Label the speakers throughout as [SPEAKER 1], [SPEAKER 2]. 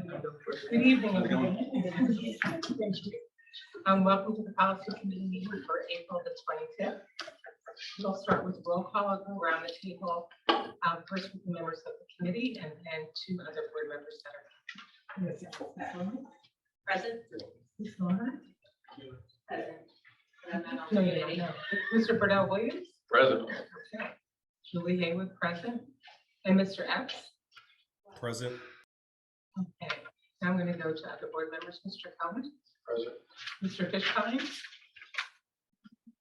[SPEAKER 1] Good evening, everyone. Welcome to the policy committee meeting for April the 25th. We'll start with roll call. I'll go around the table. First with the members of the committee and then two other board members that are present. Ms. Lawler? Present. No, no. Mr. Burdell Williams?
[SPEAKER 2] Present.
[SPEAKER 1] Okay. Julie Haywood present. And Mr. Epps?
[SPEAKER 3] Present.
[SPEAKER 1] Okay. Now I'm going to go to other board members. Mr. Cohen?
[SPEAKER 2] Present.
[SPEAKER 1] Mr. Fishbein?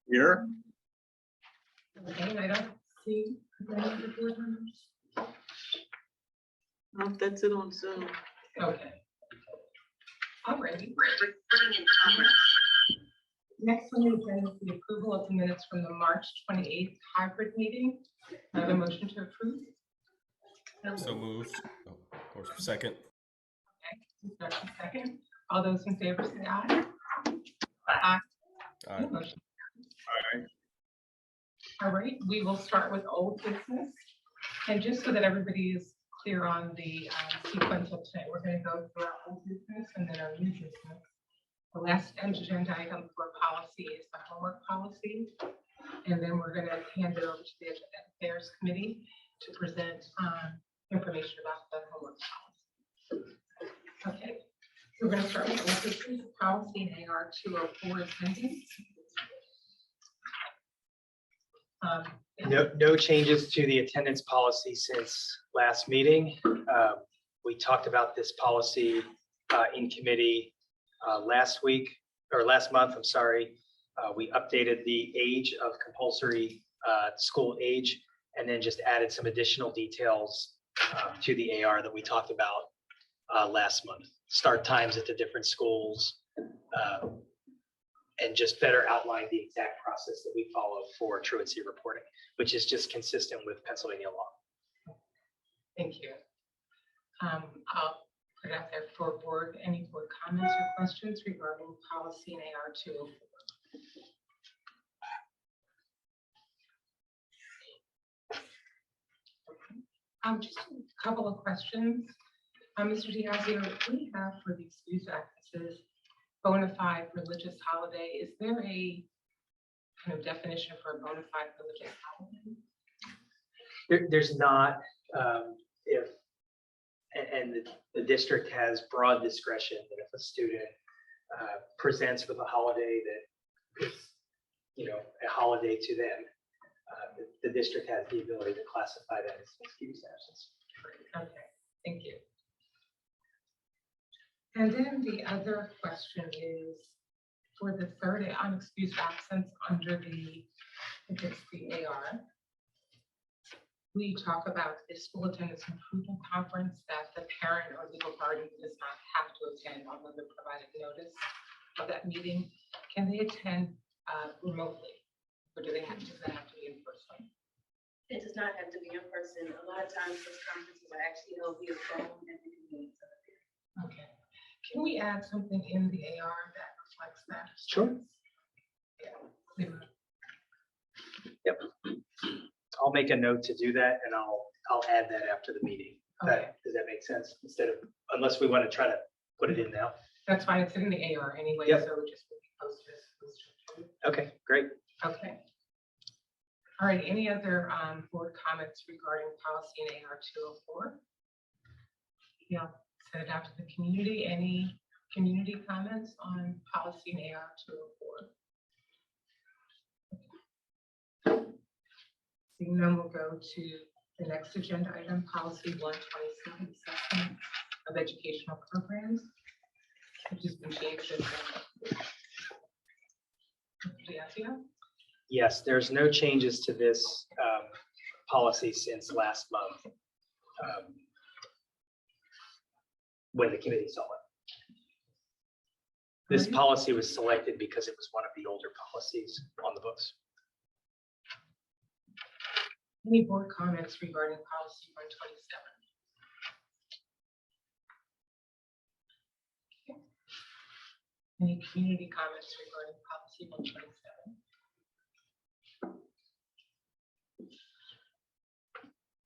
[SPEAKER 2] Here.
[SPEAKER 1] Okay, and I don't see any other board members.
[SPEAKER 4] That's it on Zoom.
[SPEAKER 1] Okay. All righty. Next on the agenda is the approval of the minutes from the March 28th hybrid meeting. I have a motion to approve.
[SPEAKER 3] So moved. Oh, or second.
[SPEAKER 1] Okay, Mr. second. All those in favor say aye. Aye.
[SPEAKER 3] Aye.
[SPEAKER 1] Motion. All right, we will start with old business. And just so that everybody is clear on the sequence of today, we're going to go through our old business and then our new business. The last agenda item for policy is the homework policy. And then we're going to hand it over to the Affairs Committee to present information about the homework policy. Okay, so we're going to start with old business policy and AR 204 attendance.
[SPEAKER 5] No changes to the attendance policy since last meeting. We talked about this policy in committee last month, I'm sorry. We updated the age of compulsory school age and then just added some additional details to the AR that we talked about last month. Start times at the different schools, and just better outline the exact process that we follow for truancy reporting, which is just consistent with Pennsylvania law.
[SPEAKER 1] Thank you. I'll put it out there for board, any board comments or questions regarding policy in AR 204. Just a couple of questions. Mr. Diazio, we have for the excuse absences, bona fide religious holiday. Is there a kind of definition for a bona fide religious holiday?
[SPEAKER 5] There's not, and the district has broad discretion that if a student presents with a holiday that is, a holiday to them, the district has the ability to classify that as an excused absence.
[SPEAKER 1] Okay, thank you. And then the other question is for the third unexcused absence under the, I think it's the AR. We talk about the school attendance improvement conference that the parent or legal guardian does not have to attend although they're provided notice of that meeting. Can they attend remotely, or does that have to be in person?
[SPEAKER 6] It does not have to be in person. A lot of times those conferences are actually held via phone and the convenience of it.
[SPEAKER 1] Okay. Can we add something in the AR that reflects that?
[SPEAKER 5] Sure.
[SPEAKER 1] Yeah.
[SPEAKER 5] Yep. I'll make a note to do that, and I'll add that after the meeting.
[SPEAKER 1] Okay.
[SPEAKER 5] Does that make sense? Unless we want to try to put it in now.
[SPEAKER 1] That's fine. It's in the AR anyway,
[SPEAKER 5] Yep.
[SPEAKER 1] so it just will be posted as posted.
[SPEAKER 5] Okay, great.
[SPEAKER 1] Okay. All right. Any other board comments regarding policy in AR 204? Yeah. Send it out to the community. Any community comments on policy in AR 204? Seeing none, we'll go to the next agenda item, policy 127, assessment of educational programs, which has been changed.
[SPEAKER 5] Yes, there's no changes to this policy since last month when the committee saw it. This policy was selected because it was one of the older policies on the books.
[SPEAKER 1] Any board comments regarding policy 127? Okay. Any community comments regarding policy 127?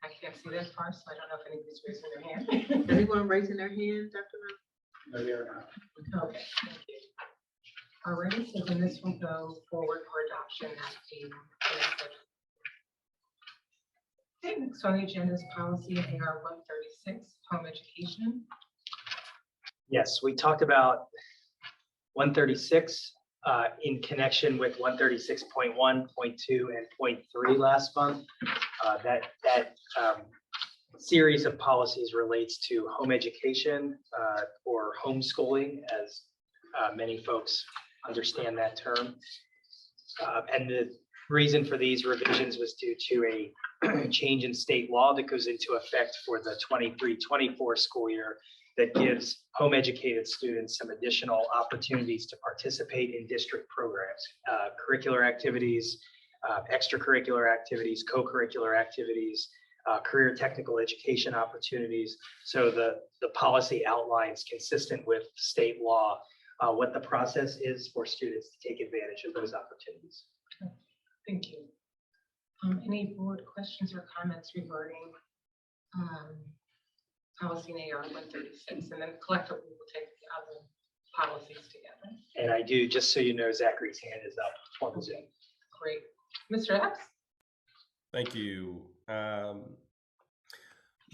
[SPEAKER 1] I can't see that far, so I don't know if anybody's raising their hand.
[SPEAKER 2] Anyone raising their hand, Dr. Rose?
[SPEAKER 5] No, they are not.
[SPEAKER 1] Okay, thank you. All right, so then this will go forward for adoption at the. Okay, next on the agenda is policy AR 136, home education.
[SPEAKER 5] Yes, we talked about 136 in connection with 136.1, .2, and .3 last month. That series of policies relates to home education or homeschooling, as many folks understand that term. And the reason for these revisions was due to a change in state law that goes into effect for the 23-24 school year that gives home educated students some additional opportunities to participate in district programs, curricular activities, extracurricular activities, co-curricular activities, career technical education opportunities. So the policy outlines, consistent with state law, what the process is for students to take advantage of those opportunities.
[SPEAKER 1] Thank you. Any board questions or comments regarding policy in AR 136? And then collectively we'll take the other policies together.
[SPEAKER 5] And I do, just so you know, Zachary's hand is up on Zoom.
[SPEAKER 1] Great. Mr. Epps?
[SPEAKER 3] Thank you.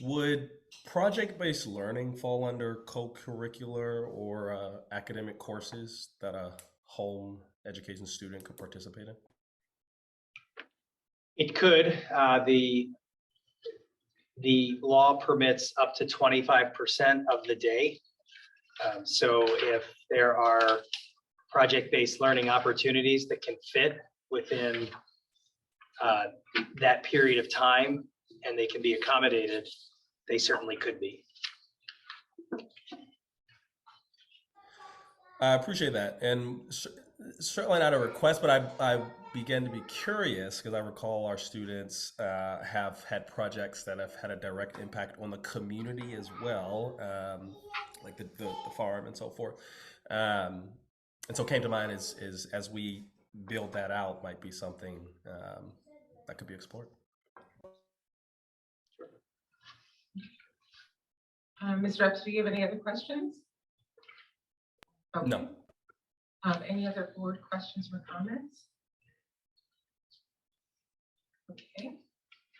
[SPEAKER 3] Would project-based learning fall under co-curricular or academic courses that a home education student could participate in?
[SPEAKER 5] It could. The law permits up to 25% of the day. So if there are project-based learning opportunities that can fit within that period of time and they can be accommodated, they certainly could be.
[SPEAKER 3] I appreciate that. And certainly not a request, but I began to be curious because I recall our students have had projects that have had a direct impact on the community as well, like the farm and so forth. And so came to mind is as we build that out might be something that could be explored.
[SPEAKER 1] Mr. Epps, do you have any other questions? Okay.
[SPEAKER 3] No.
[SPEAKER 1] Any other board questions or comments? Okay.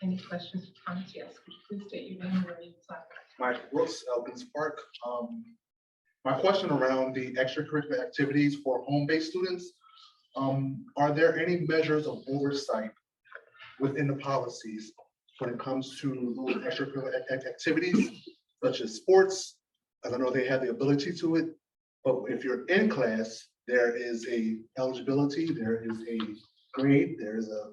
[SPEAKER 1] Any questions or comments? Yes, could you please state your name and where you reside?
[SPEAKER 4] Mike Brooks, Elkins Park. My question around the extracurricular activities for home-based students, are there any measures of oversight within the policies when it comes to those extracurricular activities, such as sports? As I know they have the ability to it, but if you're in class, there is a eligibility, there is a grade, there is a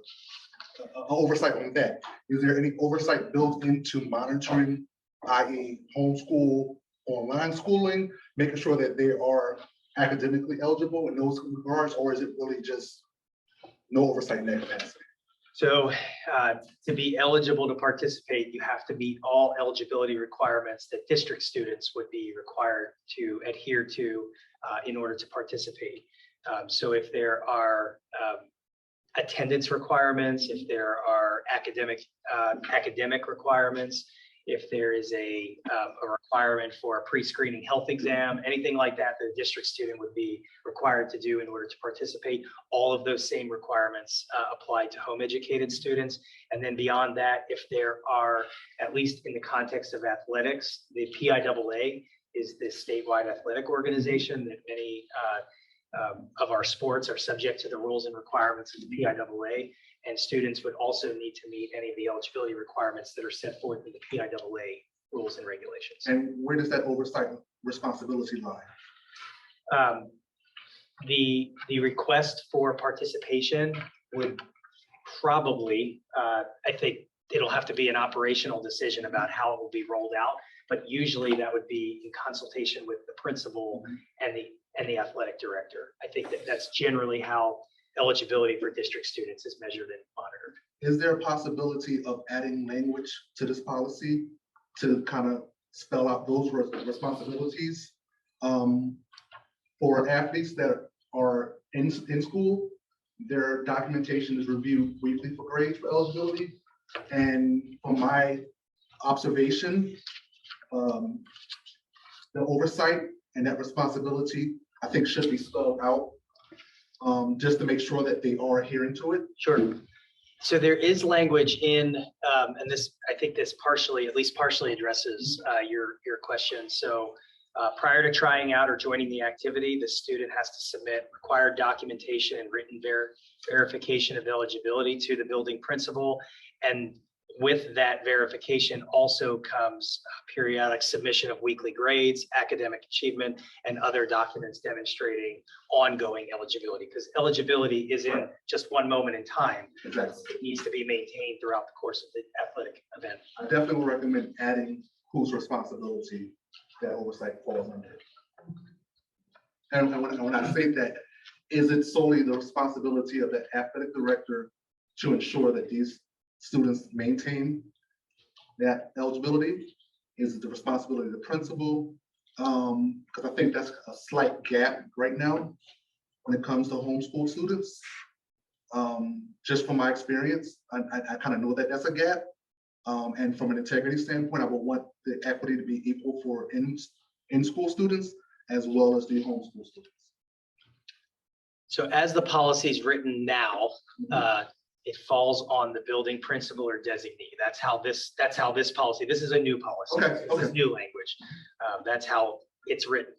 [SPEAKER 4] oversight on that. Is there any oversight built into monitoring, i.e. homeschool, online schooling, making sure that they are academically eligible in those regards, or is it really just no oversight in that capacity?
[SPEAKER 5] So to be eligible to participate, you have to meet all eligibility requirements that district students would be required to adhere to in order to participate. So if there are attendance requirements, if there are academic requirements, if there is a requirement for a pre-screening health exam, anything like that, the district student would be required to do in order to participate. All of those same requirements apply to home educated students. And then beyond that, if there are, at least in the context of athletics, the PIAA is the statewide athletic organization that many of our sports are subject to the rules and requirements of the PIAA. And students would also need to meet any of the eligibility requirements that are set forth in the PIAA rules and regulations.
[SPEAKER 4] And where does that oversight responsibility lie?
[SPEAKER 5] The request for participation would probably, I think it'll have to be an operational decision about how it will be rolled out, but usually that would be in consultation with the principal and the athletic director. I think that's generally how eligibility for district students is measured and monitored.
[SPEAKER 4] Is there a possibility of adding language to this policy to kind of spell out those responsibilities for athletes that are in school? Their documentation is reviewed weekly for grades for eligibility. And from my observation, the oversight and that responsibility, I think should be spelled out, just to make sure that they are adhering to it.
[SPEAKER 5] Sure. So there is language in, and this, I think this partially, at least partially addresses your question. So prior to trying out or joining the activity, the student has to submit required documentation and written verification of eligibility to the building principal. And with that verification also comes periodic submission of weekly grades, academic achievement, and other documents demonstrating ongoing eligibility, because eligibility isn't just one moment in time.
[SPEAKER 4] Exactly.
[SPEAKER 5] It needs to be maintained throughout the course of the athletic event.
[SPEAKER 4] I definitely would recommend adding whose responsibility that oversight falls under. And when I say that, is it solely the responsibility of the athletic director to ensure that these students maintain that eligibility? Is it the responsibility of the principal? Because I think that's a slight gap right now when it comes to homeschool students. Just from my experience, I kind of know that that's a gap. And from an integrity standpoint, I would want the equity to be equal for in-school students as well as the homeschool students.
[SPEAKER 5] So as the policy is written now, it falls on the building principal or designee. That's how this policy, this is a new policy.
[SPEAKER 4] Okay,
[SPEAKER 5] This is new language. That's how it's written.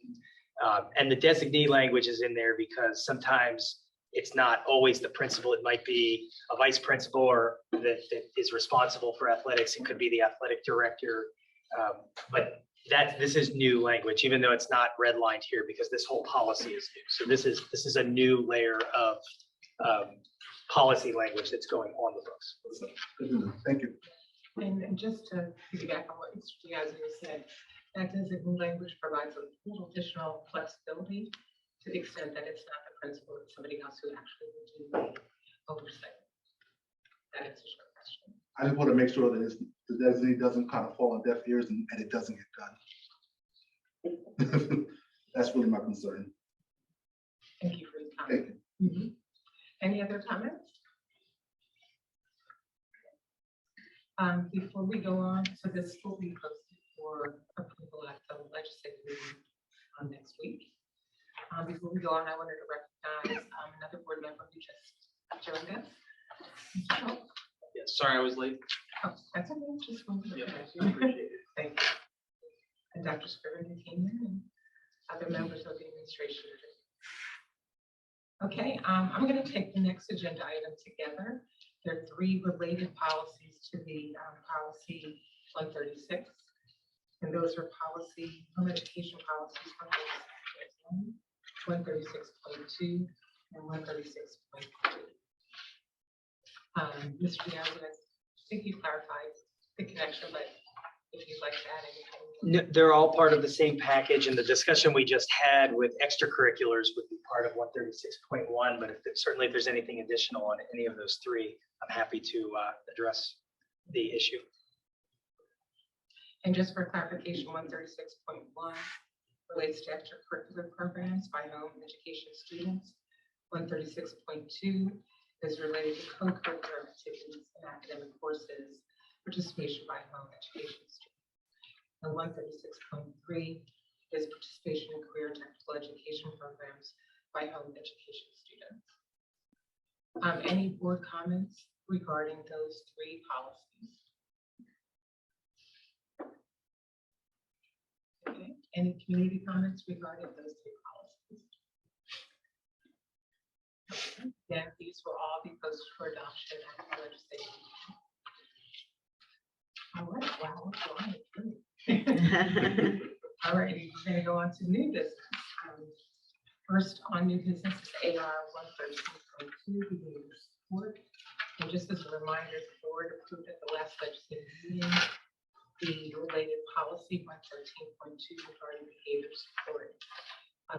[SPEAKER 5] And the designee language is in there because sometimes it's not always the principal. It might be a vice principal or that is responsible for athletics. It could be the athletic director. But this is new language, even though it's not redlined here because this whole policy is new. So this is a new layer of policy language that's going on the books.
[SPEAKER 4] Good to know. Thank you.
[SPEAKER 1] And just to piggyback on what Mr. Diaz said, that designate language provides a little additional flexibility to the extent that it's not the principal, it's somebody else who actually will do the oversight. That answers your question.
[SPEAKER 4] I just want to make sure that the designee doesn't kind of fall on deaf ears and it doesn't get done. That's really my concern.
[SPEAKER 1] Thank you for your
[SPEAKER 4] Thank
[SPEAKER 1] comment.
[SPEAKER 4] you.
[SPEAKER 1] Any other comments? Before we go on, so this will be posted for approval at the legislative meeting next week. Before we go on, I wanted to recognize another board member who just joined us. Mr. Schultz.
[SPEAKER 7] Yes, sorry, I was late.
[SPEAKER 1] Oh, that's okay. Just wanted to
[SPEAKER 7] Yeah,
[SPEAKER 1] recognize you.
[SPEAKER 7] appreciate it.
[SPEAKER 1] Thank you. And Dr. Scriven who came in and other members of the administration. Okay, I'm going to take the next agenda item together. There are three related policies to the policy 136. And those are home education policies from 136.2 and 136.3. Mr. Diaz, I think you clarified the connection, but if you'd like to add anything.
[SPEAKER 5] They're all part of the same package, and the discussion we just had with extracurriculars would be part of 136.1, but certainly if there's anything additional on any of those three, I'm happy to address the issue.
[SPEAKER 1] And just for clarification, 136.1 relates to extracurricular programs by home education students. 136.2 is related to co-curricular activities and academic courses, participation by home education students. And 136.3 is participation in career and technical education programs by home education students. Any board comments regarding those three policies? Okay. Any community comments regarding those three policies? Okay. Then these will all be posted for adoption at the legislative meeting. All right, wow, what's wrong with me? All righty, we're going to go on to new business. First on new business is AR 113.2, beginning support. And just as a reminder, the board approved at the last legislative meeting the related policy 113.2 regarding behavior support.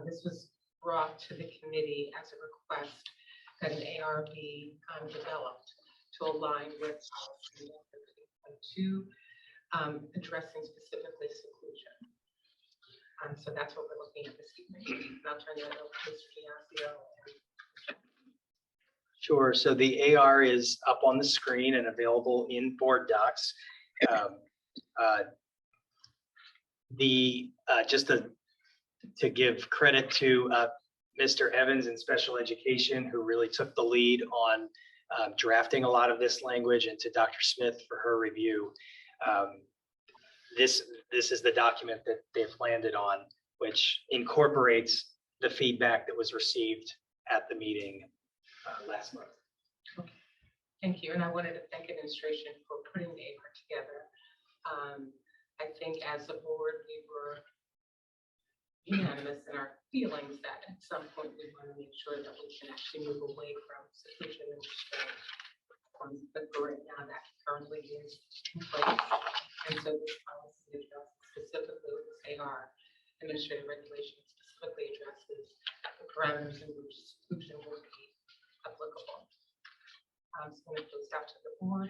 [SPEAKER 1] This was brought to the committee as a request that an AR be developed to align with policy 113.2. Addressing specifically seclusion. So that's what we're looking at this evening. And I'll turn that over to Mr. Diaz.
[SPEAKER 5] Sure. So the AR is up on the screen and available in board docs. Just to give credit to Mr. Evans in special education, who really took the lead on drafting a lot of this language, and to Dr. Smith for her review. This is the document that they've landed on, which incorporates the feedback that was received at the meeting last month.
[SPEAKER 1] Thank you, and I wanted to thank administration for putting the AR together. I think as a board, we were unanimous in our feelings that at some point we want to make sure that we can actually move away from seclusion and restraint. But for right now, that currently is in place. And so this policy addresses specifically with this AR administrative regulation specifically addresses the parameters in which seclusion will be applicable. So it goes out to the board.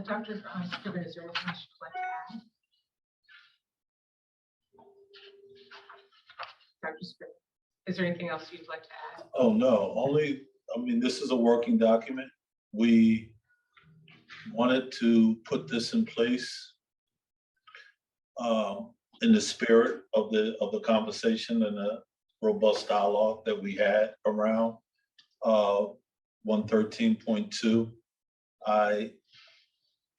[SPEAKER 1] Dr. Scriven, is there anything else you'd like to add? Dr. Scriven, is there anything else you'd like to add?
[SPEAKER 7] Oh, no, only, I mean, this is a working document. We wanted to put this in place in the spirit of the conversation and the robust dialogue that we had around 113.2. I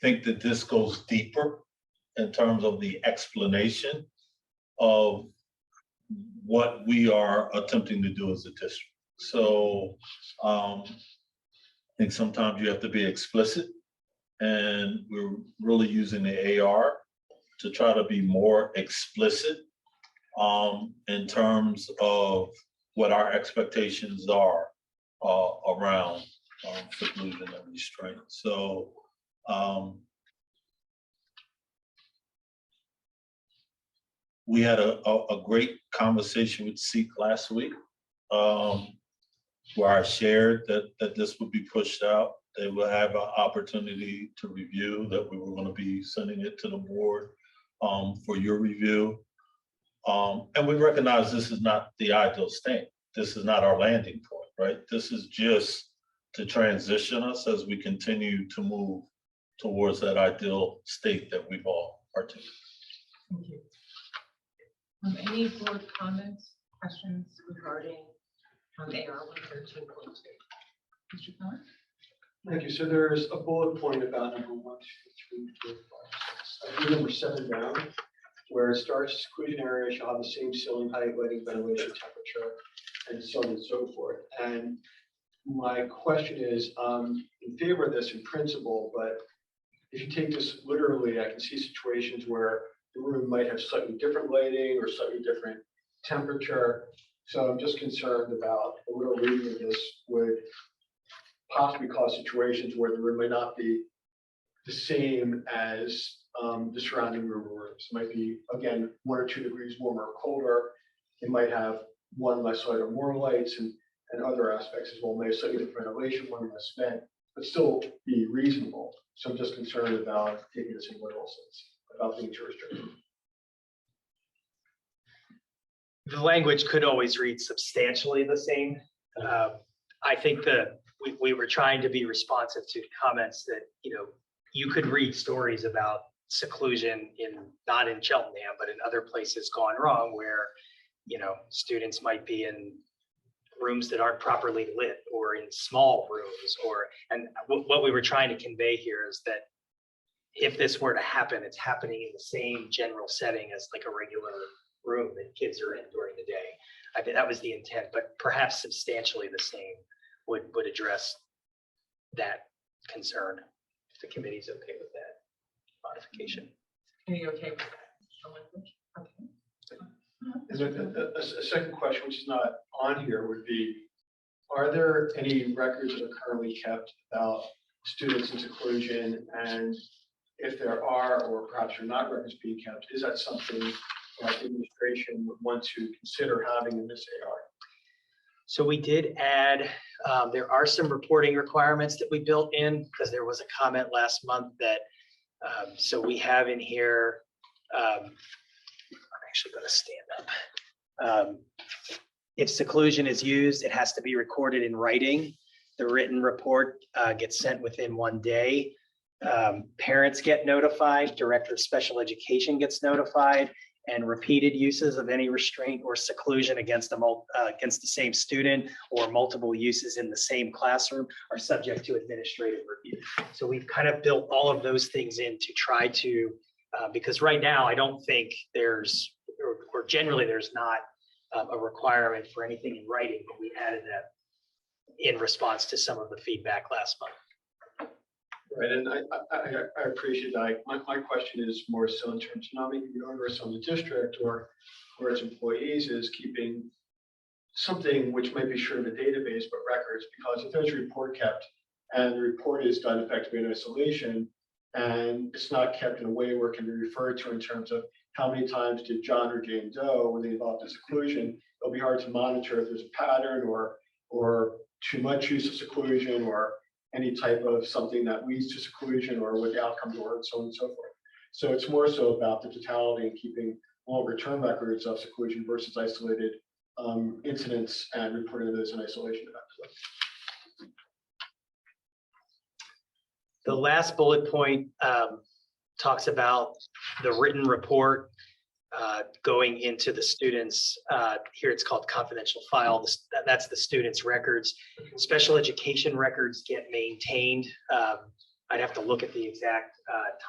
[SPEAKER 7] think that this goes deeper in terms of the explanation of what we are attempting to do as a district. So I think sometimes you have to be explicit, and we're really using the AR to try to be more explicit in terms of what our expectations are around seclusion and restraint. So we had a great conversation with SEEK last week, where I shared that this would be pushed out. They will have an opportunity to review, that we were going to be sending it to the board for your review. And we recognize this is not the ideal state. This is not our landing point, right? This is just to transition us as we continue to move towards that ideal state that we've all articulated.
[SPEAKER 1] Thank you. Any board comments, questions regarding AR 113.2? Mr. Keller?
[SPEAKER 8] Thank you. So there's a bullet point about number 1, 2, 3, 4, 5, 6. I do number 7 down, where it starts, seclusion area shall have the same ceiling height, lighting, ventilation, temperature, and so on and so forth. And my question is, in favor of this in principle, but if you take this literally, I can see situations where the room might have slightly different lighting or slightly different temperature. So I'm just concerned about a little reading of this would possibly cause situations where the room may not be the same as the surrounding room or rooms. It might be, again, 1 or 2 degrees warmer or colder. It might have 1 less light or more lights, and other aspects as well. Maybe slightly different ventilation, 1 less vent, but still be reasonable. So I'm just concerned about taking this in literal sense, about being too restrictive.
[SPEAKER 5] The language could always read substantially the same. I think we were trying to be responsive to comments that, you could read stories about seclusion not in Cheltenham, but in other places gone wrong, where, students might be in rooms that aren't properly lit, or in small rooms, and what we were trying to convey here is that if this were to happen, it's happening in the same general setting as like a regular room that kids are in during the day. I think that was the intent, but perhaps substantially the same would address that concern, if the committee's okay with that modification.
[SPEAKER 1] Are you okay with that? Okay.
[SPEAKER 8] And a second question, which is not on here, would be, are there any records that are currently kept about students in seclusion? And if there are, or perhaps are not records being kept, is that something that administration would want to consider having in this AR?
[SPEAKER 5] So we did add, there are some reporting requirements that we built in, because there was a comment last month that, so we have in here, I'm actually going to stand up. If seclusion is used, it has to be recorded in writing. The written report gets sent within 1 day. Parents get notified, director of special education gets notified, and repeated uses of any restraint or seclusion against against the same student or multiple uses in the same classroom are subject to administrative review. So we've kind of built all of those things in to try to, because right now I don't think there's, or generally there's not a requirement for anything in writing, but we added that in response to some of the feedback last month.
[SPEAKER 8] Right, and I appreciate that. My question is more so in terms of not making it onerous on the district or its employees is keeping something which might be short of a database, but records, because if there's a report kept and the report is done effectively in isolation and it's not kept in a way where it can be referred to in terms of how many times did John or Jane Doe, when they involved in seclusion, it'll be hard to monitor if there's a pattern or too much use of seclusion or any type of something that leads to seclusion or what the outcomes were and so on and so forth. So it's more so about the totality and keeping longer term records of seclusion versus isolated incidents and reporting those in isolation.
[SPEAKER 5] The last bullet point talks about the written report going into the students. Here it's called confidential file. That's the students' records. Special education records get maintained. I'd have to look at the exact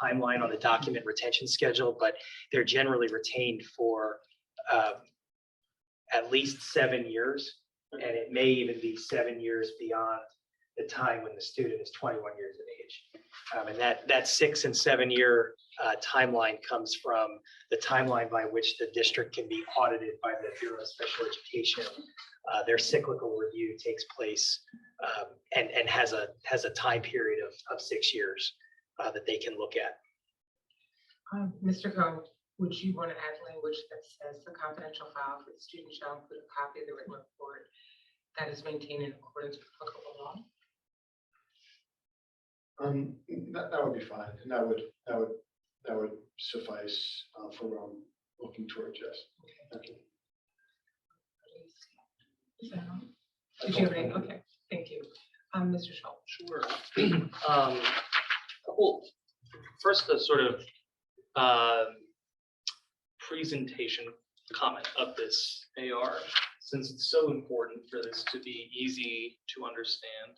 [SPEAKER 5] timeline on the document retention schedule, but they're generally retained for at least 7 years. And it may even be 7 years beyond the time when the student is 21 years of age. And that 6 and 7 year timeline comes from the timeline by which the district can be audited by the Bureau of Special Education. Their cyclical review takes place and has a time period of 6 years that they can look at.
[SPEAKER 1] Mr. Cohen, would you want to add language that says the confidential file for the student shall include a copy of the written report that is maintained in accordance with applicable law?
[SPEAKER 8] That would be fine, and that would suffice for what I'm looking towards. Yes. Thank you.
[SPEAKER 1] Is that all? Did you have any? Okay, thank you. Mr. Schultz.
[SPEAKER 9] Sure. Well, first, a sort of presentation comment of this AR, since it's so important for this to be easy to understand.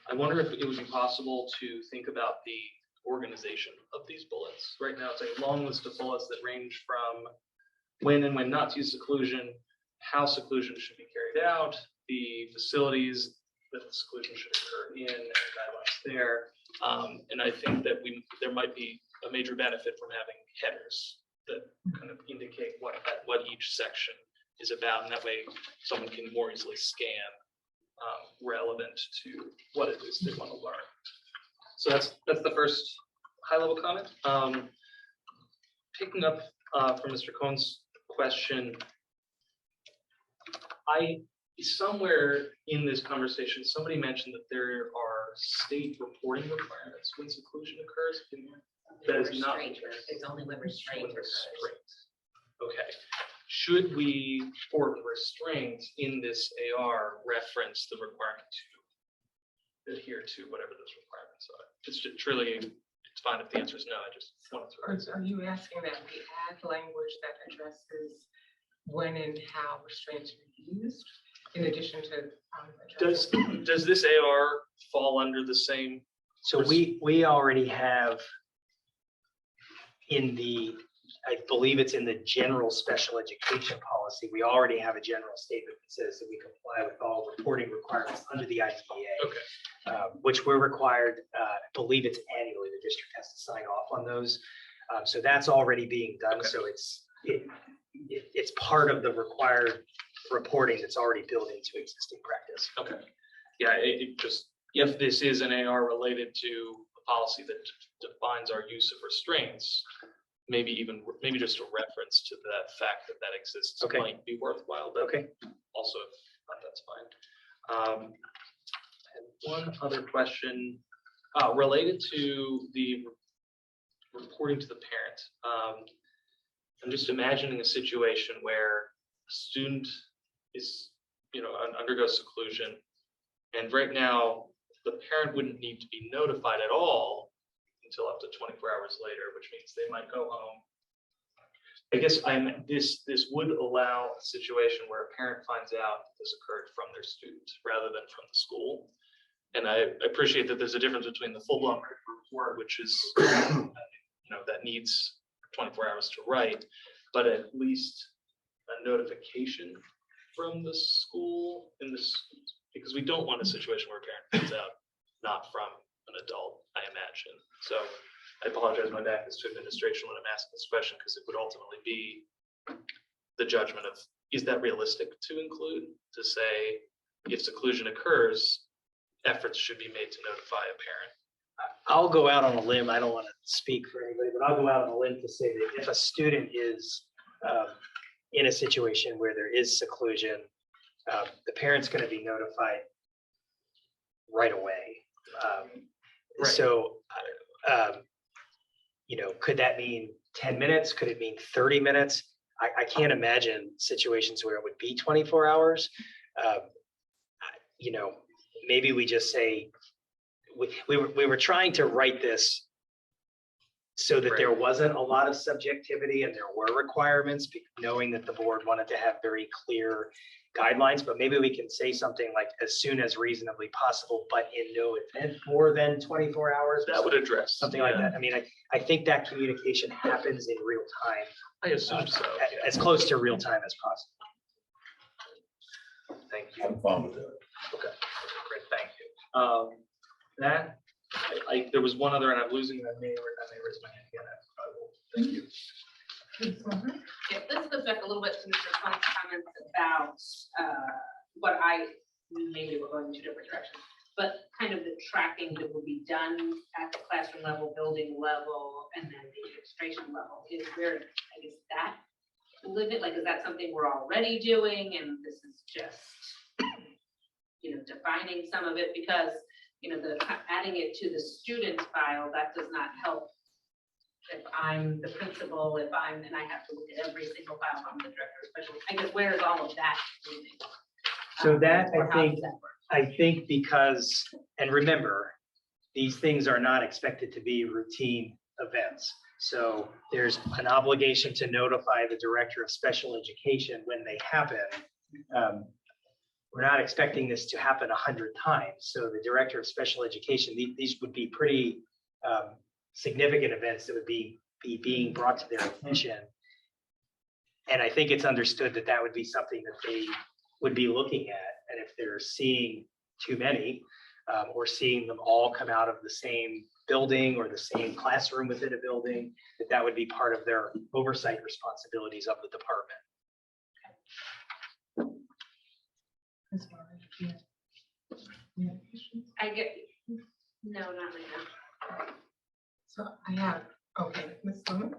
[SPEAKER 9] I wonder if it would be possible to think about the organization of these bullets. Right now, it's a long list of bullets that range from when and when not to use seclusion, how seclusion should be carried out, the facilities that the seclusion should occur in, and guidelines there. And I think that there might be a major benefit from having headers that kind of indicate what each section is about, and that way someone can more easily scan relevant to what it is they want to learn. So that's the first high-level comment. Picking up from Mr. Cohn's question, somewhere in this conversation, somebody mentioned that there are state reporting requirements when seclusion occurs. That is not.
[SPEAKER 6] It's only when restraint occurs.
[SPEAKER 9] Okay. Should we, for restraint in this AR, reference the requirement to adhere to whatever those requirements are? It's just truly, it's fine if the answer is no. I just wanted to raise
[SPEAKER 1] Are you asking that we add language that addresses when and how restraints are used, in addition to
[SPEAKER 9] Does this AR fall under the same?
[SPEAKER 5] So we already have in the, I believe it's in the general special education policy, we already have a general statement that says that we comply with all reporting requirements under the IDEA.
[SPEAKER 9] Okay.
[SPEAKER 5] Which we're required, I believe it's annually, the district has to sign off on those. So that's already being done.
[SPEAKER 9] Okay.
[SPEAKER 5] So it's part of the required reporting that's already built into existing practice.
[SPEAKER 9] Okay. Yeah, it just, if this is an AR related to a policy that defines our use of restraints, maybe just a reference to the fact that exists
[SPEAKER 5] Okay.
[SPEAKER 9] might be worthwhile, but
[SPEAKER 5] Okay.
[SPEAKER 9] also if not, that's fine. And one other question related to the reporting to the parent. I'm just imagining a situation where a student is, undergoes seclusion, and right now the parent wouldn't need to be notified at all until up to 24 hours later, which means they might go home. I guess this would allow a situation where a parent finds out this occurred from their student rather than from the school. And I appreciate that there's a difference between the full-blown report, which is, that needs 24 hours to write, but at least a notification from the school because we don't want a situation where a parent finds out not from an adult, I imagine. So I apologize, my back is to administration when I'm asking this question, because it would ultimately be the judgment of, is that realistic to include, to say, if seclusion occurs, efforts should be made to notify a parent.
[SPEAKER 5] I'll go out on a limb. I don't want to speak for anybody, but I'll go out on a limb to say that if a student is in a situation where there is seclusion, the parent's going to be notified right away.
[SPEAKER 9] Right.
[SPEAKER 5] So, could that mean 10 minutes? Could it mean 30 minutes? I can't imagine situations where it would be 24 hours. Maybe we just say, we were trying to write this so that there wasn't a lot of subjectivity and there were requirements, knowing that the board wanted to have very clear guidelines, but maybe we can say something like as soon as reasonably possible, but in no event more than 24 hours.
[SPEAKER 9] That would address.
[SPEAKER 5] Something like that. I mean, I think that communication happens in real time,
[SPEAKER 9] I assume so.
[SPEAKER 5] as close to real time as possible.
[SPEAKER 9] Thank you.
[SPEAKER 7] I'm fine with that.
[SPEAKER 9] Okay, great, thank you. There was one other, and I'm losing that name, or I may raise my hand again. I will. Thank you.
[SPEAKER 6] Yeah, this goes back a little bit to Mr. Hunt's comments about what maybe we're going in two different directions, but kind of the tracking that will be done at the classroom level, building level, and then the administration level. Is there, I guess, that limit? Like, is that something we're already doing, and this is just, defining some of it? Because, adding it to the student's file, that does not help. If I'm the principal, and I have to look at every single file, I'm the director, especially, I guess, where is all of that moving?
[SPEAKER 5] So that,
[SPEAKER 6] Or how does that work?
[SPEAKER 5] I think because, and remember, these things are not expected to be routine events. So there's an obligation to notify the director of special education when they happen. We're not expecting this to happen 100 times. So the director of special education, these would be pretty significant events that would be being brought to their attention. And I think it's understood that that would be something that they would be looking at. And if they're seeing too many, or seeing them all come out of the same building or the same classroom within a building, that would be part of their oversight responsibilities of the department.
[SPEAKER 6] I get, no, not right now.
[SPEAKER 1] So I have, okay, Ms. Lemon?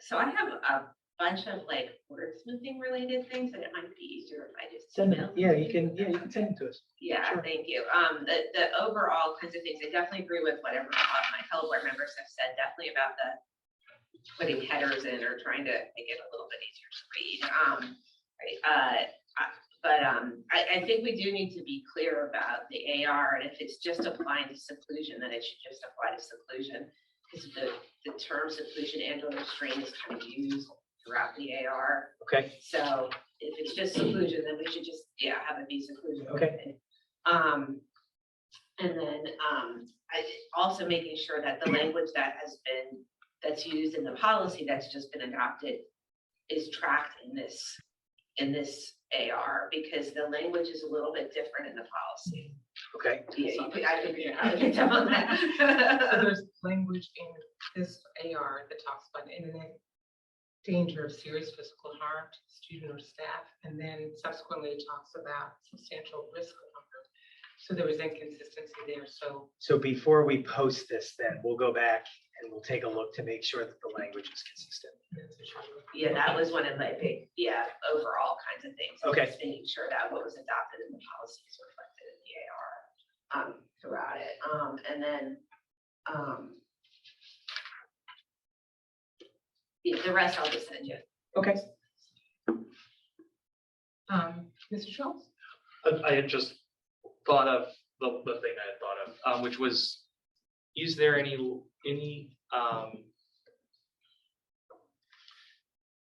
[SPEAKER 10] So I have a bunch of like wordsmithing related things, and it might be easier if I just
[SPEAKER 5] Send
[SPEAKER 10] email.
[SPEAKER 5] them, you can send them to us.
[SPEAKER 10] Yeah,
[SPEAKER 5] Sure.
[SPEAKER 10] thank you. The overall kinds of things, I definitely agree with whatever my fellow board members have said, definitely about the putting headers in or trying to make it a little bit easier to read. I think we do need to be clear about the AR, and if it's just applying to seclusion, then it should just apply to seclusion, because the term seclusion and/or restraint is kind of used throughout the AR.
[SPEAKER 5] Okay.
[SPEAKER 10] So if it's just seclusion, then we should just, have it be seclusion.
[SPEAKER 5] Okay.
[SPEAKER 10] And then also making sure that the language that's used in the policy that's just been adopted is tracked in this AR, because the language is a little bit different in the policy.
[SPEAKER 5] Okay.
[SPEAKER 10] Yeah, I picked up on
[SPEAKER 1] So
[SPEAKER 10] that.
[SPEAKER 1] there's language in this AR that talks about imminent danger of serious physical harm to the student or staff, and then subsequently it talks about substantial risk of harm. So there was inconsistency there, so.
[SPEAKER 5] So before we post this, then we'll go back and we'll take a look to make sure that the language is consistent.
[SPEAKER 10] Yeah, that was one of my big, overall kinds of things.
[SPEAKER 5] Okay.
[SPEAKER 10] Just making sure that what was adopted in the policy is reflected in the AR throughout it. And then the rest I'll just send you.
[SPEAKER 5] Okay.
[SPEAKER 1] Mr. Schultz?
[SPEAKER 9] I had just thought of the thing I had thought of, which was, is there any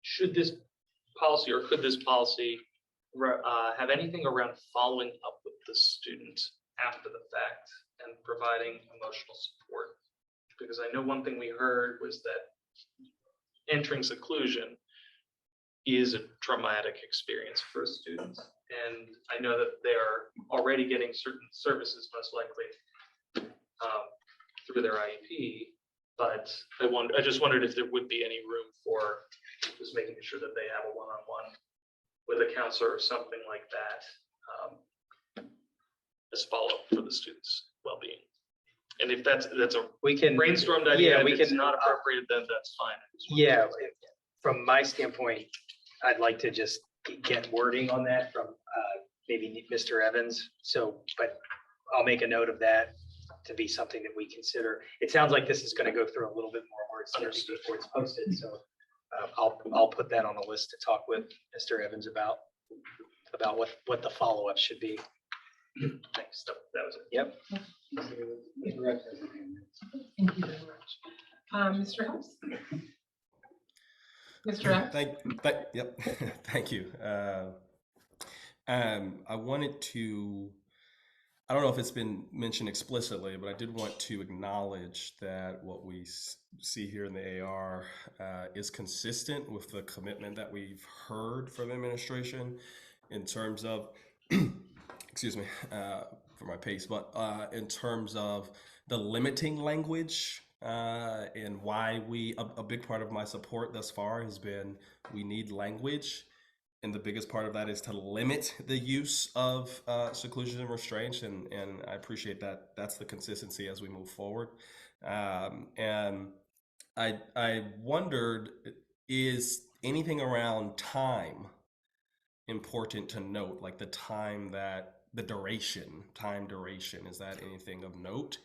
[SPEAKER 9] should this policy or could this policy have anything around following up with the student after the fact and providing emotional support? Because I know one thing we heard was that entering seclusion is a traumatic experience for students. And I know that they are already getting certain services, most likely through their IEP. But I just wondered if there would be any room for just making sure that they have a one-on-one with a counselor or something like that as follow-up for the students' well-being. And if that's a
[SPEAKER 5] We can
[SPEAKER 9] brainstormed idea,
[SPEAKER 5] Yeah, we
[SPEAKER 9] if it's
[SPEAKER 5] can.
[SPEAKER 9] not appropriate, then that's fine.
[SPEAKER 5] Yeah, from my standpoint, I'd like to just get wording on that from maybe Mr. Evans. So, but I'll make a note of that to be something that we consider. It sounds like this is going to go through a little bit more words
[SPEAKER 9] Understood.
[SPEAKER 5] before it's posted. So I'll put that on the list to talk with Mr. Evans about what the follow-up should be.
[SPEAKER 9] Thanks. That was it.
[SPEAKER 5] Yep.
[SPEAKER 1] Thank you very much. Mr. House? Mr. F?
[SPEAKER 3] Yep. Thank you. I wanted to, I don't know if it's been mentioned explicitly, but I did want to acknowledge that what we see here in the AR is consistent with the commitment that we've heard from the administration in terms of, excuse me for my pace, but in terms of the limiting language and why a big part of my support thus far has been we need language. And the biggest part of that is to limit the use of seclusion and restraint. And I appreciate that. That's the consistency as we move forward. And I wondered, is anything around time important to note? Like the time that, the duration, time duration, is that anything of note?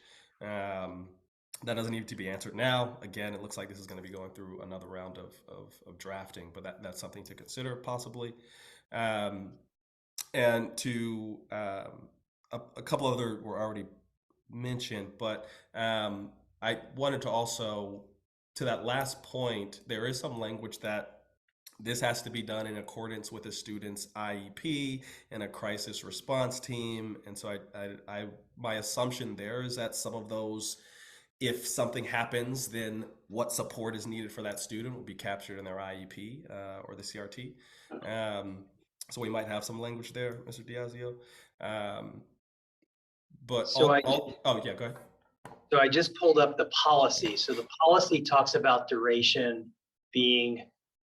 [SPEAKER 3] That doesn't need to be answered now. Again, it looks like this is going to be going through another round of drafting, but that's something to consider possibly. And to a couple other were already mentioned, but I wanted to also, to that last point, there is some language that this has to be done in accordance with a student's IEP and a crisis response team. And so my assumption there is that some of those, if something happens, then what support is needed for that student will be captured in their IEP or the CRT. So we might have some language there, Mr. Diazio. But
[SPEAKER 5] So
[SPEAKER 3] oh yeah, go ahead.
[SPEAKER 5] So I just pulled up the policy. So the policy talks about duration being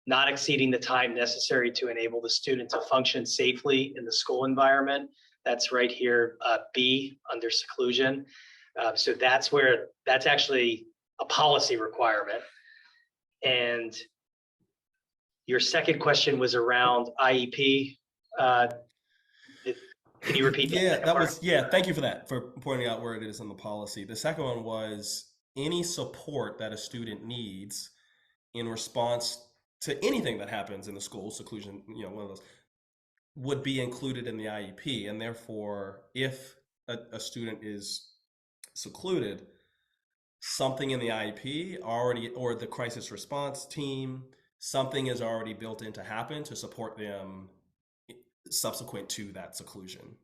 [SPEAKER 5] not exceeding the time necessary to enable the student to function safely in the school environment. That's right here, B, under seclusion. So that's actually a policy requirement. And your second question was around IEP. Can you repeat that?
[SPEAKER 3] Thank you for that, for pointing out where it is in the policy. The second one was any support that a student needs in response to anything that happens in the school, seclusion, one of those, would be included in the IEP. And therefore, if a student is secluded, something in the IEP already, or the crisis response team, something is already built in to happen to support them subsequent to that seclusion.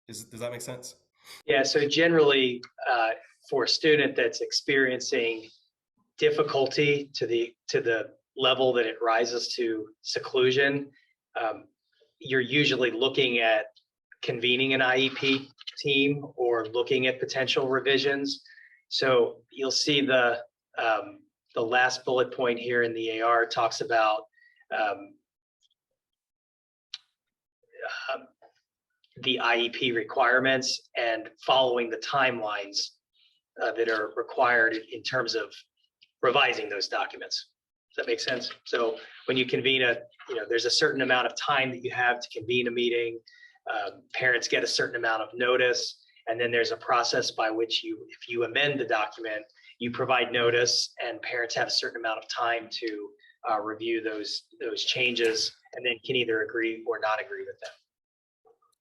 [SPEAKER 3] Does that make sense?
[SPEAKER 5] Yeah, so generally for a student that's experiencing difficulty to the level that it rises to seclusion, you're usually looking at convening an IEP team or looking at potential revisions. So you'll see the last bullet point here in the AR talks about the IEP requirements and following the timelines that are required in terms of revising those documents. Does that make sense? So when you convene there's a certain amount of time that you have to convene a meeting. Parents get a certain amount of notice, and then there's a process by which if you amend the document, you provide notice, and parents have a certain amount of time to review those changes, and then can either agree or not agree with them.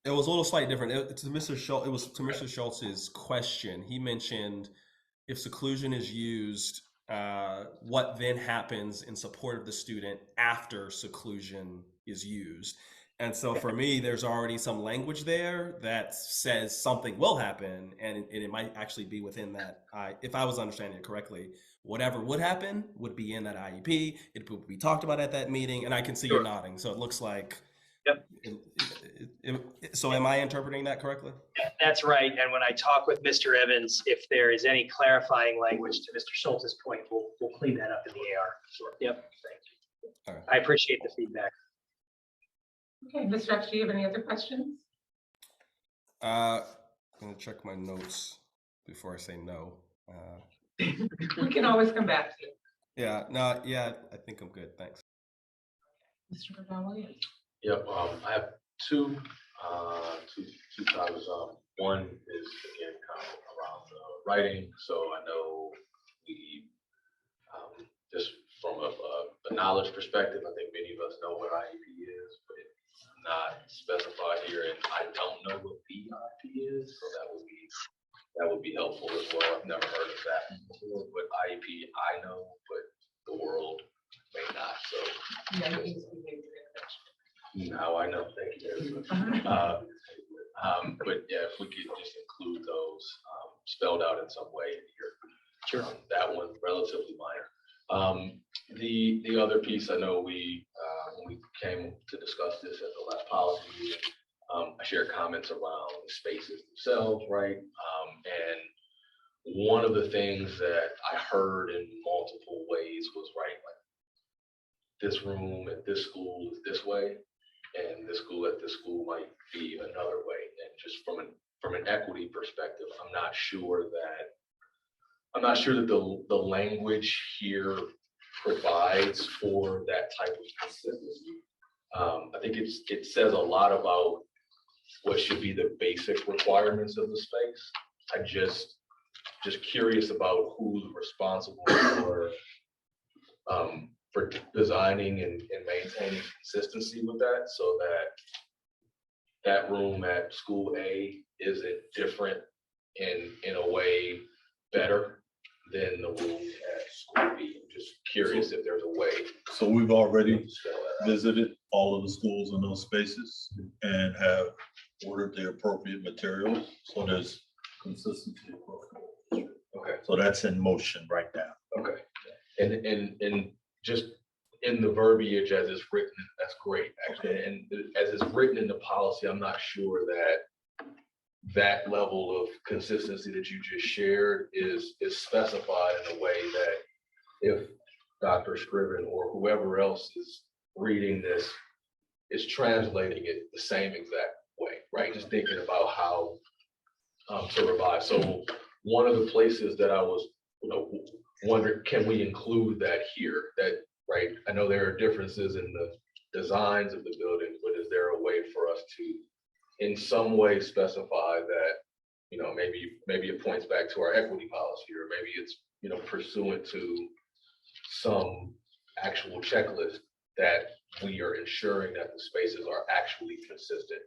[SPEAKER 3] It was a little slightly different. To Mr. Schultz, it was to Mr. Schultz's question. He mentioned if seclusion is used, what then happens in support of the student after seclusion is used. And so for me, there's already some language there that says something will happen, and it might actually be within that. If I was understanding it correctly, whatever would happen would be in that IEP. It would be talked about at that meeting, and I can see you
[SPEAKER 5] Sure.
[SPEAKER 3] nodding. So it looks like.
[SPEAKER 5] Yep.
[SPEAKER 3] So am I interpreting that correctly?
[SPEAKER 5] That's right. And when I talk with Mr. Evans, if there is any clarifying language to Mr. Schultz's point, we'll clean that up in the AR. Sure. Yep. Thank you.
[SPEAKER 3] All right.
[SPEAKER 5] I appreciate the feedback.
[SPEAKER 1] Okay, Mr. X, do you have any other questions?
[SPEAKER 3] I'm gonna check my notes before I say no.
[SPEAKER 1] We can always come back to you.
[SPEAKER 3] Yeah, no, yeah, I think I'm good. Thanks.
[SPEAKER 1] Mr. Gonzalez?
[SPEAKER 11] Yep, I have two topics. One is again kind of around writing. So I know we, just from a knowledge perspective, I think many of us know what IEP is, but it's not specified here, and I don't know what VIEP is, so that would be helpful as well. I've never heard of that before, but IEP I know, but the world may not. So
[SPEAKER 1] Yeah, he's behavior intervention.
[SPEAKER 11] now I know. Thank you very much. But yeah, if we could just include those spelled out in some way here.
[SPEAKER 5] Sure.
[SPEAKER 11] That one's relatively minor. The other piece, I know when we came to discuss this at the last policy meeting, I shared comments around the spaces themselves, right? And one of the things that I heard in multiple ways was, right, like this room at this school is this way, and this school at this school might be another way. And just from an equity perspective, I'm not sure that the language here provides for that type of consistency. I think it says a lot about what should be the basic requirements of the space. I just curious about who's responsible for designing and maintaining consistency with that, so that room at school A isn't different in a way better than the room at school B. I'm just curious if there's a way.
[SPEAKER 7] So we've already
[SPEAKER 11] to spell that out.
[SPEAKER 7] visited all of the schools in those spaces and have ordered the appropriate materials, so there's consistency across the board.
[SPEAKER 11] Okay.
[SPEAKER 7] So that's in motion right now.
[SPEAKER 11] Okay, and just in the verbiage as it's written, that's great, actually. And as it's written in the policy, I'm not sure that level of consistency that you just shared is specified in a way that if Dr. Scriven or whoever else is reading this is translating it the same exact way, right? Just thinking about how to revise. So one of the places that I was, wondering, can we include that here? That, right, I know there are differences in the designs of the buildings, but is there a way for us to, in some way, specify that, maybe it points back to our equity policy, or maybe it's, pursuant to some actual checklist that we are ensuring that the spaces are actually consistent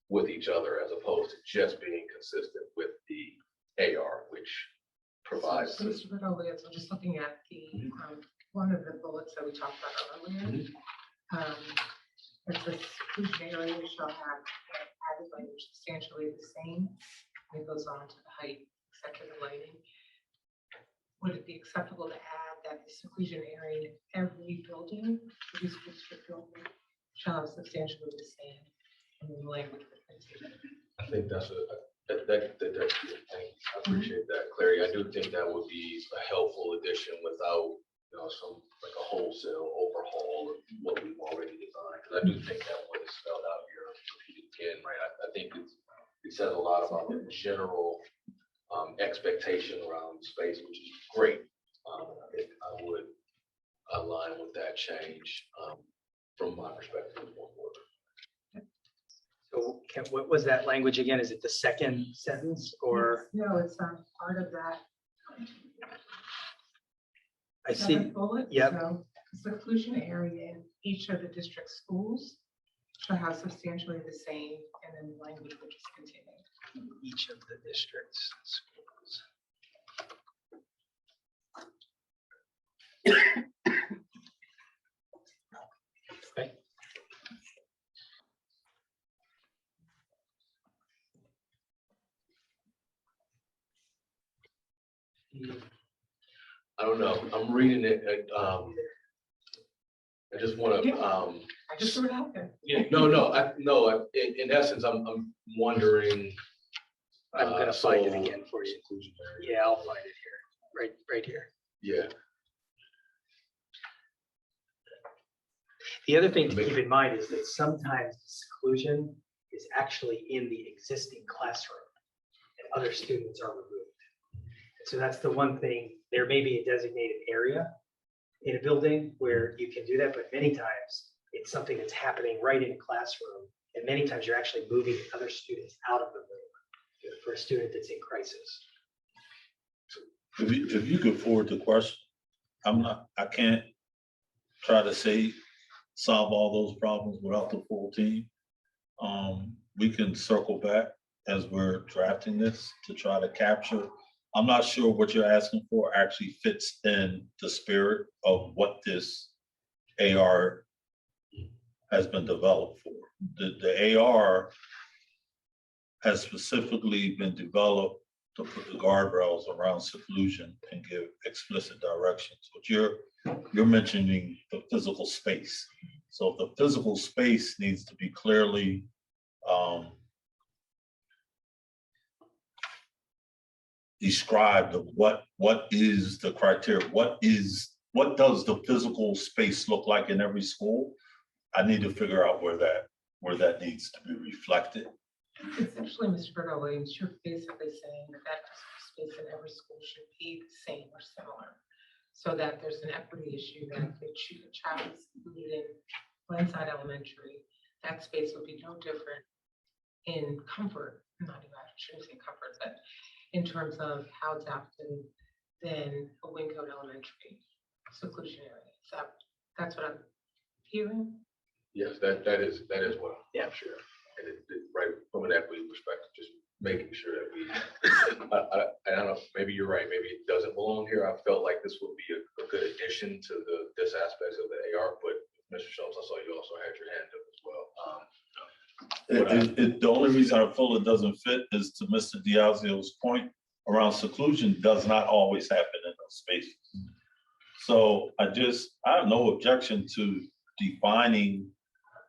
[SPEAKER 11] with each other, as opposed to just being consistent with the AR, which provides.
[SPEAKER 1] So, Mr. Bedolia, so just looking at the, one of the bullets that we talked about earlier. It says seclusion area shall have added language substantially the same. And it goes on to the height, except for the lighting. Would it be acceptable to add that the seclusion area in every building, every school district building, shall have substantially the same? And then the language that contains it.
[SPEAKER 11] I think that's that's good. I appreciate that clarity. I do think that would be a helpful addition without, some like a wholesale overhaul of what we've already designed. Because I do think that what is spelled out here, again, right? I think it says a lot about the general expectation around space, which is great. I would align with that change from my perspective.
[SPEAKER 5] So what was that language again? Is it the second sentence or?
[SPEAKER 1] No, it's part of that.
[SPEAKER 5] I see.
[SPEAKER 1] Seventh bullet.
[SPEAKER 5] Yep.
[SPEAKER 1] So seclusion area in each of the district schools shall have substantially the same, and then the language will just continue.
[SPEAKER 5] Each of the districts, schools. Okay.
[SPEAKER 11] I don't know, I'm reading it, I just wanna,
[SPEAKER 1] I just threw it out there.
[SPEAKER 11] in essence, I'm wondering.
[SPEAKER 5] I'm gonna find it
[SPEAKER 11] so-
[SPEAKER 5] again for you. Yeah, I'll find it here, right here.
[SPEAKER 11] Yeah,
[SPEAKER 5] The other thing to keep in mind is that sometimes seclusion is actually in the existing classroom and other students are removed. So that's the one thing, there may be a designated area in a building where you can do that, but many times it's something that's happening right in a classroom. And many times you're actually moving other students out of the room for a student that's in crisis.
[SPEAKER 7] If you could forward the question, I can't try to solve all those problems without the full team. We can circle back as we're drafting this to try to capture. I'm not sure what you're asking for actually fits in the spirit of what this AR has been developed for. The AR has specifically been developed to put the guardrails around seclusion and give explicit directions. But you're mentioning the physical space. So the physical space needs to be clearly described of what is the criteria, what does the physical space look like in every school? I need to figure out where that needs to be reflected.
[SPEAKER 1] Essentially, Mr. Bernard Williams, you're basically saying that space in every school should be the same or similar, so that there's an equity issue that if a child is included in Glenside Elementary, that space would be no different in comfort, not even, I shouldn't say comfort, but in terms of how it's adapted than a Wingcote Elementary seclusion area. So that's what I'm hearing.
[SPEAKER 11] yes, that is what I'm sure. And right, from an equity perspective, just making sure that we, I don't know, maybe you're right, maybe it doesn't belong here. I felt like this would be a good addition to this aspect of the AR, but Mr. Schultz, I saw you also had your hand up as well.
[SPEAKER 7] The only reason I feel it doesn't fit is to Mr. Diazio's point around seclusion does not always happen in those spaces. So I have no objection to defining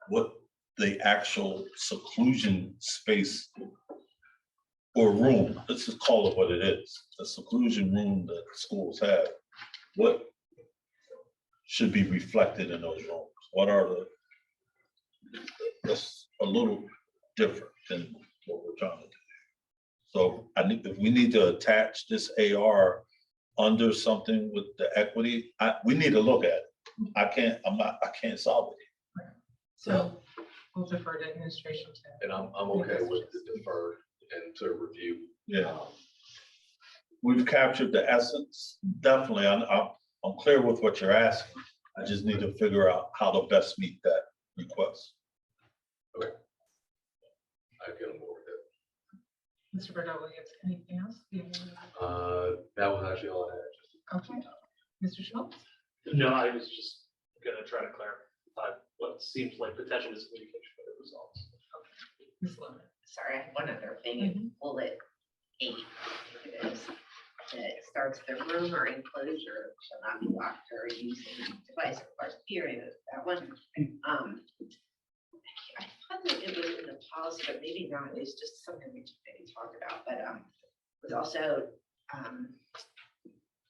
[SPEAKER 7] what the actual seclusion space or room, let's just call it what it is, the seclusion room that schools have, what should be reflected in those rooms? What are that's a little different than what we're trying to do. So if we need to attach this AR under something with the equity, we need to look at it. I can't solve it.
[SPEAKER 1] So we'll defer to administration to.
[SPEAKER 11] And I'm okay with the deferred and to review.
[SPEAKER 7] Yeah. We've captured the essence. Definitely, I'm clear with what you're asking. I just need to figure out how to best meet that request.
[SPEAKER 11] I get on board with
[SPEAKER 1] Mr. Bernard Williams, anything else?
[SPEAKER 11] that. That was actually all I had.
[SPEAKER 1] Okay, Mr. Schultz?
[SPEAKER 9] No, I was just gonna try to clarify what seems like potential miscommunication with the results.
[SPEAKER 1] Ms. Lohman?
[SPEAKER 10] Sorry, I have one other thing, in bullet 8, it is, that starts the room or enclosure shall not be locked or used in device requires period, that one. I thought that it was in the policy, but maybe not, it's just something we maybe talked about, but was also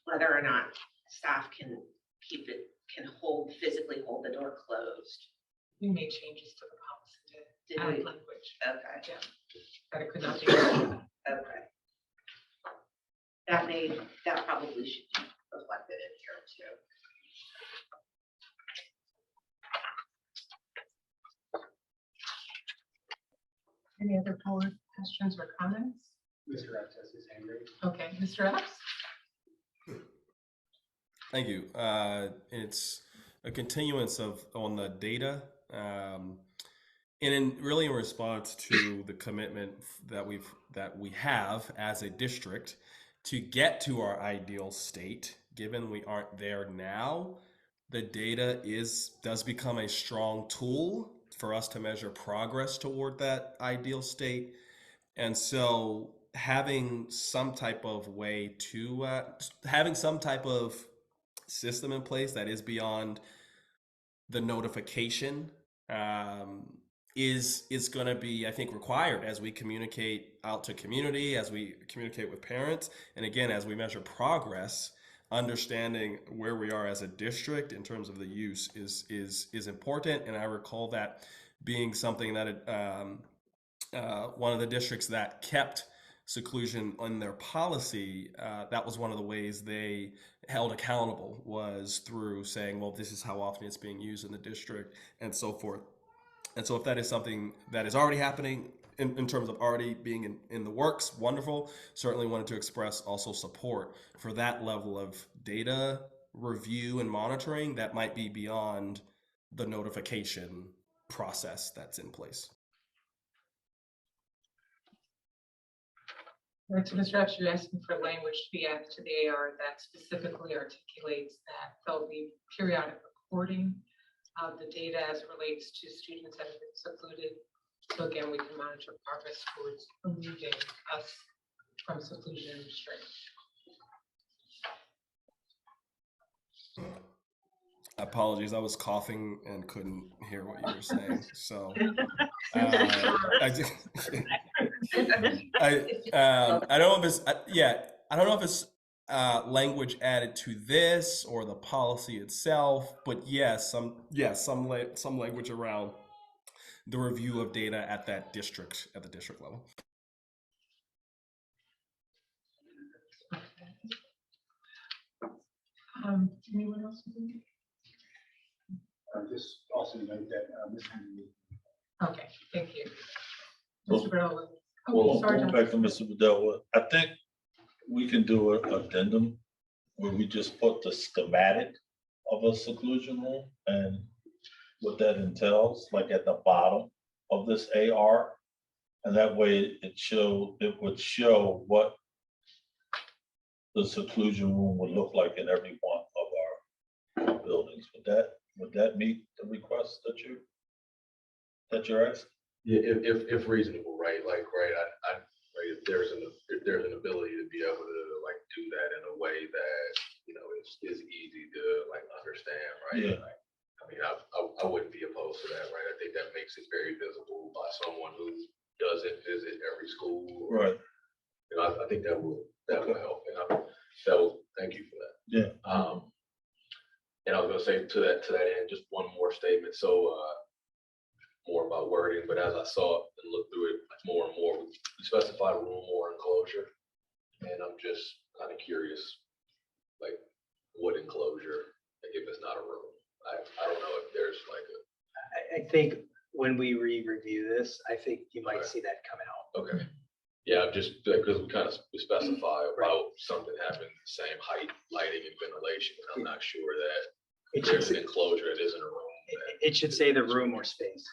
[SPEAKER 10] whether or not staff can physically hold the door closed.
[SPEAKER 1] We made changes to the policy
[SPEAKER 10] Did
[SPEAKER 1] to add
[SPEAKER 10] we?
[SPEAKER 1] language
[SPEAKER 10] Okay,
[SPEAKER 1] that it could not be.
[SPEAKER 10] okay. That probably should be reflected in here too.
[SPEAKER 1] Any other board questions or comments?
[SPEAKER 8] Mr. X has his hand raised.
[SPEAKER 1] Okay, Mr. Epps?
[SPEAKER 3] Thank you. It's a continuance on the data. And really in response to the commitment that we have as a district to get to our ideal state, given we aren't there now, the data does become a strong tool for us to measure progress toward that ideal state. And so having some type of way to having some type of system in place that is beyond the notification is going to be, I think, required as we communicate out to community, as we communicate with parents, and again, as we measure progress. Understanding where we are as a district in terms of the use is important. And I recall that being something that one of the districts that kept seclusion in their policy, that was one of the ways they held accountable, was through saying, well, this is how often it's being used in the district and so forth. And so if that is something that is already happening in terms of already being in the works, wonderful. Certainly wanted to express also support for that level of data review and monitoring that might be beyond the notification process that's in place.
[SPEAKER 1] Right, so Mr. Epps, you're asking for language to be added to the AR that specifically articulates that there'll be periodic reporting of the data as it relates to students that have been secluded. So again, we can monitor progress towards removing us from seclusion and restraint.
[SPEAKER 3] Apologies, I was coughing and couldn't hear what you were saying. So I don't know if it's I don't know if it's language added to this or the policy itself, but yes, some language around the review of data at the district level.
[SPEAKER 1] Anyone else?
[SPEAKER 12] Just also note that Ms. Henry.
[SPEAKER 1] Okay, thank you.
[SPEAKER 7] Well,
[SPEAKER 1] Mr. Bell.
[SPEAKER 7] Well,
[SPEAKER 1] sorry,
[SPEAKER 7] going
[SPEAKER 1] Dr.
[SPEAKER 7] back to Mr. Bedell, I think we can do an addendum where we just put the schematic of a seclusion room and what that entails, like at the bottom of this AR. And that way it would show what the seclusion room would look like in every one of our buildings. Would that meet the request that you're asking?
[SPEAKER 11] Yeah, if reasonable, right? Like, right, right, if there's an ability to be able to like do that in a way that, you know, is easy to like understand, right?
[SPEAKER 7] Yeah.
[SPEAKER 11] Like, I mean, I wouldn't be opposed to that, right? I think that makes it very visible by someone who doesn't visit every school.
[SPEAKER 7] Right.
[SPEAKER 11] You know, I think that will help. And thank you for that.
[SPEAKER 7] Yeah.
[SPEAKER 11] And I was gonna say to that end, just one more statement. So more about wording, but as I saw it and looked through it more and more, we specified a room or enclosure. And I'm just kind of curious, like what enclosure, like if it's not a room. I don't know if there's like
[SPEAKER 5] I think when we review this, I think you might
[SPEAKER 11] Okay.
[SPEAKER 5] see that come out.
[SPEAKER 11] okay. Yeah, just because we kind of specify about something having the same height, lighting and ventilation. And I'm not sure that
[SPEAKER 5] It
[SPEAKER 11] there's
[SPEAKER 5] should,
[SPEAKER 11] an enclosure that isn't a room.
[SPEAKER 5] it should say the room or space.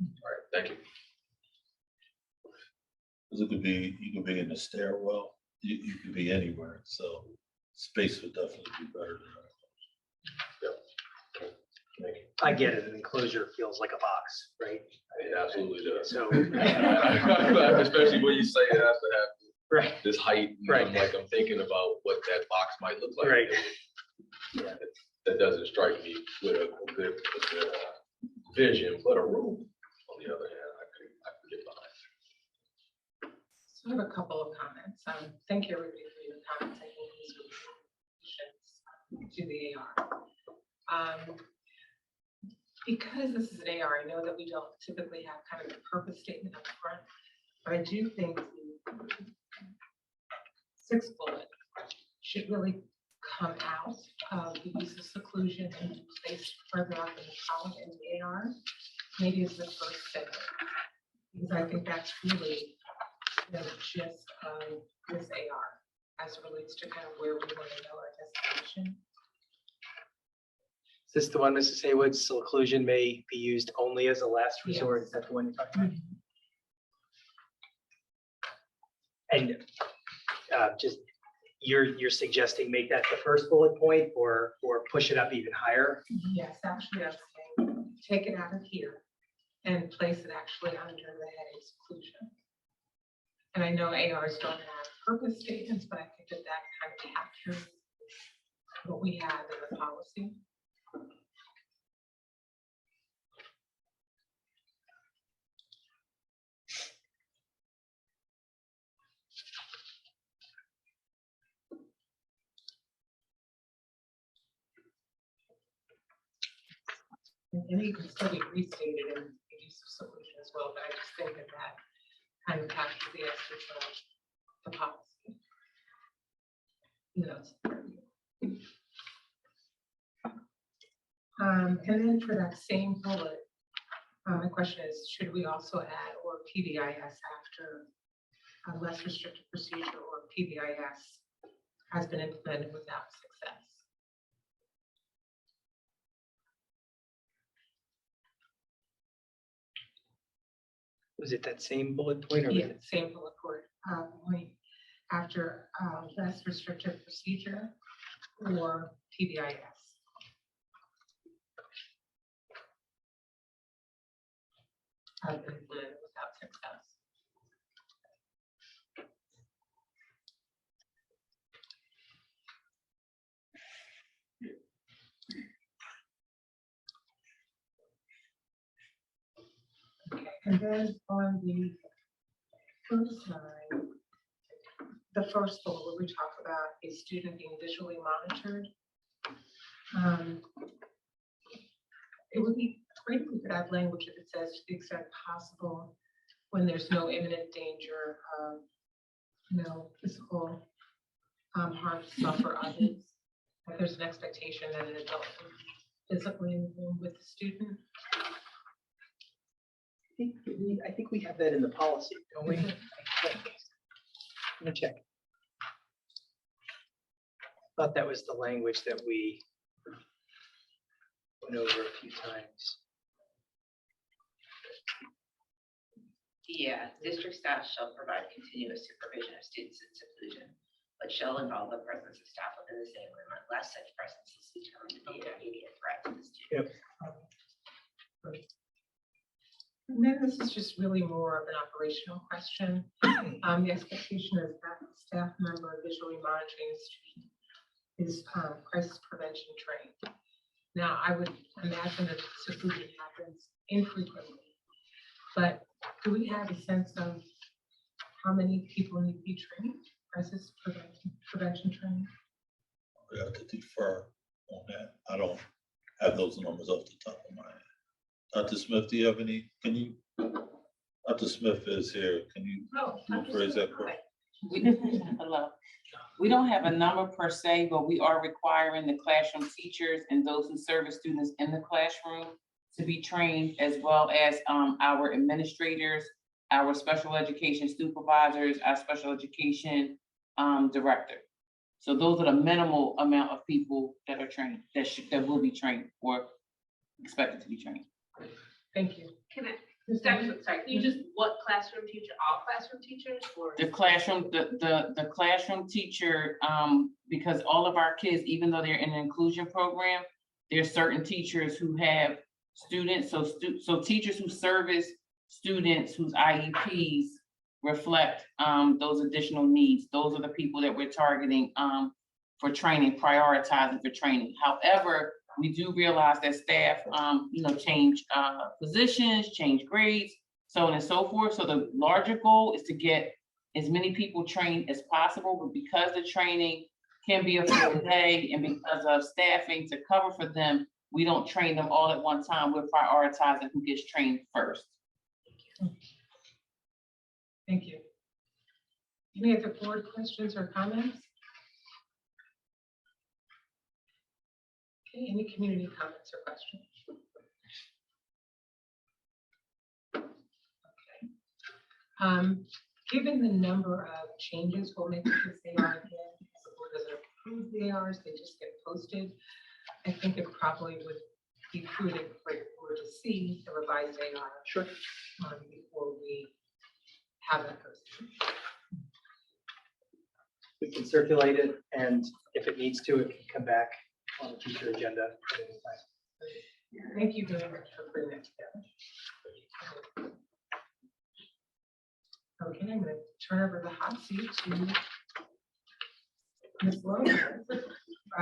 [SPEAKER 11] All right, thank you.
[SPEAKER 7] Because you could be in the stairwell, you could be anywhere, so space would definitely be better than that.
[SPEAKER 11] Thank you.
[SPEAKER 5] I get it, an enclosure feels like a box, right?
[SPEAKER 11] It absolutely does.
[SPEAKER 5] So,
[SPEAKER 11] Especially when you say it has to have
[SPEAKER 5] right,
[SPEAKER 11] this height, and
[SPEAKER 5] Right.
[SPEAKER 11] I'm thinking about what that box might look like.
[SPEAKER 5] Right.
[SPEAKER 11] Yeah, that doesn't strike me with a good vision, but a room, on the other hand, I could get behind.
[SPEAKER 1] So I have a couple of comments. Thank you everybody for your comments. I think these were additions to the AR. Because this is an AR, I know that we don't typically have kind of a purpose statement up front, but I do think the sixth bullet should really come out of the use of seclusion and placed further up in the column in the AR, maybe as the first sentence. Because I think that's really the gist of this AR as it relates to kind of where we want to know our destination.
[SPEAKER 5] Is this the one, Mrs. Haywood, seclusion may be used only as a last
[SPEAKER 1] Yes.
[SPEAKER 5] resort? Is that the one you're talking about? And just, you're suggesting make that the first bullet point or push it up even higher?
[SPEAKER 1] Yes, actually, I was saying, take it out of here and place it actually under the heading seclusion. And I know ARs don't have purpose statements, but I think that that kind of captures what we have in the policy. And it can still be restated in the use of seclusion as well, but I just think that that kind of captures the essence of the policy. You know, and then for that same bullet, my question is, should we also add or PBIS after a less restrictive procedure or PBIS has been implemented without success?
[SPEAKER 5] Was it that same bullet point? Or was
[SPEAKER 1] Yeah,
[SPEAKER 5] it-
[SPEAKER 1] same bullet point after less restrictive procedure or PBIS. Has been implemented without success. Okay, and then on the first line, the first bullet where we talk about a student being visually monitored. It would be great if we could have language if it says to the extent possible, when there's no imminent danger of, physical harm to self or others. Like there's an expectation that an adult will be physically in the room with the student.
[SPEAKER 5] I think we have that in the policy, don't we? I think. I'm gonna check. Thought that was the language that we went over a few times.
[SPEAKER 10] Yeah, district staff shall provide continuous supervision of students in seclusion, but shall involve the presence of staff within the same room unless such presence is determined to be an immediate threat to the student.
[SPEAKER 1] And then this is just really more of an operational question. The expectation is that the staff member visually monitoring a student is crisis prevention trained. Now, I would imagine that seclusion happens infrequently, but do we have a sense of how many people need to be trained, crisis prevention training?
[SPEAKER 7] We have to defer on that. I don't have those numbers off the top of my head. Dr. Smith, do you have any, Dr. Smith is here. Can you rephrase that correctly?
[SPEAKER 13] Hello. We don't have a number per se, but we are requiring the classroom teachers and those who serve students in the classroom to be trained, as well as our administrators, our special education supervisors, our special education director. So those are the minimal amount of people that are trained, that will be trained or expected to be trained.
[SPEAKER 1] Thank you.
[SPEAKER 6] Can I, sorry, can you just, what classroom teacher, all classroom teachers or?
[SPEAKER 13] The classroom, the classroom teacher, because all of our kids, even though they're in an inclusion program, there's certain teachers who have students, so teachers who service students whose IEPs reflect those additional needs. Those are the people that we're targeting for training, prioritizing for training. However, we do realize that staff, change positions, change grades, so on and so forth. So the larger goal is to get as many people trained as possible, but because the training can be a full day and because of staffing to cover for them, we don't train them all at one time. We're prioritizing who gets trained first.
[SPEAKER 1] Thank you. Any other board questions or comments? Okay, any community comments or questions? Okay. Given the number of changes we'll make to this AR again, because the board doesn't approve the ARs, they just get posted. I think it probably would be prudent for to see the revised AR.
[SPEAKER 5] Sure.
[SPEAKER 1] Before we have that posted.
[SPEAKER 5] We can circulate it, and if it needs to, it can come back on a future agenda at any time.
[SPEAKER 1] Thank you very much for putting that together. Okay, I'm gonna turn over the hot seat to Ms. Williams.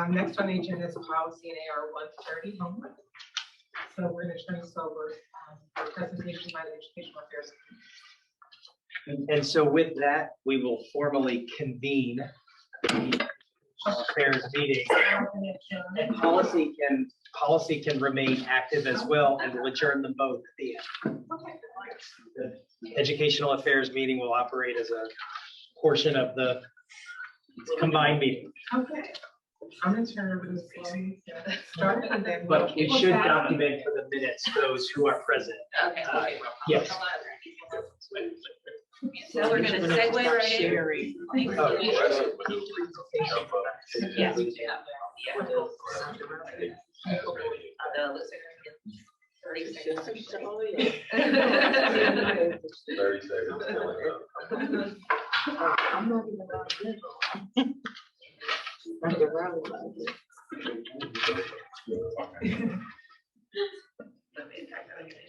[SPEAKER 1] Next on the agenda is policy and AR 130 homework. So we're gonna turn this over for a presentation by the Educational Affairs Committee.
[SPEAKER 5] And so with that, we will formally convene the affairs meeting. And policy can remain active as well, and we'll adjourn them both at the end. The Educational Affairs meeting will operate as a portion of the combined meeting.
[SPEAKER 1] Okay, I'm gonna turn over to Ms. Williams to start and then.
[SPEAKER 5] But it should document for the minutes those who are present.
[SPEAKER 10] Okay.
[SPEAKER 5] Yes.
[SPEAKER 10] So we're gonna segue right in.
[SPEAKER 13] Sherry.
[SPEAKER 5] Oh,
[SPEAKER 10] Yes. Yeah. Although, listen, 30 seconds.
[SPEAKER 11] 30 seconds.
[SPEAKER 2] I'm not even on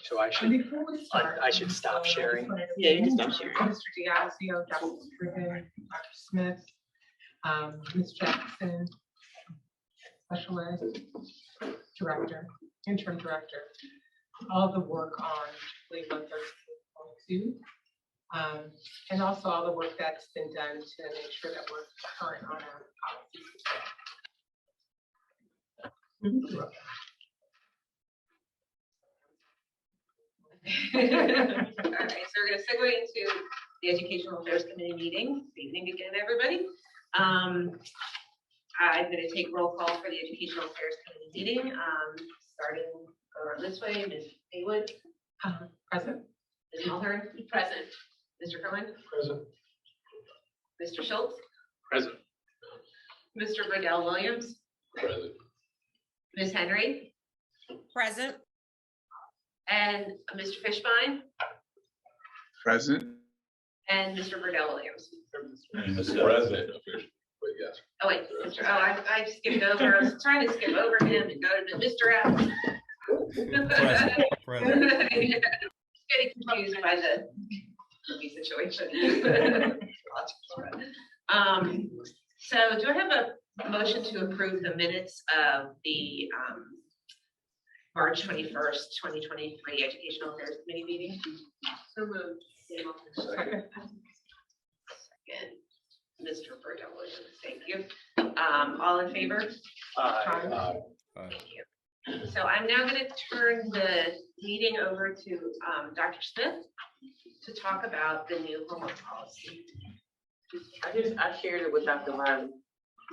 [SPEAKER 5] So I should,
[SPEAKER 1] Before we start,
[SPEAKER 5] I should stop sharing.
[SPEAKER 2] Yeah, you can stop sharing.
[SPEAKER 1] Mr. Diazio, Dr. Strickland, Dr. Smith, Ms. Jackson, Special Ed Director, Interim Director, all the work on League 132. And also all the work that's been done to make sure that we're current on our policies.
[SPEAKER 10] All right, so we're gonna segue into the Educational Affairs Committee meeting. Good evening again, everybody. I'm gonna take roll call for the Educational Affairs Committee meeting, starting around this way, Ms. Haywood.
[SPEAKER 1] Present.
[SPEAKER 10] Ms. Mulhern. Present. Mr. Cohen.
[SPEAKER 8] Present.
[SPEAKER 10] Mr. Schultz.
[SPEAKER 9] Present.
[SPEAKER 10] Mr. Riddell Williams.
[SPEAKER 11] Present.
[SPEAKER 10] Ms. Henry.
[SPEAKER 14] Present.
[SPEAKER 10] And Mr. Fishbein.
[SPEAKER 12] Present.
[SPEAKER 10] And Mr. Riddell Williams.
[SPEAKER 11] Mr. President, officially, but yes.
[SPEAKER 10] Oh, wait, Mr. I skipped over. I was trying to skip over him and go to Mr. F.
[SPEAKER 3] Present. Present.
[SPEAKER 10] Getting confused by the cookie situation. So do I have a motion to approve the minutes of the March 21st, 2023 Educational Affairs Committee meeting? So moved. Second. Mr. Burdo Williams, thank you. All in favor? Thank you. So I'm now going to turn the meeting over to Dr. Smith to talk about the new homework policy.
[SPEAKER 13] I shared it with Dr. Riley.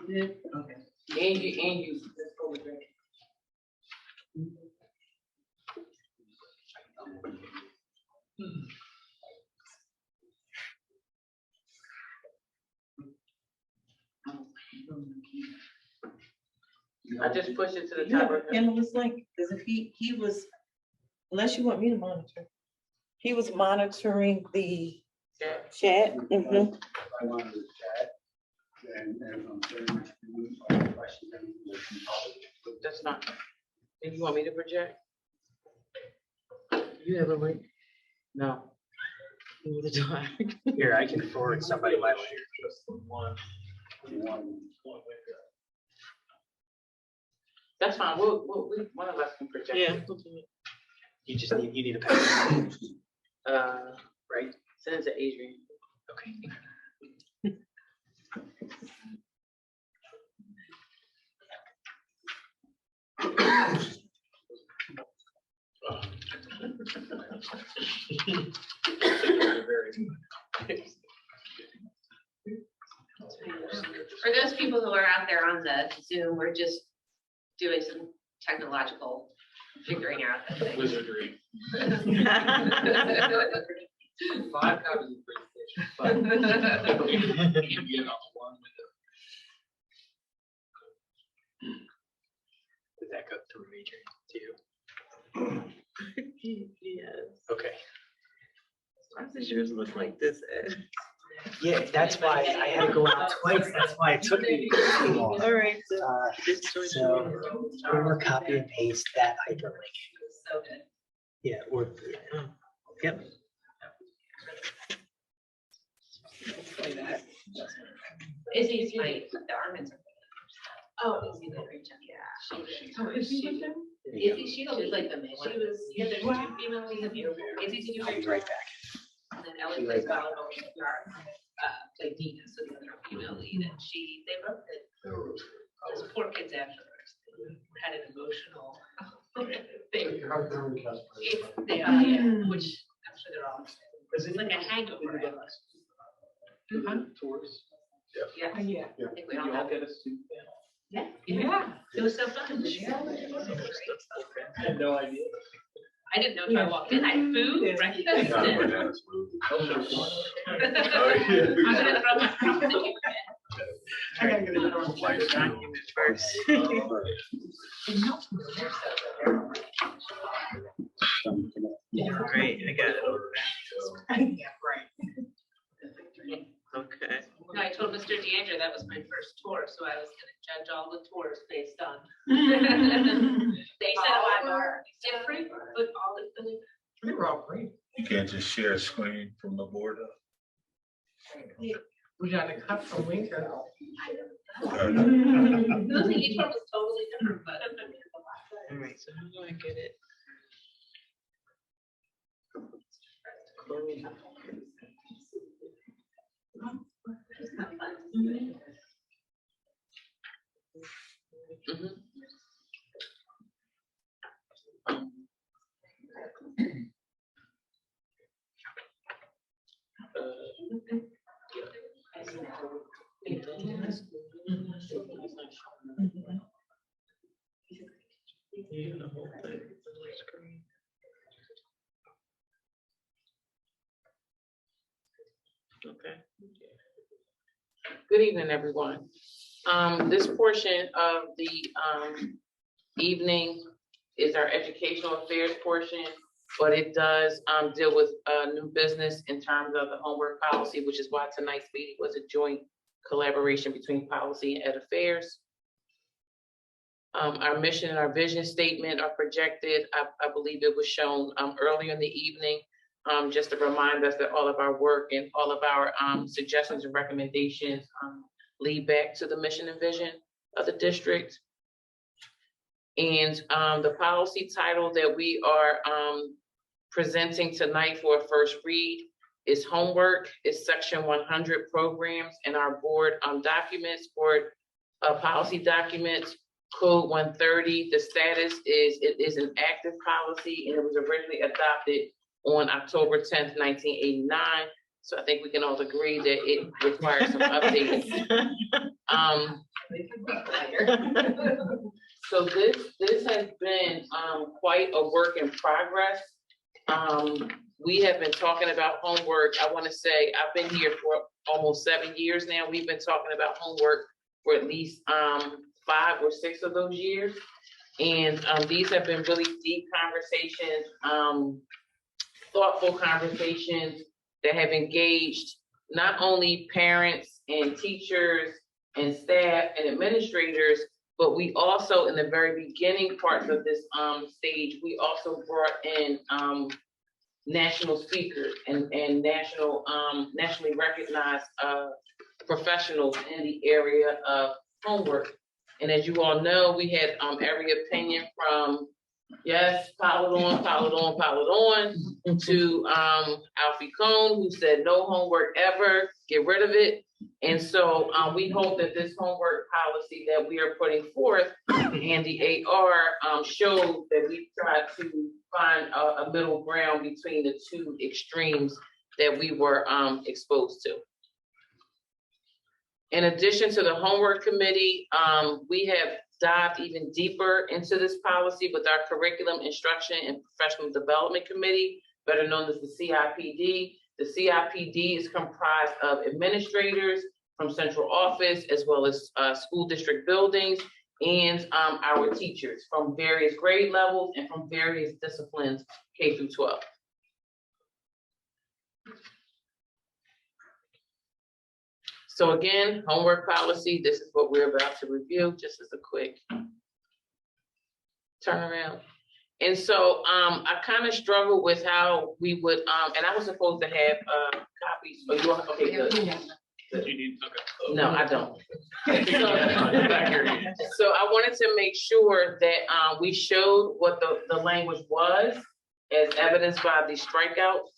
[SPEAKER 13] Okay. And you. Let's go with that. I just pushed it to the top.
[SPEAKER 2] Endless link, because if he was, unless you want me to monitor, he was monitoring the chat. Mhm.
[SPEAKER 12] I wanted to chat. And I'm saying, questions.
[SPEAKER 13] That's not. Do you want me to project? You have a link? No.
[SPEAKER 5] Here, I can forward somebody my link.
[SPEAKER 13] That's fine. One of us can project.
[SPEAKER 2] Yeah.
[SPEAKER 5] You just need a pen.
[SPEAKER 13] Right. Send it to Adrian.
[SPEAKER 5] Okay.
[SPEAKER 10] For those people who are out there on the Zoom, we're just doing some technological figuring out of things.
[SPEAKER 11] Wizardry.
[SPEAKER 9] 5 copies of the presentation.
[SPEAKER 5] through Adrian, to you.
[SPEAKER 2] Yes.
[SPEAKER 5] Okay.
[SPEAKER 2] Why does yours look like this, Ed?
[SPEAKER 5] Yeah, that's why I had to go out twice. That's why it took me so long.
[SPEAKER 2] All right.
[SPEAKER 5] So, or copy and paste that hyperlink.
[SPEAKER 6] So good.
[SPEAKER 5] Yeah, or, yep.
[SPEAKER 6] Is he, the Armin's. Oh, is he the region? Yeah.
[SPEAKER 1] Oh, is he with them?
[SPEAKER 6] She was like the main one. She was, yeah, there's two female leads of you. Is he, did you?
[SPEAKER 5] I'll be right back.
[SPEAKER 6] And then Ellie plays volleyball, played Dina, so the other female lead, and they wrote it. Those poor kids afterwards had an emotional thing. They are, yeah, which I'm sure they're all, it's like a hangover.
[SPEAKER 9] Tours.
[SPEAKER 6] Yeah.
[SPEAKER 1] Yeah.
[SPEAKER 6] I think we
[SPEAKER 9] Did
[SPEAKER 6] all
[SPEAKER 9] you all
[SPEAKER 6] have.
[SPEAKER 9] get a suit?
[SPEAKER 6] Yeah.
[SPEAKER 1] Yeah.
[SPEAKER 6] It was so fun.
[SPEAKER 9] I had no idea.
[SPEAKER 6] I didn't know if I walked in, I had food, breakfast.
[SPEAKER 11] Not a
[SPEAKER 6] and-
[SPEAKER 11] banana smoothie.
[SPEAKER 6] I'm gonna throw my stuff in the
[SPEAKER 2] I gotta get a normal document first. Great, I got it over
[SPEAKER 1] Yeah, right.
[SPEAKER 2] there. Okay.
[SPEAKER 6] No, I told Mr. DeAndre that was my first tour, so I was gonna judge all the tours based on. They said I'm different, but all the.
[SPEAKER 1] They were all great.
[SPEAKER 7] You can't just share a screen from the board.
[SPEAKER 1] We got a cut from Winter.
[SPEAKER 6] Looking, each one was totally different, but.
[SPEAKER 2] All right, so how do I get it? Okay.
[SPEAKER 13] Good evening, everyone. This portion of the evening is our educational affairs portion, but it does deal with new business in terms of the homework policy, which is why tonight's meeting was a joint collaboration between policy and ed affairs. Our mission and our vision statement are projected. I believe it was shown earlier in the evening. Just to remind us that all of our work and all of our suggestions and recommendations lead back to the mission and vision of the district. And the policy title that we are presenting tonight for a first read is homework. It's section 100 programs in our board documents, board policy documents, code 130. The status is it is an active policy and it was originally adopted on October 10th, 1989. So I think we can all agree that it requires some updates. So this has been quite a work in progress. We have been talking about homework. I want to say I've been here for almost 7 years now. We've been talking about homework for at least 5 or 6 of those years. And these have been really deep conversations, thoughtful conversations that have engaged not only parents and teachers and staff and administrators, but we also, in the very beginning parts of this stage, we also brought in national speakers and nationally recognized professionals in the area of homework. And as you all know, we had every opinion from, yes, pile it on, to Alfie Cohn, who said no homework ever, get rid of it. And so we hope that this homework policy that we are putting forth and the AR shows that we try to find a middle ground between the two extremes that we were exposed to. In addition to the homework committee, we have dived even deeper into this policy with our curriculum instruction and professional development committee, better known as the CIPD. The CIPD is comprised of administrators from central office as well as school district buildings and our teachers from various grade levels and from various disciplines, K through 12. So again, homework policy, this is what we're about to review, just as a quick turnaround. And so I kind of struggled with how we would, and I was supposed to have copies, but you want, okay, good.
[SPEAKER 9] Do you need, okay.
[SPEAKER 13] No, I don't. So I wanted to make sure that we showed what the language was as evidenced by the strikeout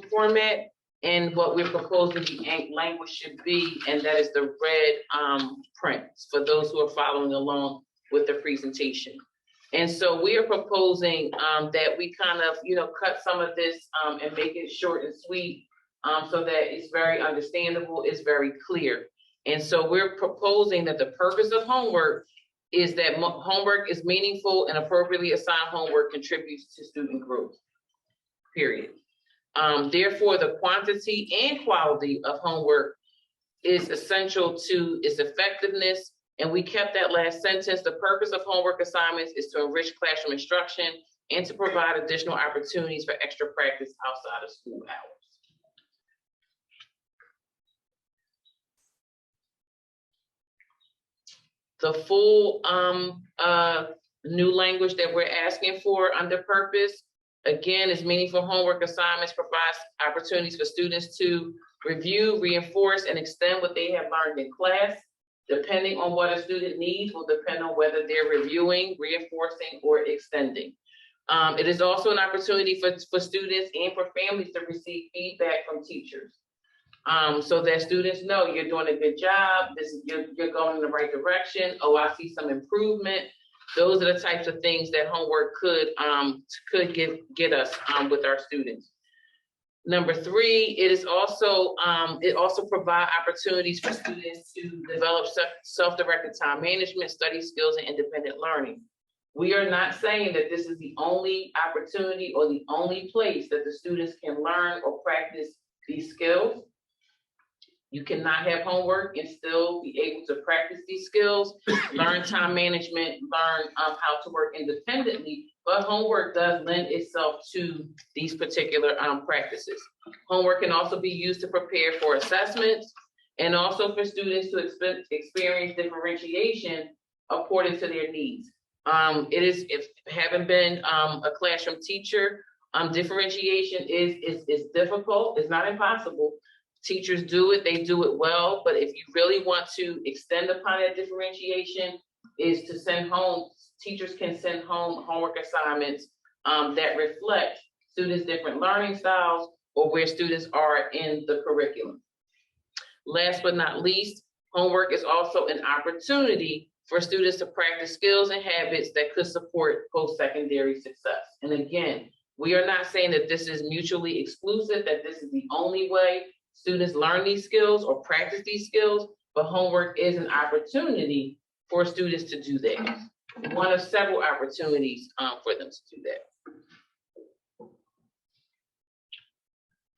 [SPEAKER 13] format, and what we're proposing the language should be, and that is the red print for those who are following along with the presentation. And so we are proposing that we kind of, cut some of this and make it short and sweet so that it's very understandable, it's very clear. And so we're proposing that the purpose of homework is that homework is meaningful and appropriately assigned homework contributes to student growth, period. Therefore, the quantity and quality of homework is essential to its effectiveness. And we kept that last sentence. The purpose of homework assignments is to enrich classroom instruction and to provide additional opportunities for extra practice outside of school hours. The full new language that we're asking for under purpose, again, is meaningful homework assignments provides opportunities for students to review, reinforce, and extend what they have learned in class. Depending on what a student needs will depend on whether they're reviewing, reinforcing, or extending. It is also an opportunity for students and for families to receive feedback from teachers. So that students know you're doing a good job, you're going in the right direction, oh, I see some improvement. Those are the types of things that homework could get us with our students. Number 3, it also provides opportunities for students to develop self-directed time management, study skills, and independent learning. We are not saying that this is the only opportunity or the only place that the students can learn or practice these skills. You cannot have homework and still be able to practice these skills, learn time management, learn how to work independently, but homework does lend itself to these particular practices. Homework can also be used to prepare for assessments and also for students to experience differentiation according to their needs. If having been a classroom teacher, differentiation is difficult, it's not impossible. Teachers do it, they do it well, but if you really want to extend upon that differentiation, is to send home, teachers can send home homework assignments that reflect students' different learning styles or where students are in the curriculum. Last but not least, homework is also an opportunity for students to practice skills and habits that could support post-secondary success. And again, we are not saying that this is mutually exclusive, that this is the only way students learn these skills or practice these skills, but homework is an opportunity for students to do that. One of several opportunities for them to do that.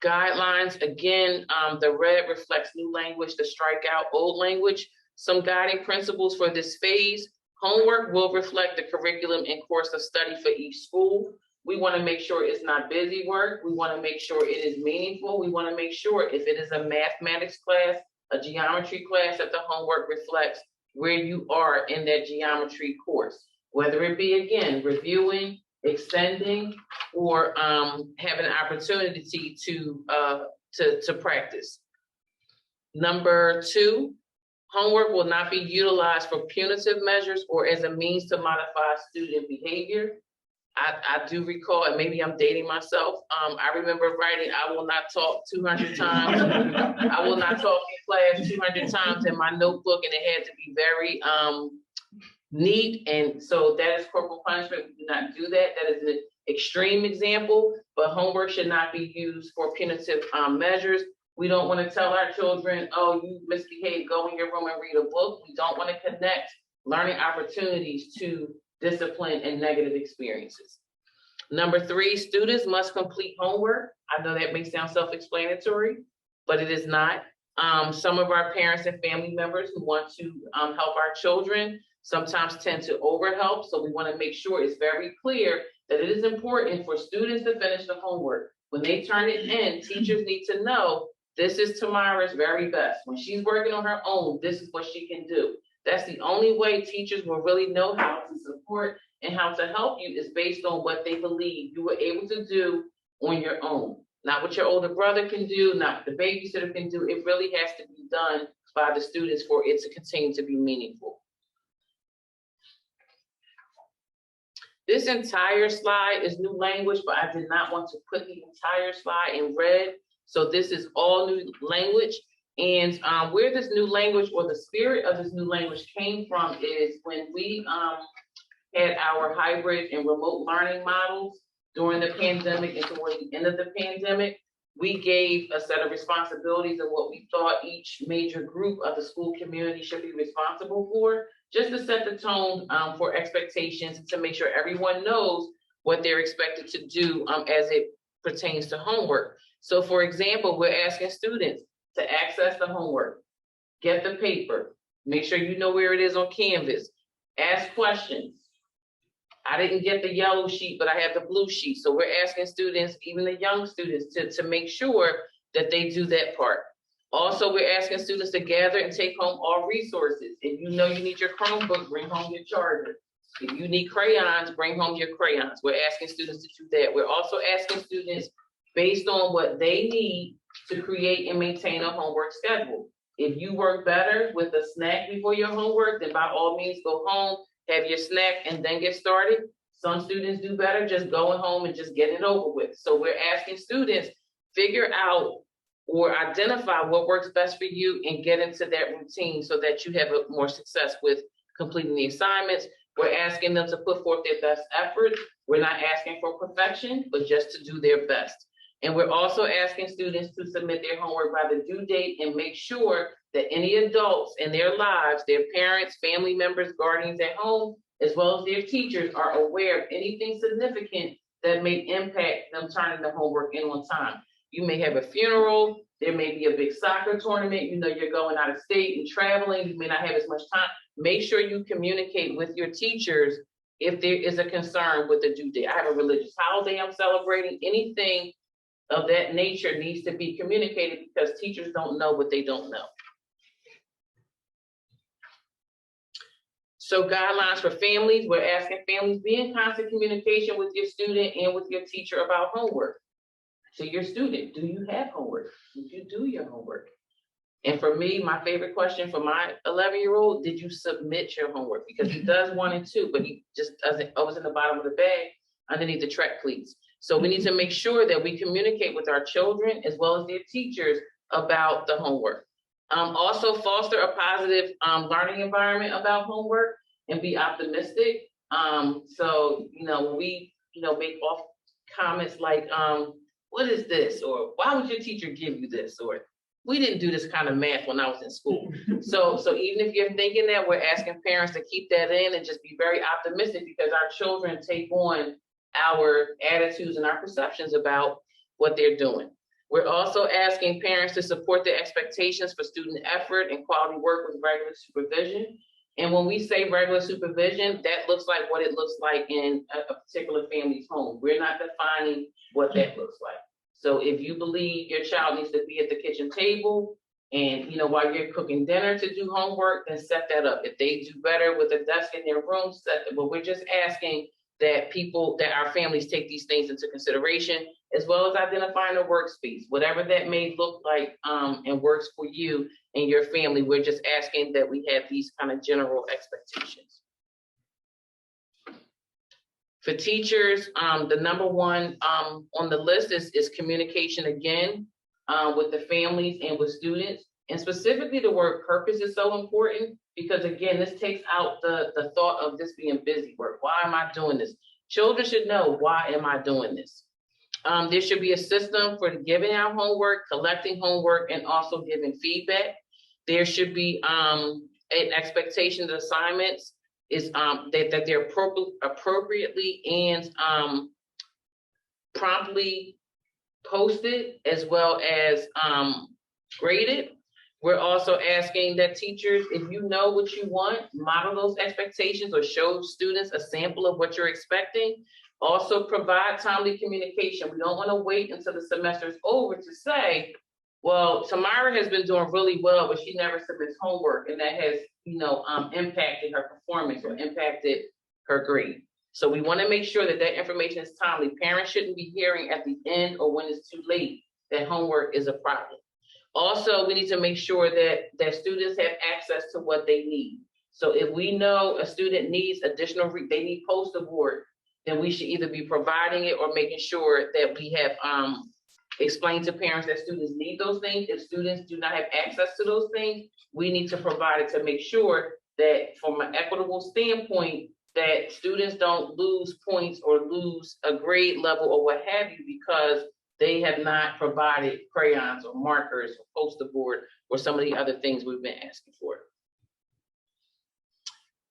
[SPEAKER 13] Guidelines, again, the red reflects new language, the strikeout old language. Some guiding principles for this phase. Homework will reflect the curriculum and course of study for each school. We want to make sure it's not busy work. We want to make sure it is meaningful. We want to make sure if it is a mathematics class, a geometry class, that the homework reflects where you are in that geometry course, whether it be, again, reviewing, extending, or having an opportunity to practice. Number 2, homework will not be utilized for punitive measures or as a means to modify student behavior. I do recall, and maybe I'm dating myself, I remember writing, I will not talk 200 times. I will not talk in class 200 times in my notebook, and it had to be very neat. And so that is corporal punishment. We do not do that. That is an extreme example, but homework should not be used for punitive measures. We don't want to tell our children, oh, you misbehaved, go in your room and read a book. We don't want to connect learning opportunities to discipline and negative experiences. Number 3, students must complete homework. I know that may sound self-explanatory, but it is not. Some of our parents and family members who want to help our children sometimes tend to overhelp. So we want to make sure it's very clear that it is important for students to finish the homework. When they turn it in, teachers need to know this is Tamara's very best. When she's working on her own, this is what she can do. That's the only way teachers will really know how to support and how to help you is based on what they believe you were able to do on your own. Not what your older brother can do, not what the babysitter can do. It really has to be done by the students for it to continue to be meaningful. This entire slide is new language, but I did not want to put the entire slide in red. So this is all new language. And where this new language or the spirit of this new language came from is when we had our hybrid and remote learning models during the pandemic and towards the end of the pandemic, we gave a set of responsibilities of what we thought each major group of the school community should be responsible for, just to set the tone for expectations and to make sure everyone knows what they're expected to do as it pertains to homework. So for example, we're asking students to access the homework, get the paper, make sure you know where it is on Canvas, ask questions. I didn't get the yellow sheet, but I have the blue sheet. So we're asking students, even the young students, to make sure that they do that part. Also, we're asking students to gather and take home all resources. If you know you need your Chromebook, bring home your charger. If you need crayons, bring home your crayons. We're asking students to do that. We're also asking students, based on what they need, to create and maintain a homework schedule. If you work better with a snack before your homework, then by all means go home, have your snack, and then get started. Some students do better just going home and just getting it over with. So we're asking students, figure out or identify what works best for you and get into that routine so that you have more success with completing the assignments. We're asking them to put forth their best effort. We're not asking for perfection, but just to do their best. And we're also asking students to submit their homework by the due date and make sure that any adults in their lives, their parents, family members, guardians at home, as well as their teachers, are aware of anything significant that may impact them turning the homework in on time. You may have a funeral, there may be a big soccer tournament, you know you're going out of state and traveling, you may not have as much time. Make sure you communicate with your teachers if there is a concern with the due date. I have a religious holiday I'm celebrating, anything of that nature needs to be communicated because teachers don't know what they don't know. So guidelines for families, we're asking families be in constant communication with your student and with your teacher about homework. To your student, do you have homework? Did you do your homework? And for me, my favorite question for my 11-year-old, did you submit your homework? Because he does 1 and 2, but he just doesn't, always in the bottom of the bag underneath the track cleats. So we need to make sure that we communicate with our children as well as their teachers about the homework. Also foster a positive learning environment about homework and be optimistic. So, when we, make off comments like, what is this? Or why would your teacher give you this? Or we didn't do this kind of math when I was in school. So even if you're thinking that, we're asking parents to keep that in and just be very optimistic because our children take on our attitudes and our perceptions about what they're doing. We're also asking parents to support the expectations for student effort and quality work with regular supervision. And when we say regular supervision, that looks like what it looks like in a particular family's home. We're not defining what that looks like. So if you believe your child needs to be at the kitchen table and, while you're cooking dinner to do homework, then set that up. If they do better with a desk in their room, set that. But we're just asking that our families take these things into consideration, as well as identifying a workspace, whatever that may look like and works for you and your family. We're just asking that we have these kind of general expectations. For teachers, the number one on the list is communication again with the families and with students. And specifically the word purpose is so important because again, this takes out the thought of this being busy work. Why am I doing this? Children should know, why am I doing this? There should be a system for giving out homework, collecting homework, and also giving feedback. There should be an expectation that assignments is that they're appropriately and promptly posted as well as graded. We're also asking that teachers, if you know what you want, model those expectations or show students a sample of what you're expecting. Also provide timely communication. We don't want to wait until the semester is over to say, well, Tamara has been doing really well, but she never submits homework, and that has, impacted her performance or impacted her grade. So we want to make sure that that information is timely. Parents shouldn't be hearing at the end or when it's too late that homework is a problem. Also, we need to make sure that students have access to what they need. So if we know a student needs additional, they need poster board, then we should either be providing it or making sure that we have explained to parents that students need those things. If students do not have access to those things, we need to provide it to make sure that from an equitable standpoint, that students don't lose points or lose a grade level or what have you because they have not provided crayons or markers or poster board or some of the other things we've been asking for.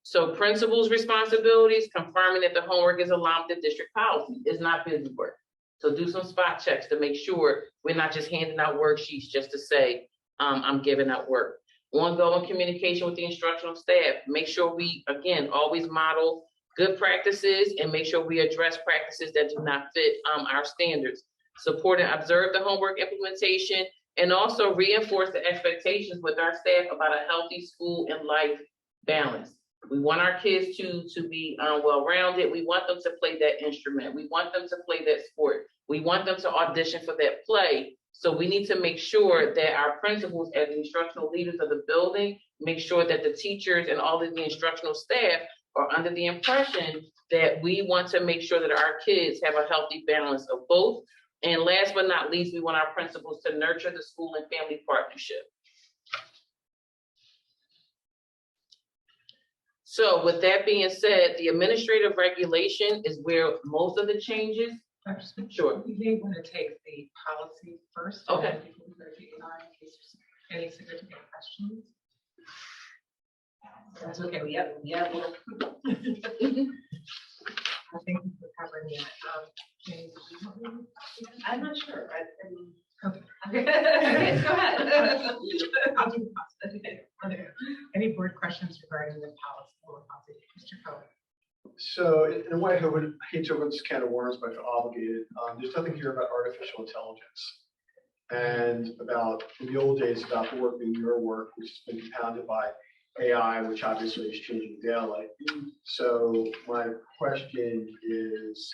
[SPEAKER 13] So principals' responsibilities, confirming that the homework is aligned with the district policy. Is not busy work. So do some spot checks to make sure we're not just handing out worksheets just to say, I'm giving out work. Ongoing communication with the instructional staff. Make sure we, again, always model good practices and make sure we address practices that do not fit our standards. Support and observe the homework implementation and also reinforce the expectations with our staff about a healthy school and life balance. We want our kids to be well-rounded. We want them to play that instrument. We want them to play that sport. We want them to audition for that play. So we need to make sure that our principals as the instructional leaders of the building, make sure that the teachers and all of the instructional staff are under the impression that we want to make sure that our kids have a healthy balance of both. And last but not least, we want our principals to nurture the school and family partnership. So with that being said, the administrative regulation is where most of the changes. Sure.
[SPEAKER 1] We may want to take the policy first.
[SPEAKER 13] Okay.
[SPEAKER 1] And then we can go to AI in case there's any significant questions. That's okay.
[SPEAKER 6] Yep.
[SPEAKER 1] I think we're covering that. James, do you want me to-
[SPEAKER 6] I'm not sure.
[SPEAKER 1] Okay.
[SPEAKER 6] Okay, go ahead.
[SPEAKER 1] I'll do the policy. Okay. Are there any board questions regarding the policy? Mr. Cohen.
[SPEAKER 8] So in a way, I would hate to open this can of worms, but I feel obligated. There's nothing here about artificial intelligence and about, in the old days, about the work being your work, which has been compounded by AI, which obviously is changing daily. So my question is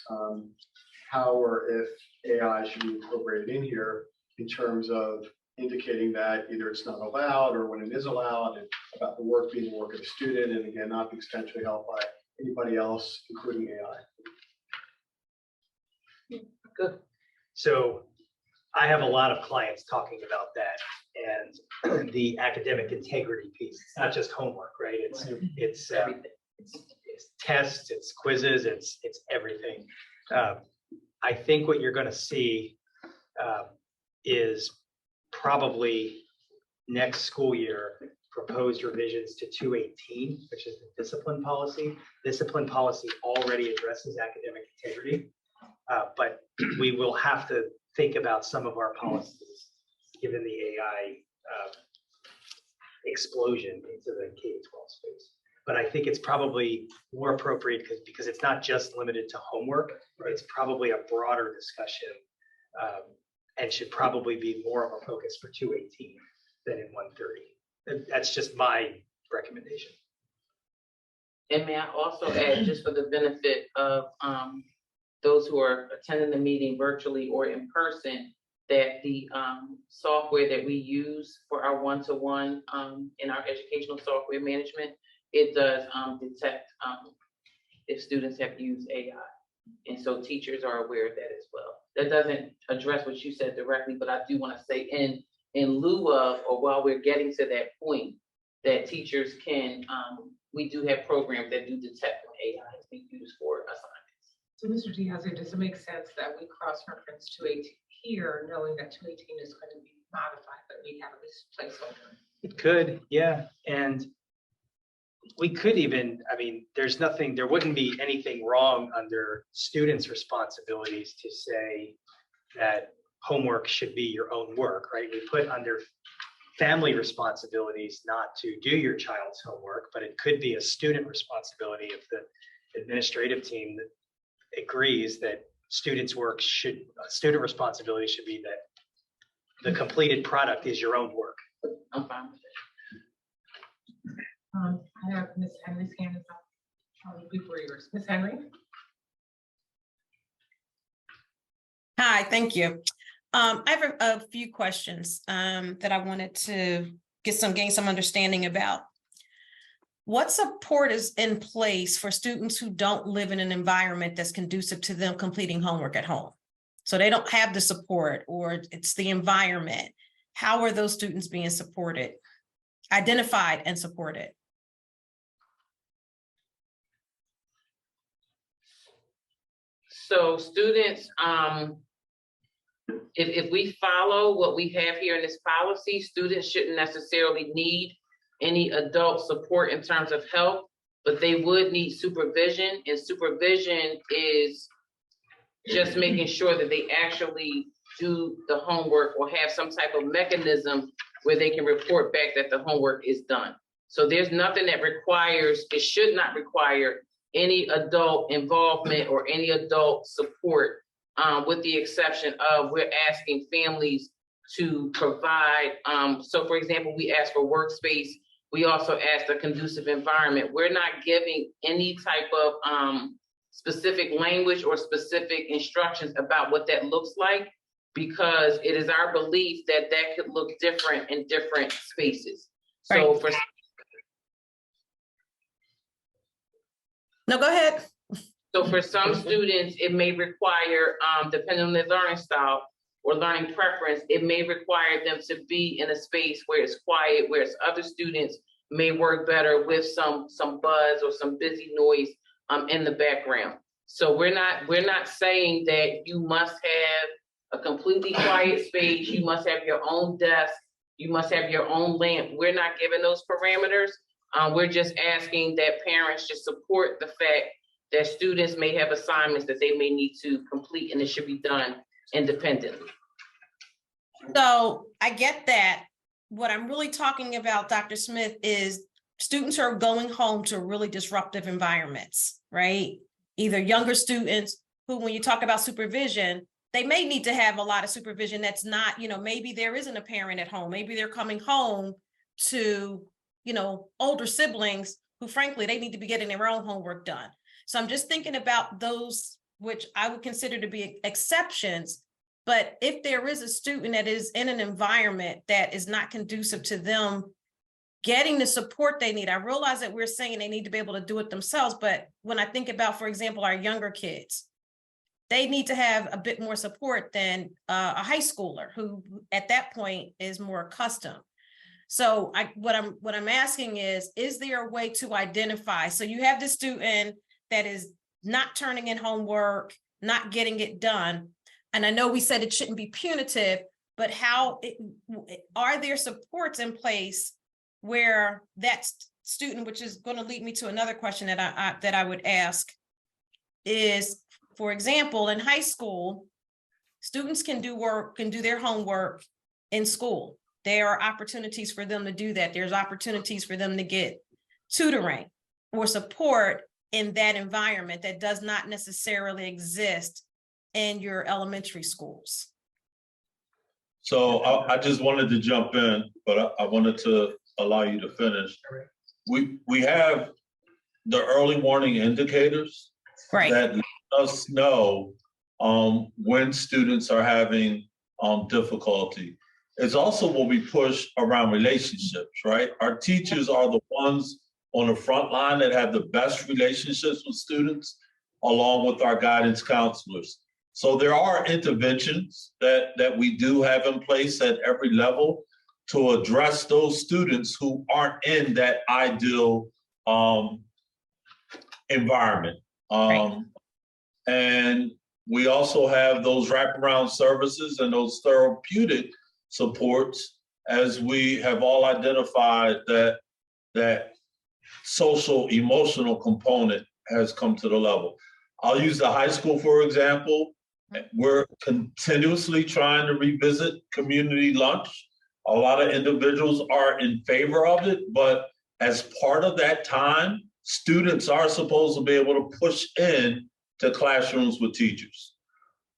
[SPEAKER 8] how or if AI should be incorporated in here in terms of indicating that either it's not allowed or when it is allowed, and about the work being the work of a student, and again, not being potentially helped by anybody else, including AI.
[SPEAKER 13] Good.
[SPEAKER 5] So I have a lot of clients talking about that and the academic integrity piece. It's not just homework, right? It's tests, it's quizzes, it's everything. I think what you're going to see is probably next school year proposed revisions to 218, which is the discipline policy. Discipline policy already addresses academic integrity, but we will have to think about some of our policies given the AI explosion into the K-12 space. But I think it's probably more appropriate because it's not just limited to homework. Right? It's probably a broader discussion and should probably be more of a focus for 218 than in 130. That's just my recommendation.
[SPEAKER 13] And may I also add, just for the benefit of those who are attending the meeting virtually or in person, that the software that we use for our one-to-one in our educational software management, it does detect if students have used AI. And so teachers are aware of that as well. That doesn't address what you said directly, but I do want to say in lieu of, or while we're getting to that point, that teachers can, we do have programs that do detect when AI is being used for assignments.
[SPEAKER 1] So Mr. Diaz, does it make sense that we cross-reference 218 here, knowing that 218 is going to be modified, but we have this placeholder?
[SPEAKER 5] It could, yeah. And we could even, I mean, there wouldn't be anything wrong under students' responsibilities to say that homework should be your own work, right? We put under family responsibilities not to do your child's homework, but it could be a student responsibility if the administrative team agrees that student responsibility should be that the completed product is your own work.
[SPEAKER 13] I'm fine with
[SPEAKER 1] I have Ms. Henry's hand is up. Before yours, Ms. Henry?
[SPEAKER 14] Hi, thank you. I have a few questions that I wanted to gain some understanding about. What support is in place for students who don't live in an environment that's conducive to them completing homework at home? So they don't have the support, or it's the environment. How are those students being supported, identified and supported?
[SPEAKER 13] So students, if we follow what we have here in this policy, students shouldn't necessarily need any adult support in terms of help, but they would need supervision, and supervision is just making sure that they actually do the homework or have some type of mechanism where they can report back that the homework is done. So there's nothing that requires, it should not require any adult involvement or any adult support, with the exception of we're asking families to provide. So for example, we ask for workspace. We also ask a conducive environment. We're not giving any type of specific language or specific instructions about what that looks like, because it is our belief that that could look different in different spaces. So
[SPEAKER 14] Right. No, go ahead.
[SPEAKER 13] So for some students, it may require, depending on their learning style or learning preference, it may require them to be in a space where it's quiet, whereas other students may work better with some buzz or some busy noise in the background. So we're not saying that you must have a completely quiet space, you must have your own desk, you must have your own lamp. We're not giving those parameters. We're just asking that parents just support the fact that students may have assignments that they may need to complete, and it should be done independently.
[SPEAKER 14] So I get that. What I'm really talking about, Dr. Smith, is students who are going home to really disruptive environments, right? Either younger students who, when you talk about supervision, they may need to have a lot of supervision that's not, maybe there isn't a parent at home. Maybe they're coming home to, older siblings who frankly, they need to be getting their own homework done. So I'm just thinking about those, which I would consider to be exceptions. But if there is a student that is in an environment that is not conducive to them getting the support they need, I realize that we're saying they need to be able to do it themselves. But when I think about, for example, our younger kids, they need to have a bit more support than a high schooler who at that point is more accustomed. So what I'm asking is there a way to identify? So you have the student that is not turning in homework, not getting it done. And I know we said it shouldn't be punitive, but are there supports in place where that student, which is going to lead me to another question that I would ask, is, for example, in high school, students can do their homework in school. There are opportunities for them to do that. There's opportunities for them to get tutoring or support in that environment that does not necessarily exist in your elementary schools.
[SPEAKER 7] So I just wanted to jump in, but I wanted to allow you to finish. We have the early warning indicators that let us know when students are having difficulty. It's also what we push around relationships, right? Our teachers are the ones on the front line that have the best relationships with students, along with our guidance counselors. So there are interventions that we do have in place at every level to address those students who aren't in that ideal environment. And we also have those wraparound services and those therapeutic supports, as we have all identified that social emotional component has come to the level. I'll use the high school, for example. We're continuously trying to revisit community lunch A lot of individuals are in favor of it, but as part of that time, students are supposed to be able to push in to classrooms with teachers.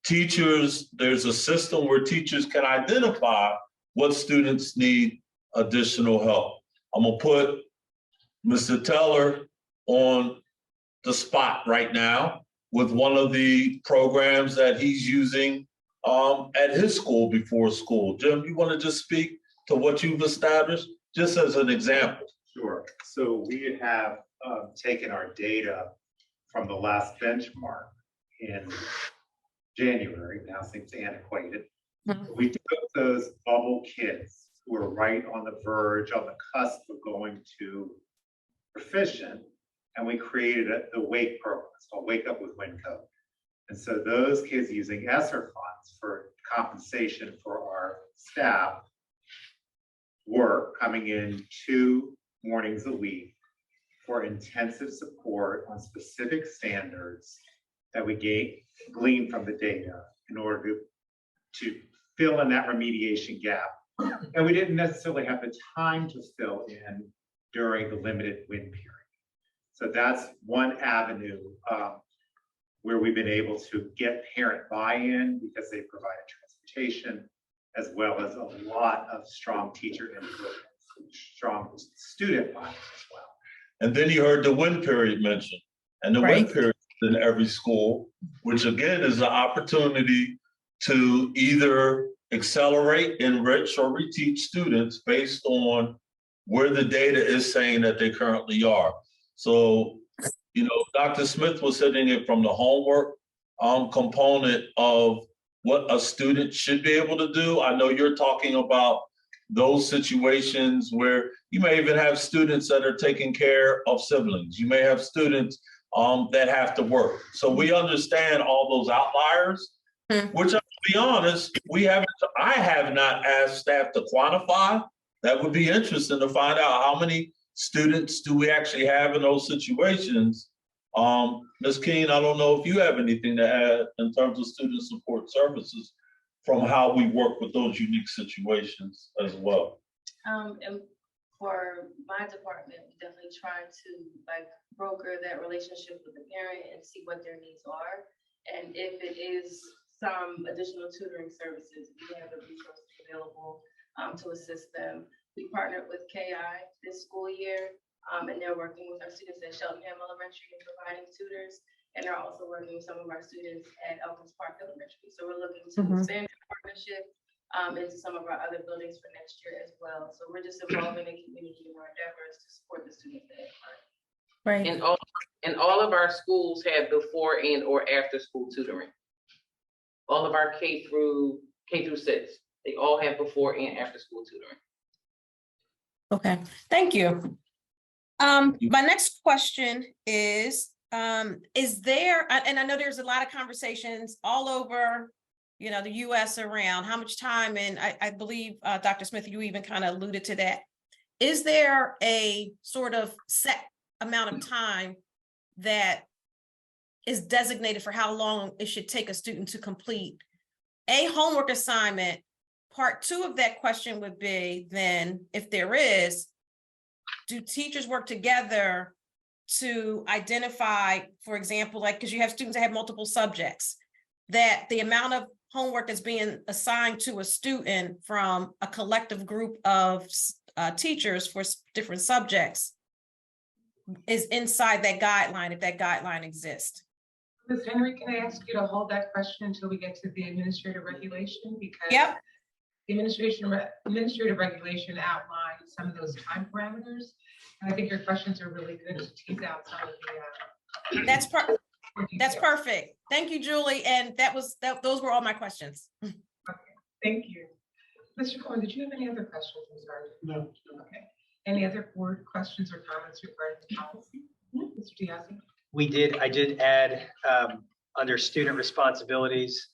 [SPEAKER 7] Teachers, there's a system where teachers can identify what students need additional help. I'm gonna put Mr. Teller on the spot right now with one of the programs that he's using at his school before school. Jim, you want to just speak to what you've established, just as an example?
[SPEAKER 15] Sure. So we have taken our data from the last benchmark in January, now seems antiquated. We took those bubble kids who are right on the verge, on the cusp of going to proficient, and we created the WAKE program. It's called Wake Up with WinCode. And so those kids using ESSER funds for compensation for our staff were coming in 2 mornings a week for intensive support on specific standards that we gleaned from the data in order to fill in that remediation gap. And we didn't necessarily have the time to fill in during the limited win period. So that's one avenue where we've been able to get parent buy-in because they provided transportation, as well as a lot of strong teacher input, strong student buy-in as well.
[SPEAKER 7] And then you heard the win period mentioned, and the win period in every school, which again is an opportunity to either accelerate, enrich, or reteach students based on where the data is saying that they currently are. So, you know, Dr. Smith was hitting it from the homework component of what a student should be able to do. I know you're talking about those situations where you may even have students that are taking care of siblings. You may have students that have to work. So we understand all those outliers, which, I'll be honest, I have not asked staff to quantify. That would be interesting to find out how many students do we actually have in those situations. Ms. Keene, I don't know if you have anything to add in terms of student support services from how we work with those unique situations as well.
[SPEAKER 16] And for my department, we definitely try to broker that relationship with the parent and see what their needs are. And if it is some additional tutoring services, we have the resources available to assist them. We partnered with KI this school year, and they're working with our students at Cheltenham Elementary and providing tutors. And they're also working with some of our students at Elkins Park Elementary. So we're looking to expand the partnership into some of our other buildings for next year as well. So we're just evolving the community in our endeavors to support the students that are.
[SPEAKER 14] Right.
[SPEAKER 13] And all of our schools have before and or after school tutoring. All of our K through 6, they all have before and after school tutoring.
[SPEAKER 14] Okay, thank you. My next question is there, and I know there's a lot of conversations all over, you know, the US around how much time, and I believe, Dr. Smith, you even kind of alluded to that. Is there a sort of set amount of time that is designated for how long it should take a student to complete a homework assignment? Part 2 of that question would be then, if there is, do teachers work together to identify, for example, like, because you have students that have multiple subjects, that the amount of homework that's being assigned to a student from a collective group of teachers for different subjects is inside that guideline, if that guideline exists?
[SPEAKER 1] Ms. Henry, can I ask you to hold that question until we get to the administrative regulation? Because the administrative regulation outlines some of those time parameters. And I think your questions are really good to tease out some of the.
[SPEAKER 14] That's perfect. Thank you, Julie. And those were all my questions.
[SPEAKER 1] Okay, thank you. Mr. Cohen, did you have any other questions? I'm sorry.
[SPEAKER 12] No.
[SPEAKER 1] Okay. Any other board questions or comments regarding the policy? Mr. Diazzi?
[SPEAKER 5] I did add under student responsibilities,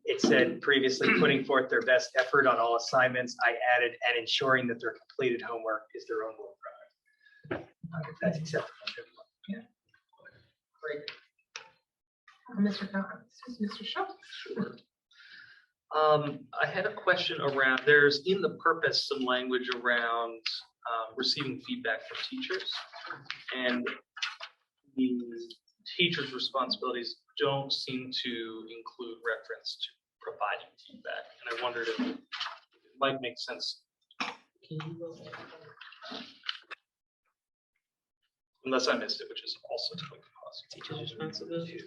[SPEAKER 5] it said previously putting forth their best effort on all assignments. I added and ensuring that their completed homework is their own work product. If that's acceptable.
[SPEAKER 1] Yeah. Great. Mr. Collins, Mr. Schultz.
[SPEAKER 9] Sure. I had a question around, there's in the purpose some language around receiving feedback from teachers. And the teachers' responsibilities don't seem to include reference to providing feedback. And I wondered if it might make sense. Unless I missed it, which is also totally possible.
[SPEAKER 2] Teachers' responsibility.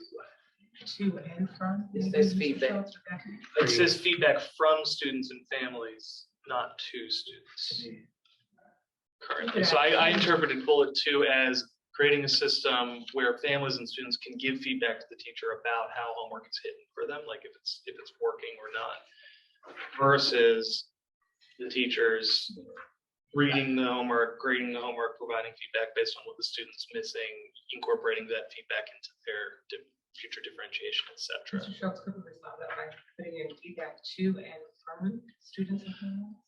[SPEAKER 1] To and from.
[SPEAKER 2] It says feedback.
[SPEAKER 9] It says feedback from students and families, not to students. Currently, so I interpreted bullet 2 as creating a system where families and students can give feedback to the teacher about how homework is hidden for them, like if it's working or not, versus the teachers reading the homework, grading the homework, providing feedback based on what the student's missing, incorporating that feedback into their future differentiation, et cetera.
[SPEAKER 1] Mr. Schultz, could we resolve that by putting in feedback to and from students and families?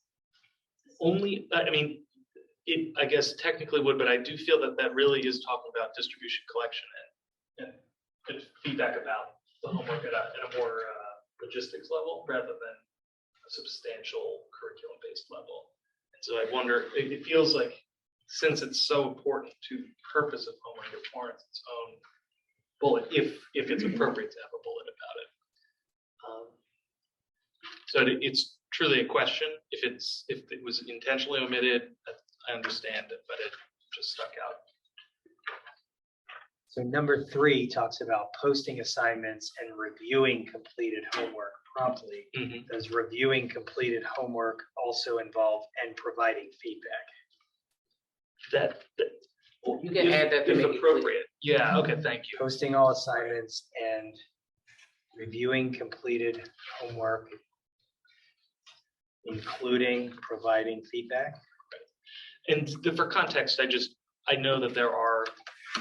[SPEAKER 9] Only, I mean, it, I guess technically would, but I do feel that that really is talking about distribution, collection, and feedback about the homework at a more logistics level rather than a substantial curriculum-based level. And so I wonder, it feels like since it's so important to the purpose of homework, it warrants its own bullet if it's appropriate to have a bullet about it. So it's truly a question. If it was intentionally omitted, I understand it, but it just stuck out.
[SPEAKER 5] So number 3 talks about posting assignments and reviewing completed homework promptly. Does reviewing completed homework also involve and providing feedback?
[SPEAKER 9] Well,
[SPEAKER 2] You can add that to
[SPEAKER 9] if
[SPEAKER 2] make it
[SPEAKER 9] appropriate. Yeah, okay, thank you.
[SPEAKER 5] Posting all assignments and reviewing completed homework, including providing feedback.
[SPEAKER 9] And for context, I know that there are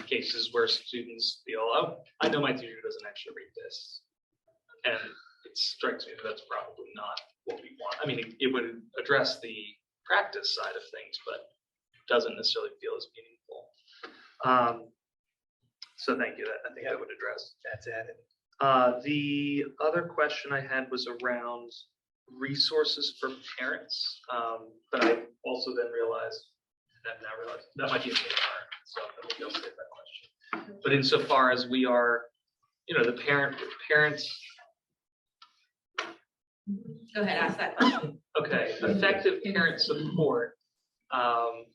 [SPEAKER 9] cases where students feel, oh, I know my teacher doesn't actually read this. And it strikes me that that's probably not what we want. I mean, it would address the practice side of things, but doesn't necessarily feel as meaningful. So thank you. I think that would address.
[SPEAKER 5] That's added.
[SPEAKER 9] The other question I had was around resources for parents, but I also then realized that might be a PR, so maybe I'll save that question. But insofar as we are, the parents.
[SPEAKER 10] Go ahead, ask that question.
[SPEAKER 9] Okay, effective parent support. I'll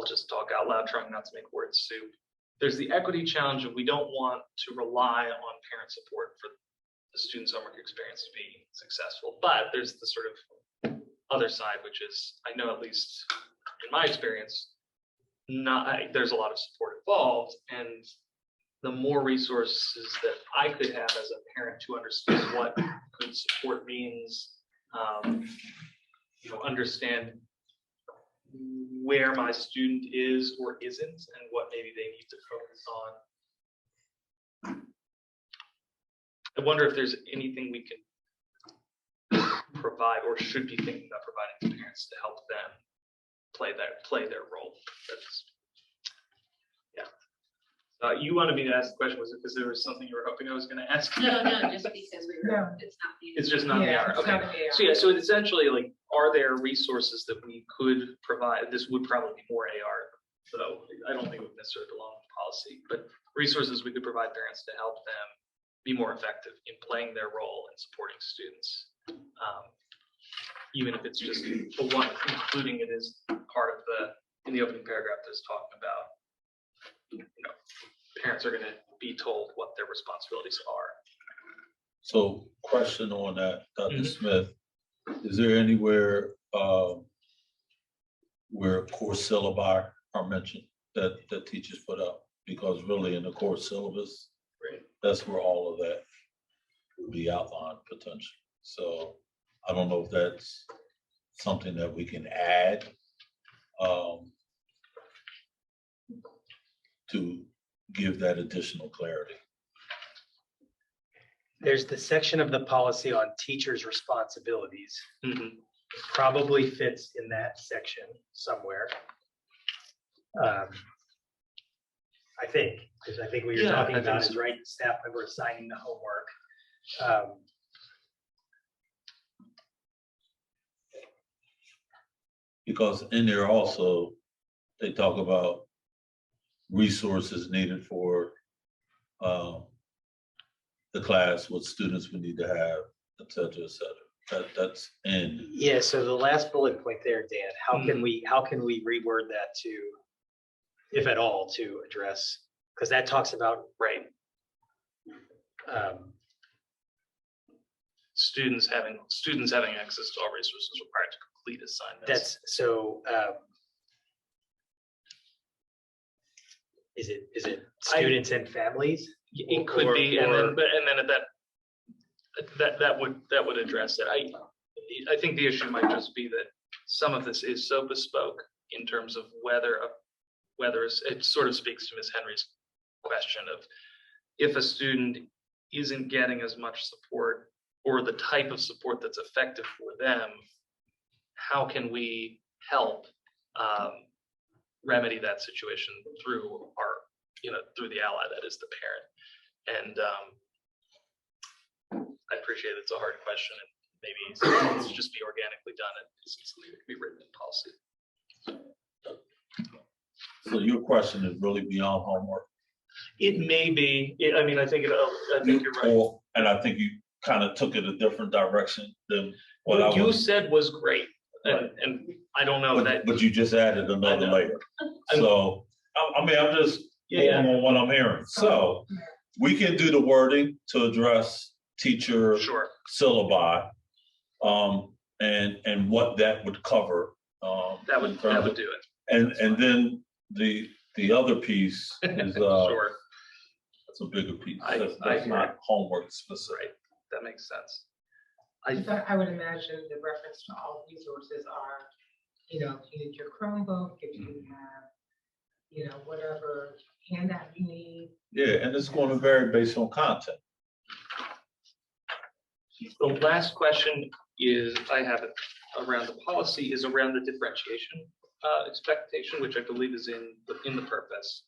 [SPEAKER 9] just talk out loud, trying not to make words soup. There's the equity challenge, and we don't want to rely on parent support for the student's homework experience to be successful. But there's the sort of other side, which is, I know at least in my experience, there's a lot of support involved, and the more resources that I could have as a parent to understand what good support means, understand where my student is or isn't and what maybe they need to focus on. I wonder if there's anything we can provide or should be thinking about providing to parents to help them play their role. You wanted me to ask the question, was it because there was something you were hoping I was going to ask?
[SPEAKER 6] No, just because it's not the.
[SPEAKER 9] It's just not the hour. Okay. So essentially, like, are there resources that we could provide? This would probably be more AR, so I don't think it would necessarily belong in policy, but resources we could provide parents to help them be more effective in playing their role in supporting students. Even if it's just including it as part of in the opening paragraph that's talking about, parents are going to be told what their responsibilities are.
[SPEAKER 7] So question on that, Dr. Smith, is there anywhere where course syllabi are mentioned that teachers put up? Because really in the course syllabus, that's where all of that would be outlined potentially. So I don't know if that's something that we can add to give that additional clarity.
[SPEAKER 5] There's the section of the policy on teachers' responsibilities. Probably fits in that section somewhere. I think, because I think what you're
[SPEAKER 9] Yeah,
[SPEAKER 5] talking
[SPEAKER 9] I think
[SPEAKER 5] about
[SPEAKER 9] so.
[SPEAKER 5] is, right, staff member assigning the homework.
[SPEAKER 7] Because in there also, they talk about resources needed for the class, what students would need to have, et cetera, et cetera. That's in.
[SPEAKER 5] Yeah, so the last bullet point there, Dan, how can we reword that to, if at all, to address, because that talks about, right,
[SPEAKER 9] Students having access to all resources required to complete assignments.
[SPEAKER 5] that's, so, is it students and families?
[SPEAKER 9] It could be, and
[SPEAKER 5] Or-
[SPEAKER 9] then that would address it. I think the issue might just be that some of this is so bespoke in terms of whether it sort of speaks to Ms. Henry's question of if a student isn't getting as much support or the type of support that's effective for them, how can we help remedy that situation through through the ally that is the parent? And I appreciate it's a hard question, and maybe it's just be organically done. It's something that can be written in policy.
[SPEAKER 7] So your question is really beyond homework.
[SPEAKER 9] It may be. I mean, I think you're right.
[SPEAKER 7] And I think you kind of took it a different direction than what I
[SPEAKER 9] What you
[SPEAKER 7] was.
[SPEAKER 9] said was great, and I don't know that.
[SPEAKER 7] But you just added another layer. So, I mean, I'm just
[SPEAKER 9] Yeah.
[SPEAKER 7] going on what I'm hearing. So we can do the wording to address teacher
[SPEAKER 9] Sure.
[SPEAKER 7] syllabi, and what that would cover.
[SPEAKER 9] That
[SPEAKER 7] in
[SPEAKER 9] would
[SPEAKER 7] terms of-
[SPEAKER 9] do it.
[SPEAKER 7] And then the other piece is,
[SPEAKER 9] Sure.
[SPEAKER 7] that's a bigger piece.
[SPEAKER 9] I
[SPEAKER 7] That's
[SPEAKER 9] agree.
[SPEAKER 7] not homework specific.
[SPEAKER 9] Right. That makes sense.
[SPEAKER 1] But I would imagine the reference to all resources are, if you need your Chromebook, if you have, whatever handout you need.
[SPEAKER 7] Yeah, and it's going to vary based on content.
[SPEAKER 9] The last question I have around the policy is around the differentiation expectation, which I believe is in the purpose.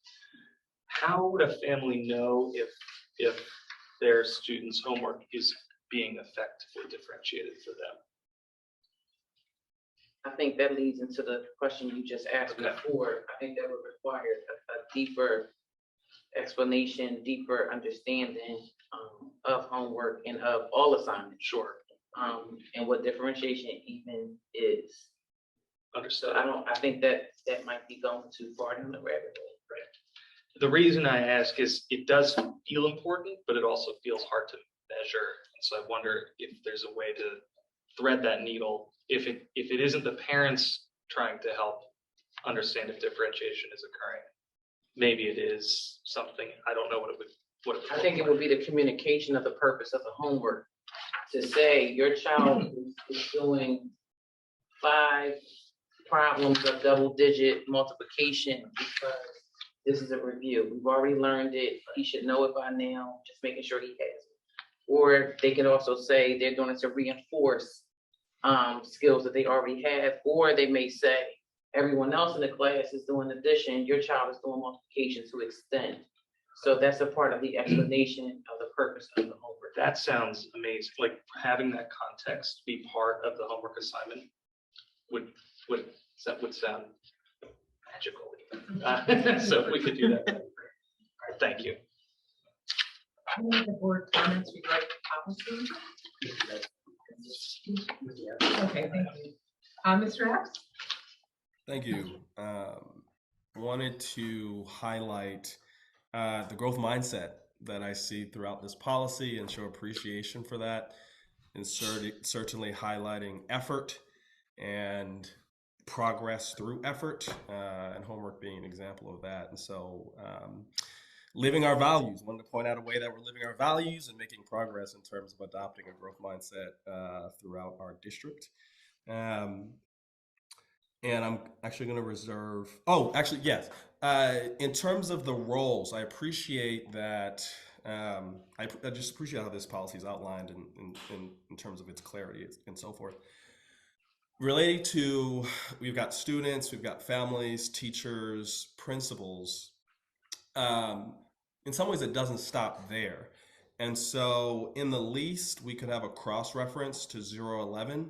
[SPEAKER 9] How would a family know if their student's homework is being effectively differentiated for them?
[SPEAKER 13] I think that leads into the question you just asked before. I think that would require a deeper explanation, deeper understanding of homework and of all assignments.
[SPEAKER 9] Sure.
[SPEAKER 13] And what differentiation even is.
[SPEAKER 9] Understood.
[SPEAKER 13] I think that might be going too far down the rabbit hole.
[SPEAKER 9] The reason I ask is it does feel important, but it also feels hard to measure. And so I wonder if there's a way to thread that needle. If it isn't the parents trying to help understand if differentiation is occurring, maybe it is something, I don't know what it would.
[SPEAKER 13] I think it would be the communication of the purpose of the homework. To say your child is doing 5 problems of double-digit multiplication because this is a review. We've already learned it. He should know it by now, just making sure he has it. Or they can also say they're doing it to reinforce skills that they already have. Or they may say everyone else in the class is doing addition, your child is doing multiplication to extend. So that's a part of the explanation of the purpose of the homework.
[SPEAKER 9] That sounds amazing. Like having that context be part of the homework assignment would sound magical. So if we could do that. That'd be great. Thank you.
[SPEAKER 1] Any of the board comments regarding policy? Okay, thank you. Mr. Epps?
[SPEAKER 3] Thank you. Wanted to highlight the growth mindset that I see throughout this policy and show appreciation for that, and certainly highlighting effort and progress through effort, and homework being an example of that. And so living our values, wanted to point out a way that we're living our values and making progress in terms of adopting a growth mindset throughout our district. And I'm actually going to reserve, yes. In terms of the roles, I appreciate that, I just appreciate how this policy is outlined in terms of its clarity and so forth. Relating to, we've got students, we've got families, teachers, principals. in some ways it doesn't stop there. And so in the least, we could have a cross-reference to 011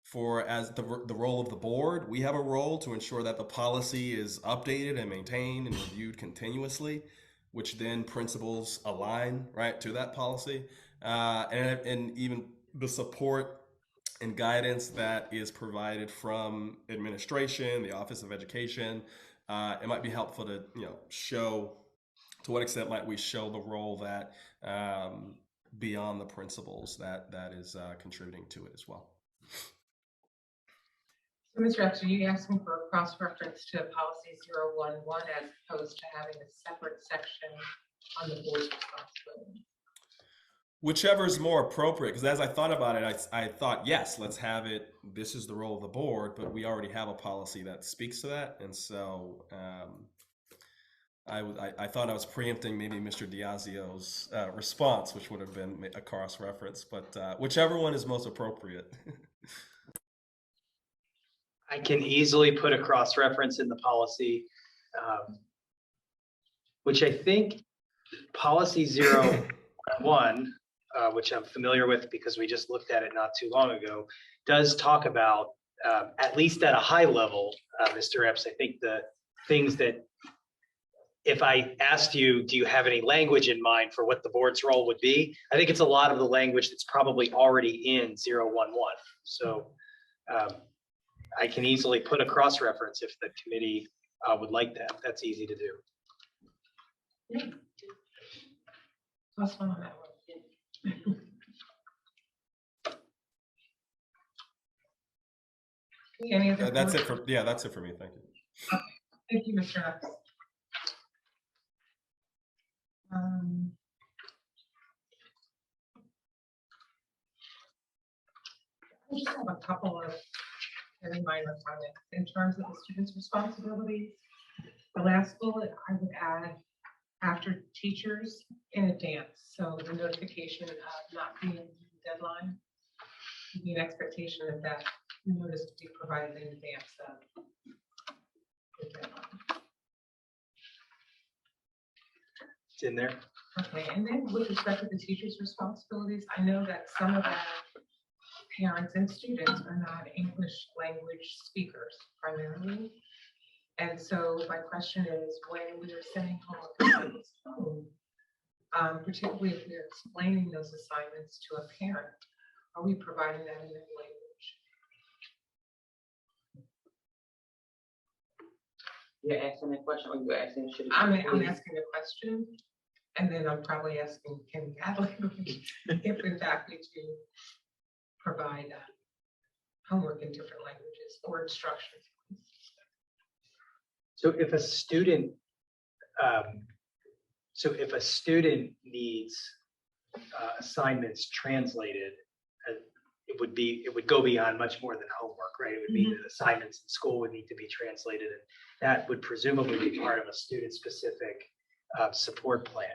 [SPEAKER 3] for as the role of the board. We have a role to ensure that the policy is updated and maintained and reviewed continuously, which then principals align right to that policy, and even the support and guidance that is provided from administration, the Office of Education. It might be helpful to show to what extent might we show the role that beyond the principals that is contributing to it as well.
[SPEAKER 1] So Mr. Epps, are you asking for a cross-reference to policy 011 as opposed to having a separate section on the board's responsibility?
[SPEAKER 3] Whichever is more appropriate, because as I thought about it, I thought, yes, let's have it. This is the role of the board, but we already have a policy that speaks to that. And so I thought I was preempting maybe Mr. Diazio's response, which would have been a cross-reference, but whichever one is most appropriate.
[SPEAKER 5] I can easily put a cross-reference in the policy, which I think policy 01, which I'm familiar with because we just looked at it not too long ago, does talk about, at least at a high level, Mr. Epps, I think the things that, if I asked you, do you have any language in mind for what the board's role would be? I think it's a lot of the language that's probably already in 011. So I can easily put a cross-reference if the committee would like that. That's easy to do.
[SPEAKER 1] That's fine on that one. Any other?
[SPEAKER 3] That's it for that's it for me. Thank you.
[SPEAKER 1] Okay. Thank you, Mr. Epps. I just have a couple of very minor comments in terms of the students' responsibilities. The last bullet, I would add after teachers in advance. So the notification of not being the deadline, would be an expectation of that notice to be provided in advance of the deadline.
[SPEAKER 5] It's in there.
[SPEAKER 1] Okay, and then with respect to the teachers' responsibilities, I know that some of our parents and students are not English language speakers primarily. And so my question is, when we are sending homework assignments home, particularly if we're explaining those assignments to a parent, are we providing that in their language?
[SPEAKER 13] You're asking a question, or you're asking, should it be
[SPEAKER 1] I'm
[SPEAKER 13] included?
[SPEAKER 1] asking a question, and then I'm probably asking, can we add language if in fact we do provide homework in different languages or instructions?
[SPEAKER 5] So if a student, needs assignments translated, it would go beyond much more than homework, right? It would mean that assignments in school would need to be translated, and that would presumably be part of a student-specific support plan.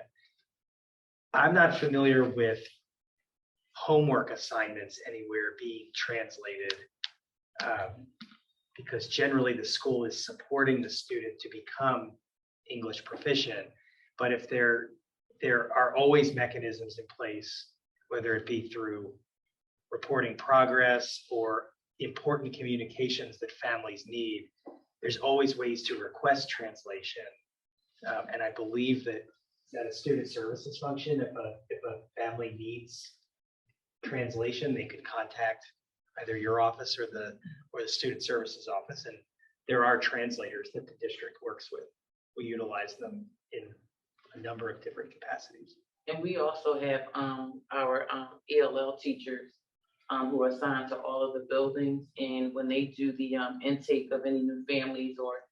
[SPEAKER 5] I'm not familiar with homework assignments anywhere being translated, because generally the school is supporting the student to become English proficient. But if there are always mechanisms in place, whether it be through reporting progress or important communications that families need, there's always ways to request translation. And I believe that a student services function. If a family needs translation, they could contact either your office or the student services office, and there are translators that the district works with. We utilize them in a number of different capacities.
[SPEAKER 13] And we also have our ELL teachers who are assigned to all of the buildings, and when they do the intake of any new families, or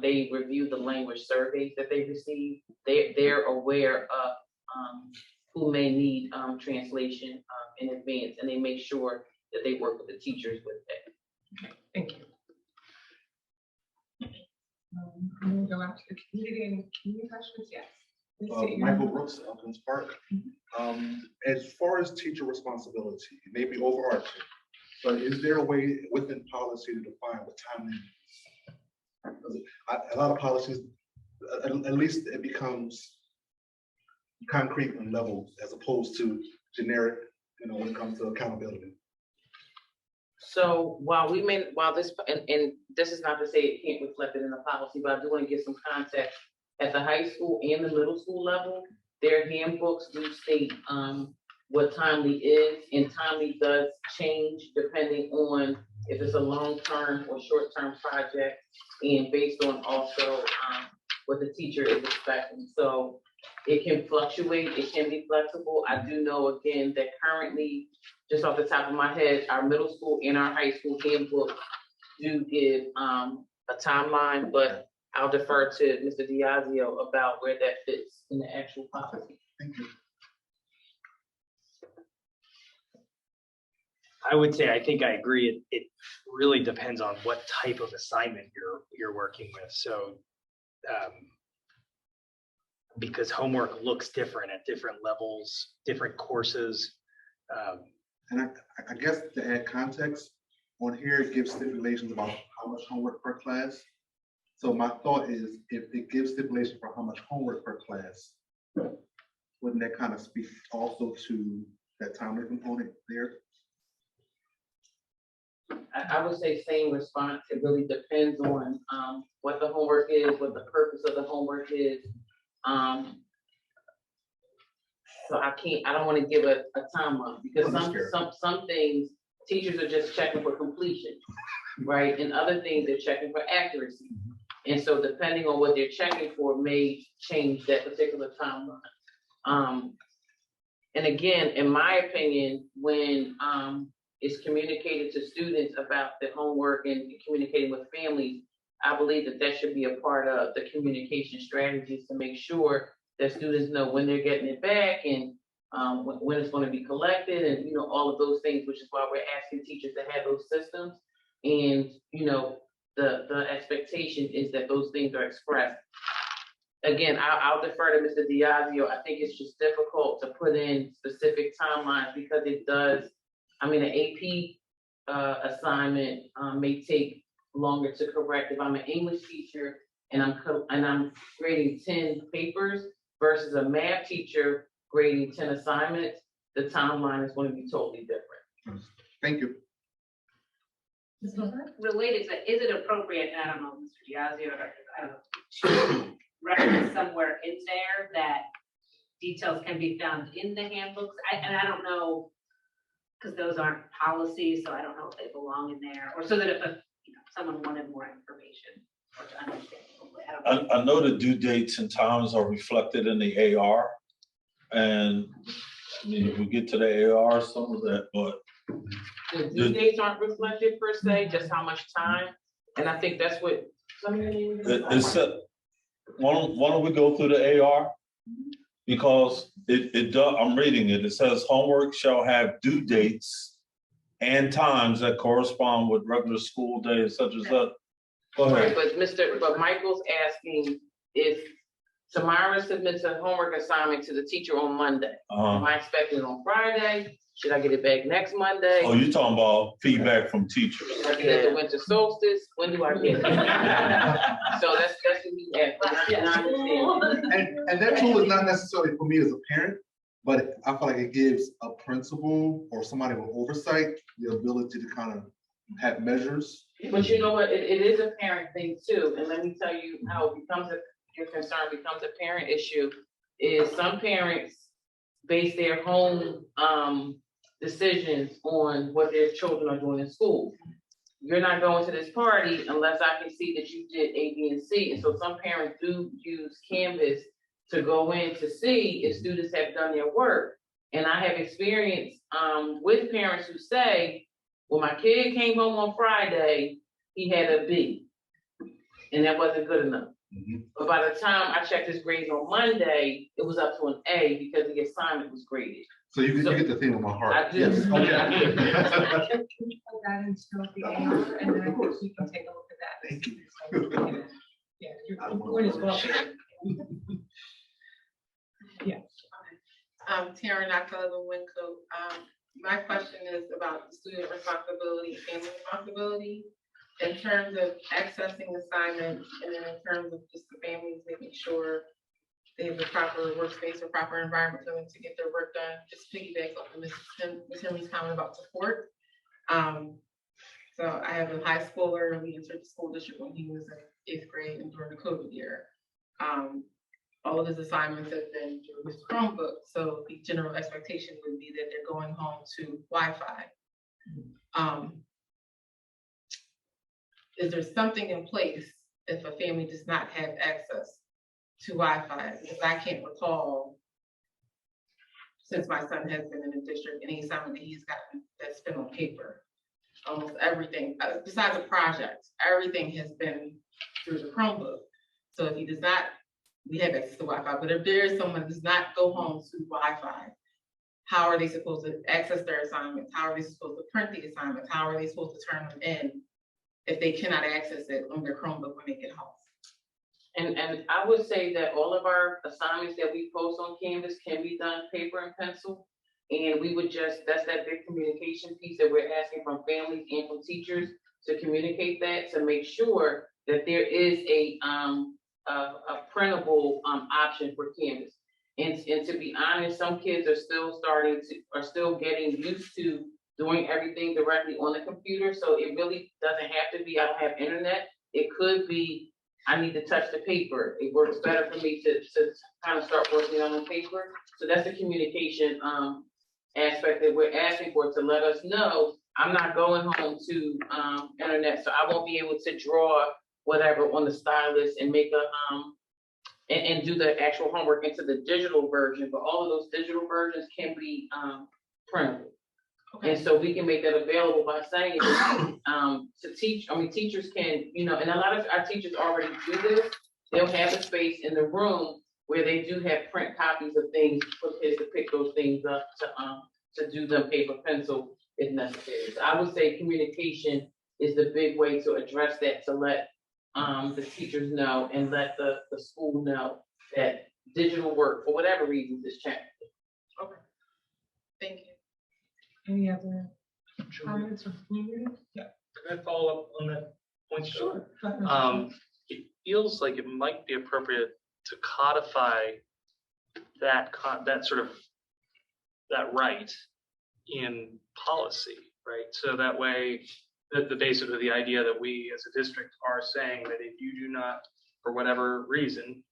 [SPEAKER 13] they review the language surveys that they receive, they're aware of who may need translation in advance, and they make sure that they work with the teachers with that.
[SPEAKER 1] Okay, thank you. I'm going to go out to the community and community questions. Yes. Please state your
[SPEAKER 4] Michael
[SPEAKER 1] name.
[SPEAKER 4] Brooks, Elkins Park. As far as teacher responsibility, it may be overarching, but is there a way within policy to define what time they need? A lot of policies at least it becomes concrete and level as opposed to generic, when it comes to accountability.
[SPEAKER 13] So while this, and this is not to say it can't reflect it in the policy, but I do want to give some context. At the high school and the middle school level, their handbooks do state what timely is, and timely does change depending on if it's a long-term or short-term project, and based on also what the teacher is expecting. So it can fluctuate, it can be flexible. I do know, again, that currently, just off the top of my head, our middle school and our high school handbook do give a timeline, but I'll defer to Mr. Diazio about where that fits in the actual policy.
[SPEAKER 4] Thank you.
[SPEAKER 5] I would say, I think I agree. It really depends on what type of assignment you're working with. So, because homework looks different at different levels, different courses.
[SPEAKER 4] And I guess to add context, on here it gives stipulations about how much homework per class. So my thought is, if it gives stipulation for how much homework per class, wouldn't that kind of speak also to that timely component there?
[SPEAKER 13] I would say same response. It really depends on what the homework is, what the purpose of the homework is. So I don't want to give a timeline, because some things teachers are just checking for completion, right? And other things they're checking for accuracy. And so depending on what they're checking for may change that particular timeline. And again, in my opinion, when it's communicated to students about the homework and communicating with families, I believe that should be a part of the communication strategies to make sure that students know when they're getting it back, and when it's going to be collected, and all of those things, which is why we're asking teachers to have those systems. And the expectation is that those things are expressed. Again, I'll defer to Mr. Diazio. I think it's just difficult to put in specific timelines, because it does. I mean, an AP assignment may take longer to correct. If I'm an English teacher and I'm grading 10 papers versus a math teacher grading 10 assignments, the timeline is going to be totally different.
[SPEAKER 4] Thank you.
[SPEAKER 6] Related to that, is it appropriate, and I don't know, Mr. Diazio, I don't know, to reference somewhere in there that details can be found in the handbooks? And I don't know, because those aren't policies, so I don't know if they belong in there, or so that if someone wanted more information or to understand.
[SPEAKER 7] I know the due dates and times are reflected in the AR. And I mean, if we get to the AR, some of that, but
[SPEAKER 13] the due dates aren't reflected per se, just how much time. And I think that's what some of the
[SPEAKER 7] why don't we go through the AR? Because it does, I'm reading it. It says homework shall have due dates and times that correspond with regular school days, such as that. Go ahead.
[SPEAKER 13] Right, but Michael's asking if Tamara submits a homework assignment to the teacher on Monday. Am I expecting it on Friday? Should I get it back next Monday?
[SPEAKER 7] Oh, you're talking about feedback from teachers.
[SPEAKER 13] Should I get it at the winter solstice? When do I get it? So that's what we ask.
[SPEAKER 4] And that tool is not necessarily for me as a parent, but I feel like it gives a principal or somebody with oversight the ability to kind of have measures.
[SPEAKER 13] But you know what, it is a parent thing too, and let me tell you how it becomes your concern becomes a parent issue, is some parents base their home decisions on what their children are doing in school. You're not going to this party unless I can see that you did A, B, and C. And so some parents do use Canvas to go in to see if students have done their work. And I have experience with parents who say, well, my kid came home on Friday, he had a B, and that wasn't good enough. But by the time I checked his grades on Monday, it was up to an A because the assignment was graded.
[SPEAKER 4] So you get the theme of my heart.
[SPEAKER 13] I do.
[SPEAKER 4] Yes. Okay.
[SPEAKER 1] Put that into the AR, and then we can take a look at that.
[SPEAKER 4] Thank you.
[SPEAKER 1] Yeah, your point is well taken. Yeah.
[SPEAKER 17] Tara Nakala Winco. My question is about the student responsibility and family responsibility. in terms of accessing assignments, and then in terms of just the families making sure they have the proper workspace or proper environment for them to get their work done, just piggyback off of Ms. Henry's comment about support. So I have a high schooler, we entered the school district when he was in 8th grade and during the COVID year. All of his assignments have been through his Chromebook, so the general expectation would be that they're going home to Wi-Fi. Is there something in place if a family does not have access to Wi-Fi? Because I can't recall, since my son has been in the district, any assignment that he's gotten that's been on paper. Almost everything, besides a project, everything has been through the Chromebook. So if he does not, we have access to Wi-Fi, but if there is someone who does not go home to Wi-Fi, how are they supposed to access their assignments? How are they supposed to print the assignments? How are they supposed to turn them in if they cannot access it on their Chromebook when they get home?
[SPEAKER 13] And I would say that all of our assignments that we post on Canvas can be done paper and pencil. And we would just, that's that big communication piece that we're asking from families and from teachers to communicate that, to make sure that there is a printable option for Canvas. And to be honest, some kids are still getting used to doing everything directly on the computer. So it really doesn't have to be, I don't have internet. It could be, I need to touch the paper. It works better for me to kind of start working on the paper. So that's the communication aspect that we're asking for, to let us know I'm not going home to internet, so I won't be able to draw whatever on the stylus and make a and do the actual homework into the digital version. But all of those digital versions can be printable. Okay. And so we can make that available by saying to teach. I mean, teachers can, you know, and a lot of our teachers already do this. They'll have a space in the room where they do have print copies of things for kids to pick those things up to do them paper pencil if necessary. So I would say communication is the big way to address that, to let the teachers know and let the school know that digital work, for whatever reasons, is challenging.
[SPEAKER 17] Okay, thank you.
[SPEAKER 1] Any other comments or community?
[SPEAKER 9] Yeah, can I follow up on that point?
[SPEAKER 1] Sure.
[SPEAKER 9] It feels like it might be appropriate to codify that right in policy, right? So that way, the basis of the idea that we as a district are saying that if you do not, for whatever reason,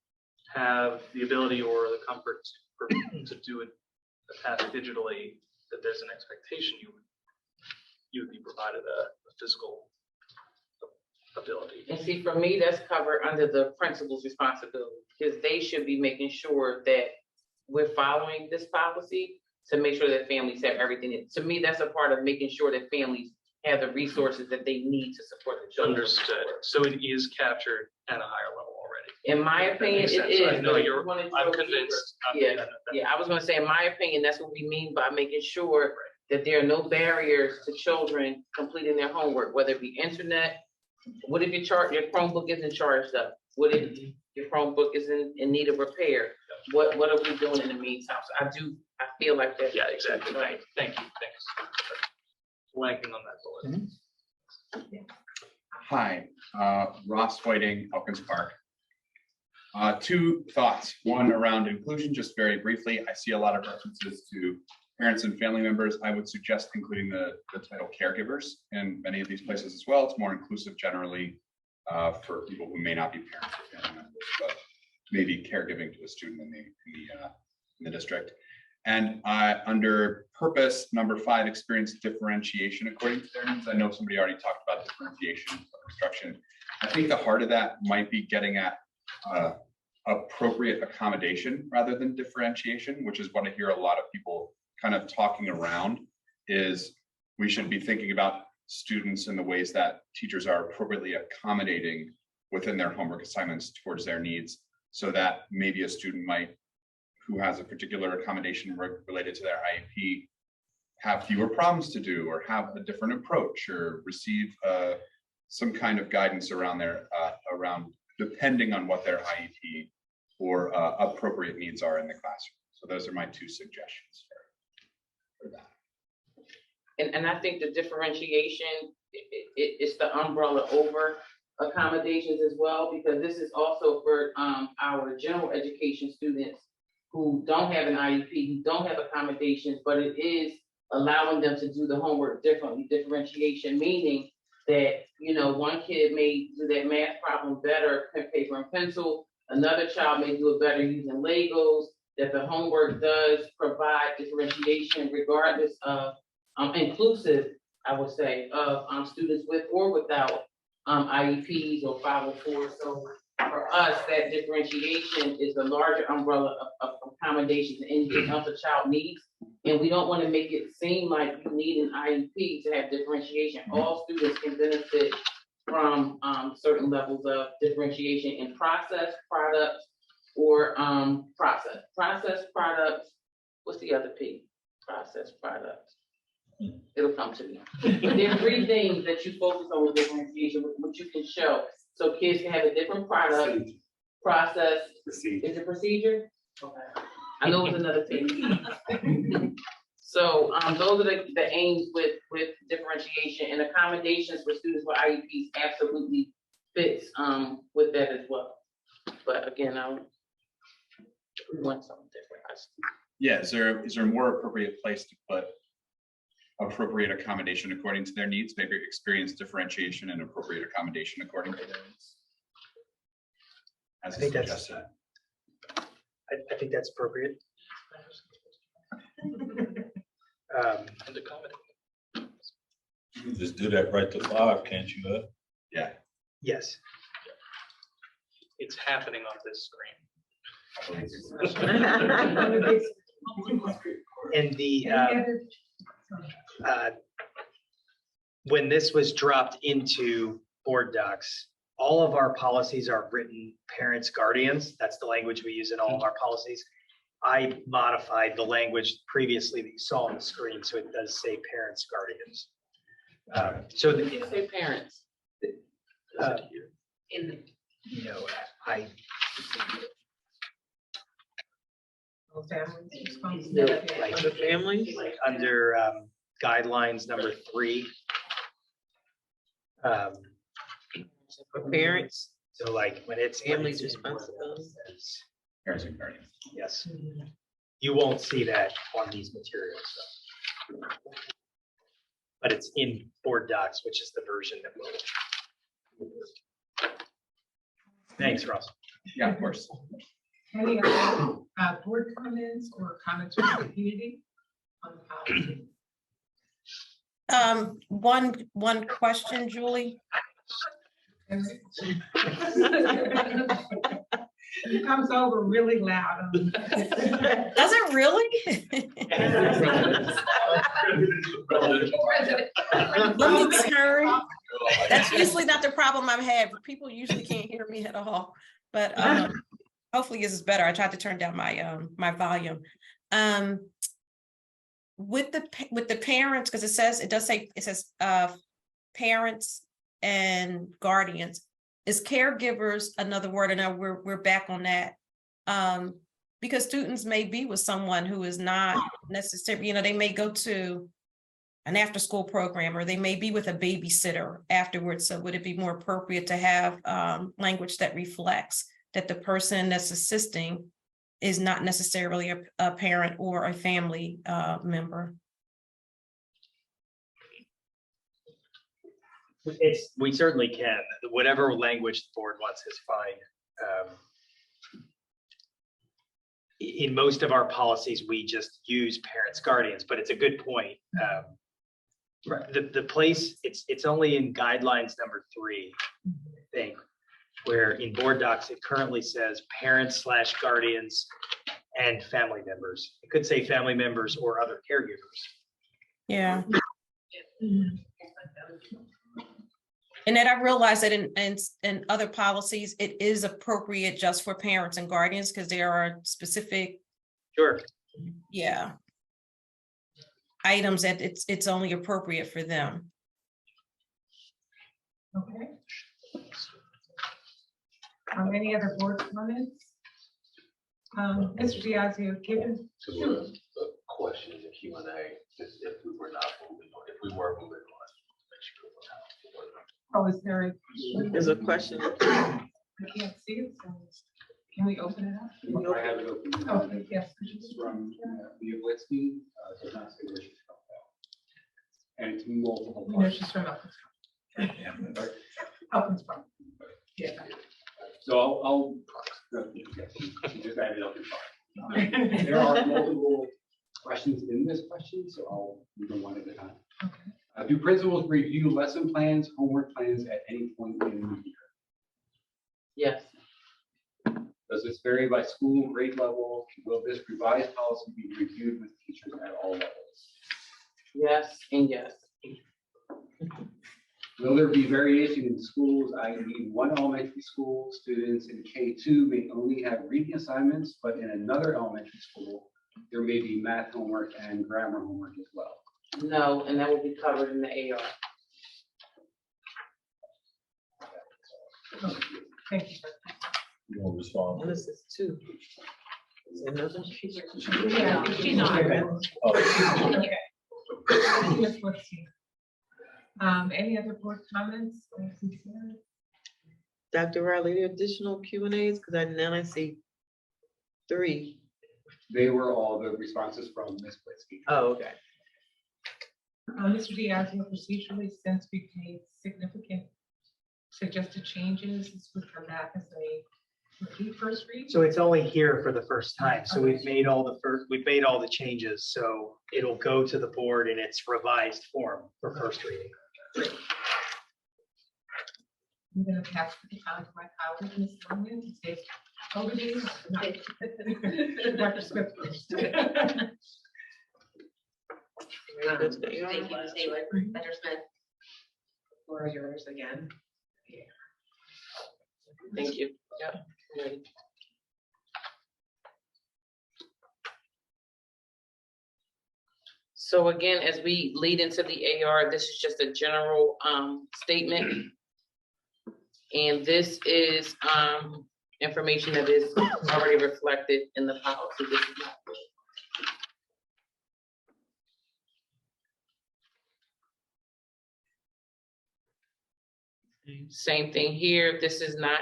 [SPEAKER 9] have the ability or the comfort to do a task digitally, that there's an expectation you would be provided a physical ability.
[SPEAKER 13] And see, for me, that's covered under the principal's responsibility, because they should be making sure that we're following this policy to make sure that families have everything. To me, that's a part of making sure that families have the resources that they need to support the children.
[SPEAKER 9] Understood. So it is captured at a higher level already.
[SPEAKER 13] In my opinion,
[SPEAKER 9] makes
[SPEAKER 13] it
[SPEAKER 9] sense.
[SPEAKER 13] is.
[SPEAKER 9] I know
[SPEAKER 13] but if
[SPEAKER 9] you're,
[SPEAKER 13] you wanna
[SPEAKER 9] I'm
[SPEAKER 13] go
[SPEAKER 9] convinced.
[SPEAKER 13] deeper- Yeah, I was gonna say, in my opinion, that's what we mean by making sure that there are no barriers to children completing their homework, whether it be internet. What if your Chromebook isn't charged up? What if your Chromebook is in need of repair? What are we doing in the meantime? So I feel like that.
[SPEAKER 9] Yeah, exactly. Thank you. Thanks. Blanking on that bullet.
[SPEAKER 18] Hi, Ross Whiting, Elkins Park. Two thoughts. One around inclusion, just very briefly. I see a lot of references to parents and family members. I would suggest including the title caregivers in many of these places as well. It's more inclusive generally for people who may not be parents or family members, but maybe caregiving to a student in the district. And under purpose, number 5, experience differentiation according to their needs. I know somebody already talked about differentiation of instruction. I think the heart of that might be getting at appropriate accommodation rather than differentiation, which is what I hear a lot of people kind of talking around, is we should be thinking about students in the ways that teachers are appropriately accommodating within their homework assignments towards their needs, so that maybe a student who has a particular accommodation related to their IEP have fewer problems to do, or have a different approach, or receive some kind of guidance around depending on what their IEP or appropriate needs are in the classroom. So those are my 2 suggestions for that.
[SPEAKER 13] And I think the differentiation it's the umbrella over accommodations as well, because this is also for our general education students who don't have an IEP, who don't have accommodations, but it is allowing them to do the homework differently, differentiation, meaning that, you know, one kid may do that math problem better, pen, paper, and pencil. Another child may do it better using Legos, that the homework does provide differentiation regardless of, inclusive, I would say, of students with or without IEPs or 504. So for us, that differentiation is the larger umbrella of accommodations and anything else a child needs. And we don't want to make it seem like you need an IEP to have differentiation. All students can benefit from certain levels of differentiation in process, products, or process products. What's the other P? Process products. It'll come to me. But there are 3 things that you focus on with differentiation, which you can show. So kids can have a different product, process. Procedure. Is it procedure? Okay. I know it was another thing. So those are the aims with differentiation, and accommodations for students with IEPs absolutely fits with that as well. But again, we want something different.
[SPEAKER 18] Yeah, is there a more appropriate place to put appropriate accommodation according to their needs, maybe experience differentiation and appropriate accommodation according to their needs? As
[SPEAKER 5] I think that's-
[SPEAKER 18] suggested.
[SPEAKER 5] I think that's appropriate.
[SPEAKER 9] And accommodate.
[SPEAKER 7] You can just do that right to 5, can't you?
[SPEAKER 18] Yeah.
[SPEAKER 5] Yes.
[SPEAKER 9] It's happening on this screen.
[SPEAKER 5] And the, when this was dropped into board docs, all of our policies are written parents, guardians. That's the language we use in all of our policies. I modified the language previously that you saw on the screen, so it does say parents, guardians. So the,
[SPEAKER 13] You say parents.
[SPEAKER 5] in the, you know, I. Like the families, like under guidelines number 3.
[SPEAKER 2] For parents,
[SPEAKER 5] So like when it's.
[SPEAKER 2] families' responsibility.
[SPEAKER 18] Parents and guardians.
[SPEAKER 5] Yes. You won't see that on these materials. So. But it's in board docs, which is the version that will. Thanks, Ross.
[SPEAKER 18] Yeah, of course.
[SPEAKER 1] Any other board comments or comments from the community on the policy?
[SPEAKER 14] One question, Julie.
[SPEAKER 1] It comes over really loud.
[SPEAKER 14] Does it really? Let me turn. That's usually not the problem I've had. People usually can't hear me at all. But hopefully this is better. I tried to turn down my my volume. With the parents, because it does say parents and guardians. Is caregivers another word? And now we're back on that. Because students may be with someone who is not necessarily, they may go to an after-school program, or they may be with a babysitter afterwards. So would it be more appropriate to have language that reflects that the person that's assisting is not necessarily a parent or a family member?
[SPEAKER 5] We certainly can. Whatever language the board wants is fine. In most of our policies, we just use parents, guardians, but it's a good point. The place, it's only in guidelines number 3, I think, where in board docs, it currently says parents/guardians and family members. It could say family members or other caregivers.
[SPEAKER 14] Yeah. And then I realized that in other policies, it is appropriate just for parents and guardians because there are specific.
[SPEAKER 5] Sure.
[SPEAKER 14] Yeah. Items that it's only appropriate for them.
[SPEAKER 1] Okay. Any other board comments? Mr. Diazio, given.
[SPEAKER 11] The questions and Q&A, just if we were moving on, make sure.
[SPEAKER 1] Oh, is there a?
[SPEAKER 2] There's a question.
[SPEAKER 1] I can't see it, so can we open it up?
[SPEAKER 12] I have it open.
[SPEAKER 1] Okay, yes.
[SPEAKER 12] It's from Leah Blitzky, does not say where she's from. And it's multiple.
[SPEAKER 1] We know she's from Elkins. Elkins Park. Yeah.
[SPEAKER 12] So I'll, she just added up. There are multiple questions in this question, so I'll do them one at a time. Do principals review lesson plans, homework plans at any point in the year?
[SPEAKER 13] Yes.
[SPEAKER 12] Does this vary by school, grade level? Will this revised policy be reviewed with teachers at all levels?
[SPEAKER 13] Yes, and yes.
[SPEAKER 12] Will there be variation in schools, i.e. one elementary school, students in K2 may only have reading assignments, but in another elementary school, there may be math homework and grammar homework as well?
[SPEAKER 13] No, and that will be covered in the AR.
[SPEAKER 1] Thank you.
[SPEAKER 7] You want to respond?
[SPEAKER 2] This is two. Is there another?
[SPEAKER 1] Yeah, she's on. Okay. Yes, let's see. Any other board comments? or concerns?
[SPEAKER 2] Dr. Riley, additional Q and As, because I see 3.
[SPEAKER 12] They were all the responses from Ms. Blitzky.
[SPEAKER 2] Oh, okay.
[SPEAKER 1] Mr. Diaz, procedurally, since we've made significant suggested changes, this would come back as a first read.
[SPEAKER 5] So it's only here for the first time. So we've made all the changes. So it'll go to the board in its revised form for first reading.
[SPEAKER 1] I'm going to pass the baton to my colleague, Ms. Longman, to take over these. Dr. Smith first.
[SPEAKER 10] Thank you, Ms. Taylor. Dr. Smith. Floor is yours again.
[SPEAKER 13] Thank you. Yep. So again, as we lead into the AR, this is just a general statement. And this is information that is already reflected in the policy. This is not same thing here. This is not,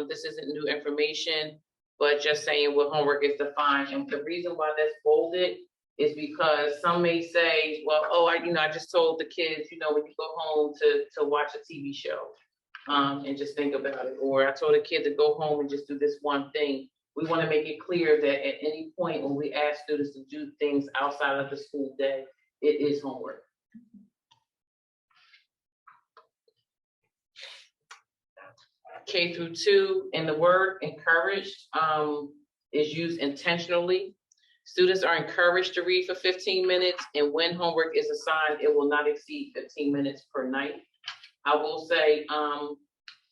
[SPEAKER 13] this isn't new information, but just saying what homework is defined. And the reason why that's bolded is because some may say, well, oh, I just told the kids, when you go home to watch a TV show, and just think about it. Or I told a kid to go home and just do this one thing. We want to make it clear that at any point when we ask students to do things outside of the school day, it is homework. K through 2, and the word encouraged is used intentionally. Students are encouraged to read for 15 minutes, and when homework is assigned, it will not exceed 15 minutes per night. I will say,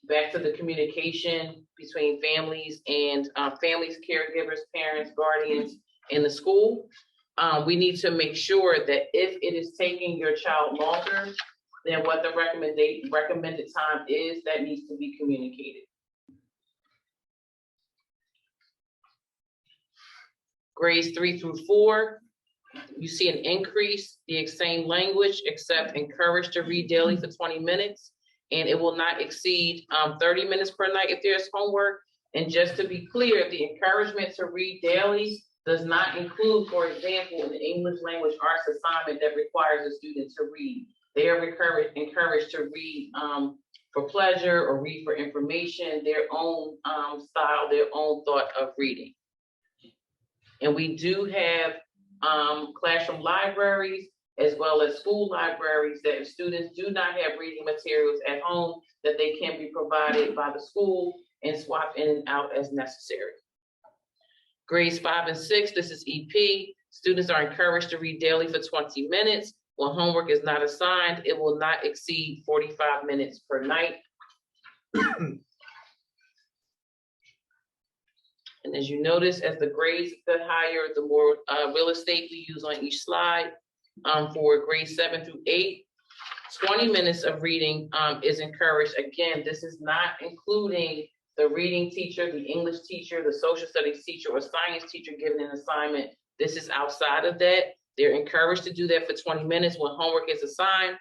[SPEAKER 13] back to the communication between families and families, caregivers, parents, guardians, in the school. We need to make sure that if it is taking your child longer than what the recommended time is, that needs to be communicated. Grades 3 through 4, you see an increase, the same language, except encouraged to read daily for 20 minutes, and it will not exceed 30 minutes per night if there's homework. And just to be clear, the encouragement to read daily does not include, for example, an English language arts assignment that requires a student to read. They are encouraged to read for pleasure or read for information, their own style, their own thought of reading. And we do have classroom libraries as well as school libraries that if students do not have reading materials at home, that they can be provided by the school and swap in and out as necessary. Grades 5 and 6, this is EP. Students are encouraged to read daily for 20 minutes. When homework is not assigned, it will not exceed 45 minutes per night. And as you notice, as the grades get higher, the more real estate we use on each slide. For grades 7 through 8, 20 minutes of reading is encouraged. Again, this is not including the reading teacher, the English teacher, the social studies teacher, or science teacher giving an assignment. This is outside of that. They're encouraged to do that for 20 minutes when homework is assigned.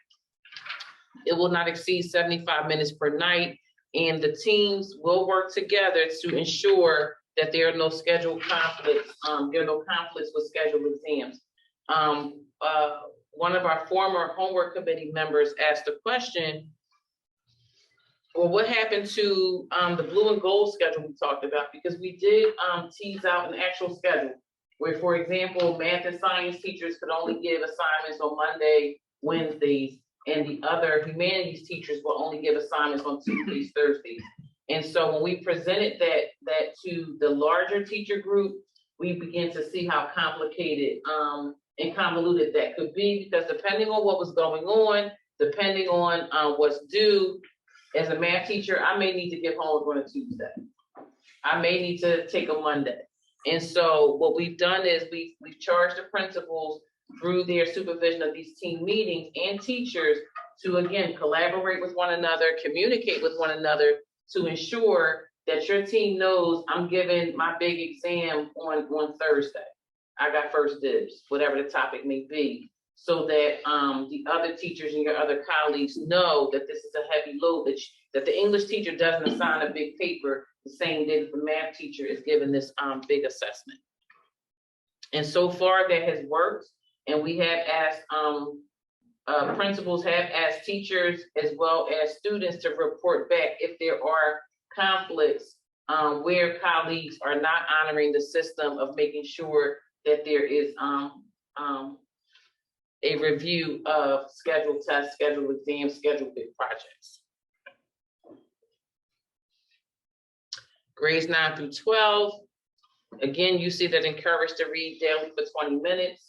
[SPEAKER 13] It will not exceed 75 minutes per night. And the teams will work together to ensure that there are no scheduled conflicts. There are no conflicts with scheduled exams. One of our former homework committee members asked a question, well, what happened to the blue and gold schedule we talked about? Because we did tease out an actual schedule where, for example, math and science teachers could only give assignments on Monday, Wednesdays, and the other humanities teachers will only give assignments on Tuesdays, Thursdays. And so when we presented that to the larger teacher group, we began to see how complicated and convoluted that could be, because depending on what was going on, depending on what's due, as a math teacher, I may need to give homework on a Tuesday. I may need to take a Monday. And so what we've done is we've charged the principals through their supervision of these team meetings and teachers to, again, collaborate with one another, communicate with one another to ensure that your team knows I'm giving my big exam on Thursday. I got first dibs, whatever the topic may be, so that the other teachers and your other colleagues know that this is a heavy load, that the English teacher doesn't assign a big paper the same day that the math teacher is given this big assessment. And so far that has worked. And we have asked, principals have asked teachers as well as students to report back if there are conflicts where colleagues are not honoring the system of making sure that there is a review of scheduled tests, scheduled exams, scheduled big projects. Grades 9 through 12. Again, you see that encouraged to read daily for 20 minutes.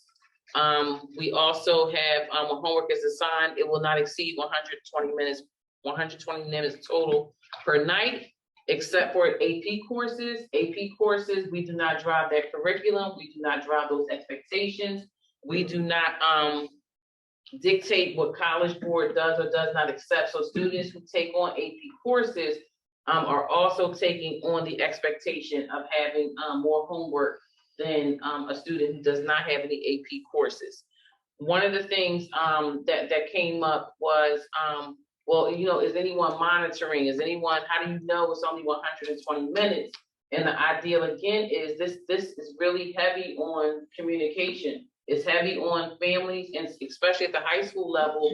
[SPEAKER 13] We also have when homework is assigned, it will not exceed 120 minutes total per night, except for AP courses. AP courses, we do not drive that curriculum. We do not drive those expectations. We do not dictate what College Board does or does not accept. So students who take on AP courses are also taking on the expectation of having more homework than a student who does not have any AP courses. One of the things that came up was, well, you know, is anyone monitoring? How do you know it's only 120 minutes? And the ideal again is this is really heavy on communication. It's heavy on families, and especially at the high school level,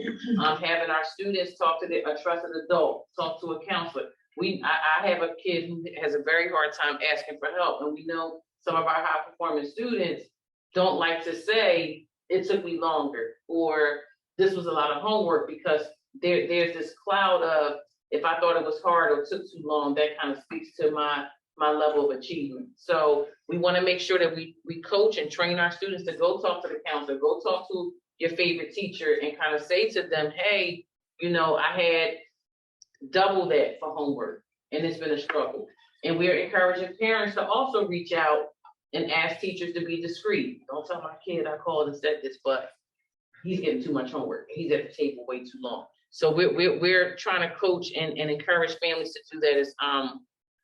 [SPEAKER 13] having our students talk to a trusted adult, talk to a counselor. I have a kid who has a very hard time asking for help, and we know some of our high performing students don't like to say, it took me longer, or this was a lot of homework, because there's this cloud of, if I thought it was hard or took too long, that kind of speaks to my level of achievement. So we want to make sure that we coach and train our students to go talk to the counselor, go talk to your favorite teacher and kind of say to them, hey, you know, I had double that for homework and it's been a struggle. And we're encouraging parents to also reach out and ask teachers to be discreet. Don't tell my kid I called and said this, but he's getting too much homework. He's at the table way too long. So we're trying to coach and encourage families to do that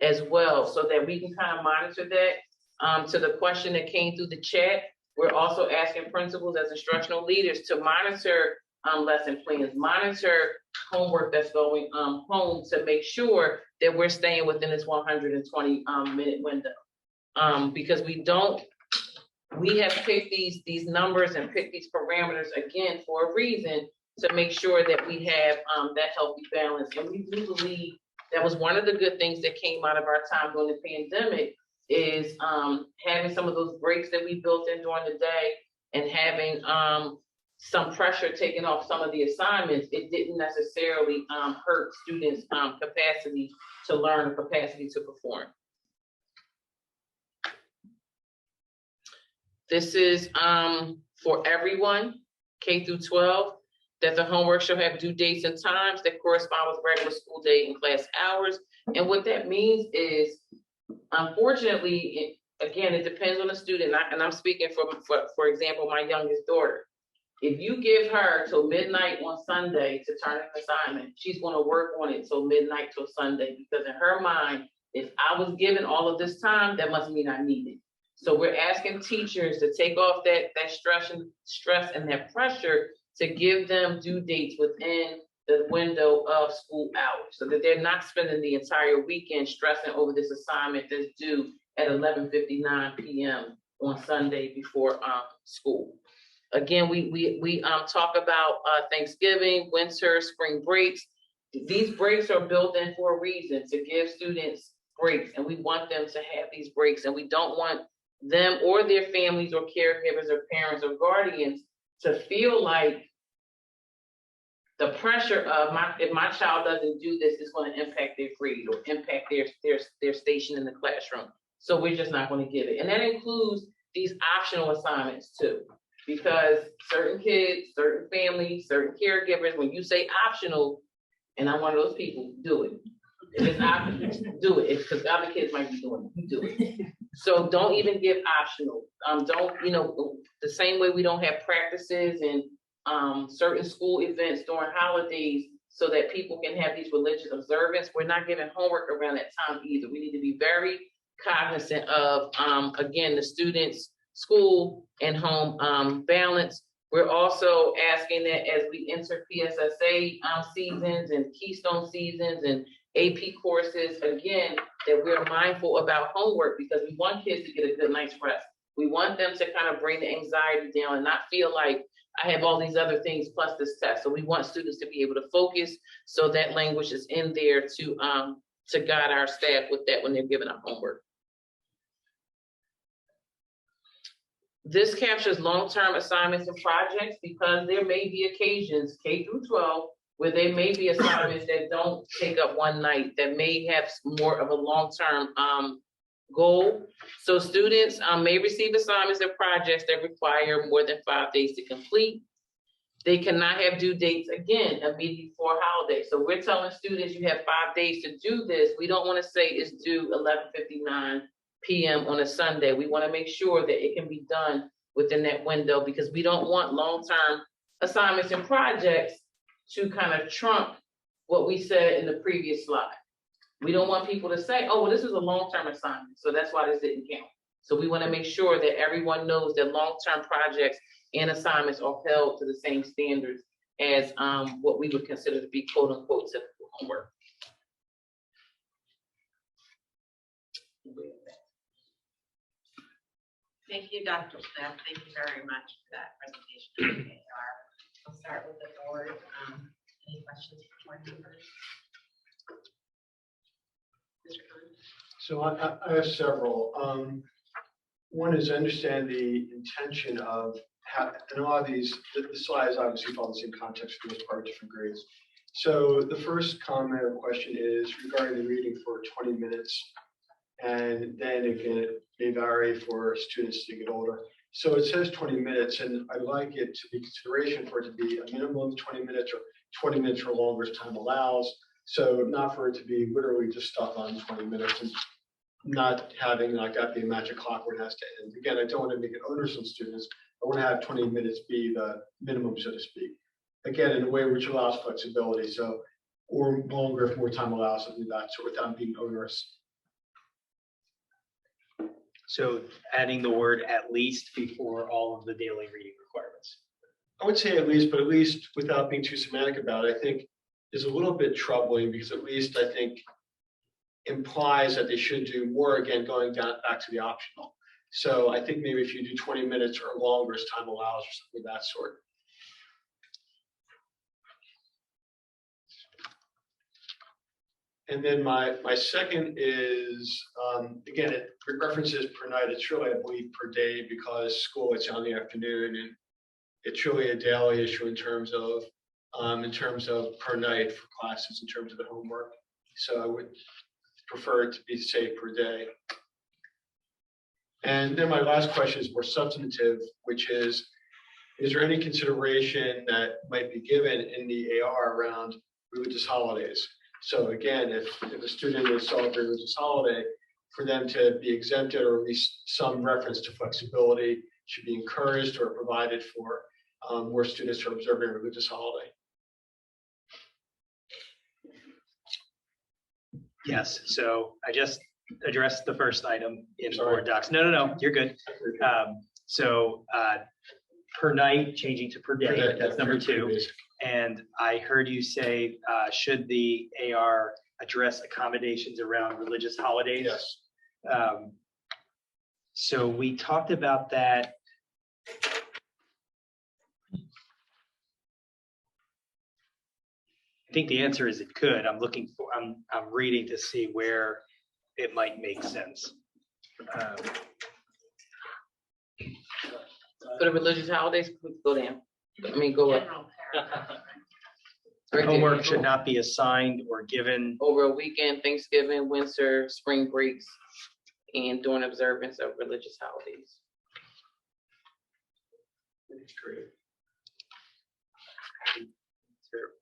[SPEAKER 13] as well, so that we can kind of monitor that. To the question that came through the chat, we're also asking principals as instructional leaders to monitor lesson plans, monitor homework that's going home, to make sure that we're staying within this 120 minute window. Because we have picked these numbers and picked these parameters again for a reason, to make sure that we have that healthy balance. And we do believe that was one of the good things that came out of our time during the pandemic, is having some of those breaks that we built in during the day, and having some pressure taken off some of the assignments. It didn't necessarily hurt students' capacity to learn or capacity to perform. This is for everyone, K through 12, that the homework shall have due dates and times that correspond with regular school day and class hours. And what that means is, unfortunately, again, it depends on the student. And I'm speaking for example, my youngest daughter. If you give her till midnight on Sunday to turn an assignment, she's going to work on it till midnight till Sunday, because in her mind, if I was given all of this time, that must mean I need it. So we're asking teachers to take off that stress and that pressure, to give them due dates within the window of school hours, so that they're not spending the entire weekend stressing over this assignment that's due at 11:59 p.m. on Sunday before school. Again, we talk about Thanksgiving, winter, spring breaks. These breaks are built in for a reason, to give students breaks, and we want them to have these breaks, and we don't want them or their families or caregivers or parents or guardians to feel like the pressure of if my child doesn't do this, it's going to impact their grade or impact their station in the classroom. So we're just not going to give it. And that includes these optional assignments too, because certain kids, certain families, certain caregivers, when you say optional, and I'm one of those people, do it. If it's optional, do it. It's because other kids might be doing it, you do it. So don't even give optional. Don't, the same way we don't have practices and certain school events during holidays so that people can have these religious observance, we're not giving homework around that time either. We need to be very cognizant of, again, the students' school and home balance. We're also asking that as we enter PSSA seasons and Keystone seasons and AP courses, again, that we're mindful about homework, because we want kids to get a good night's rest. We want them to kind of bring the anxiety down and not feel like I have all these other things plus this test. So we want students to be able to focus, so that language is in there to guide our staff with that when they're giving out homework. This captures long-term assignments and projects, because there may be occasions, K through 12, where there may be assignments that don't take up one night, that may have more of a long-term goal. So students may receive assignments and projects that require more than 5 days to complete. They cannot have due dates, again, immediately before holiday. So we're telling students you have 5 days to do this. We don't want to say it's due 11:59 p.m. on a Sunday. We want to make sure that it can be done within that window, because we don't want long-term assignments and projects to kind of trump what we said in the previous slide. We don't want people to say, oh, well, this is a long-term assignment, so that's why this didn't count. So we want to make sure that everyone knows that long-term projects and assignments are held to the same standards as what we would consider to be quote unquote typical homework.
[SPEAKER 10] Thank you, Dr. Smith. Thank you very much for that presentation. I'll start with the board. Any questions for board members? Mr. Khan?
[SPEAKER 8] So I have several. One is understand the intention of and a lot of these, the slides obviously follow the same context for most part of different grades. So the first comment or question is regarding the reading for 20 minutes. And then again, it may vary for students to get older. So it says 20 minutes, and I'd like it to be consideration for it to be a minimum of 20 minutes or 20 minutes or longer as time allows. So not for it to be literally just stuck on 20 minutes and not having like that be a magic clock where it has to end. Again, I don't want to make it onerous on students. I want to have 20 minutes be the minimum, so to speak. Again, in a way which allows flexibility. So, or longer if more time allows to do that, so without being onerous.
[SPEAKER 5] So adding the word "at least" before all of the daily reading requirements.
[SPEAKER 8] I would say at least, but at least without being too semantic about it, I think is a little bit troubling, because at least I think implies that they should do more, again, going down back to the optional. So I think maybe if you do 20 minutes or longer as time allows or something of that sort. And then my second is, again, it references per night. It's really, I believe, per day, because school, it's on the afternoon, and it's really a daily issue in terms of per night for classes, in terms of the homework. So I would prefer it to be, say, per day. And then my last question is more substantive, which is there any consideration that might be given in the AR around religious holidays? So again, if a student is celebrating a religious holiday, for them to be exempted, or at least some reference to flexibility should be encouraged or provided for where students are observing a religious holiday.
[SPEAKER 5] Yes, so I just addressed the first item in board docs. No, you're good. So per night, changing to per day, that's number 2. And I heard you say, should the AR address accommodations around religious holidays?
[SPEAKER 4] Yes.
[SPEAKER 5] So we talked about that. I think the answer is it could. I'm reading to see where it might make sense.
[SPEAKER 13] For the religious holidays, go down. I mean, go up. Right there.
[SPEAKER 5] Homework should not be assigned or given.
[SPEAKER 13] Over a weekend, Thanksgiving, winter, spring breaks, and during observance of religious holidays.
[SPEAKER 5] That's great.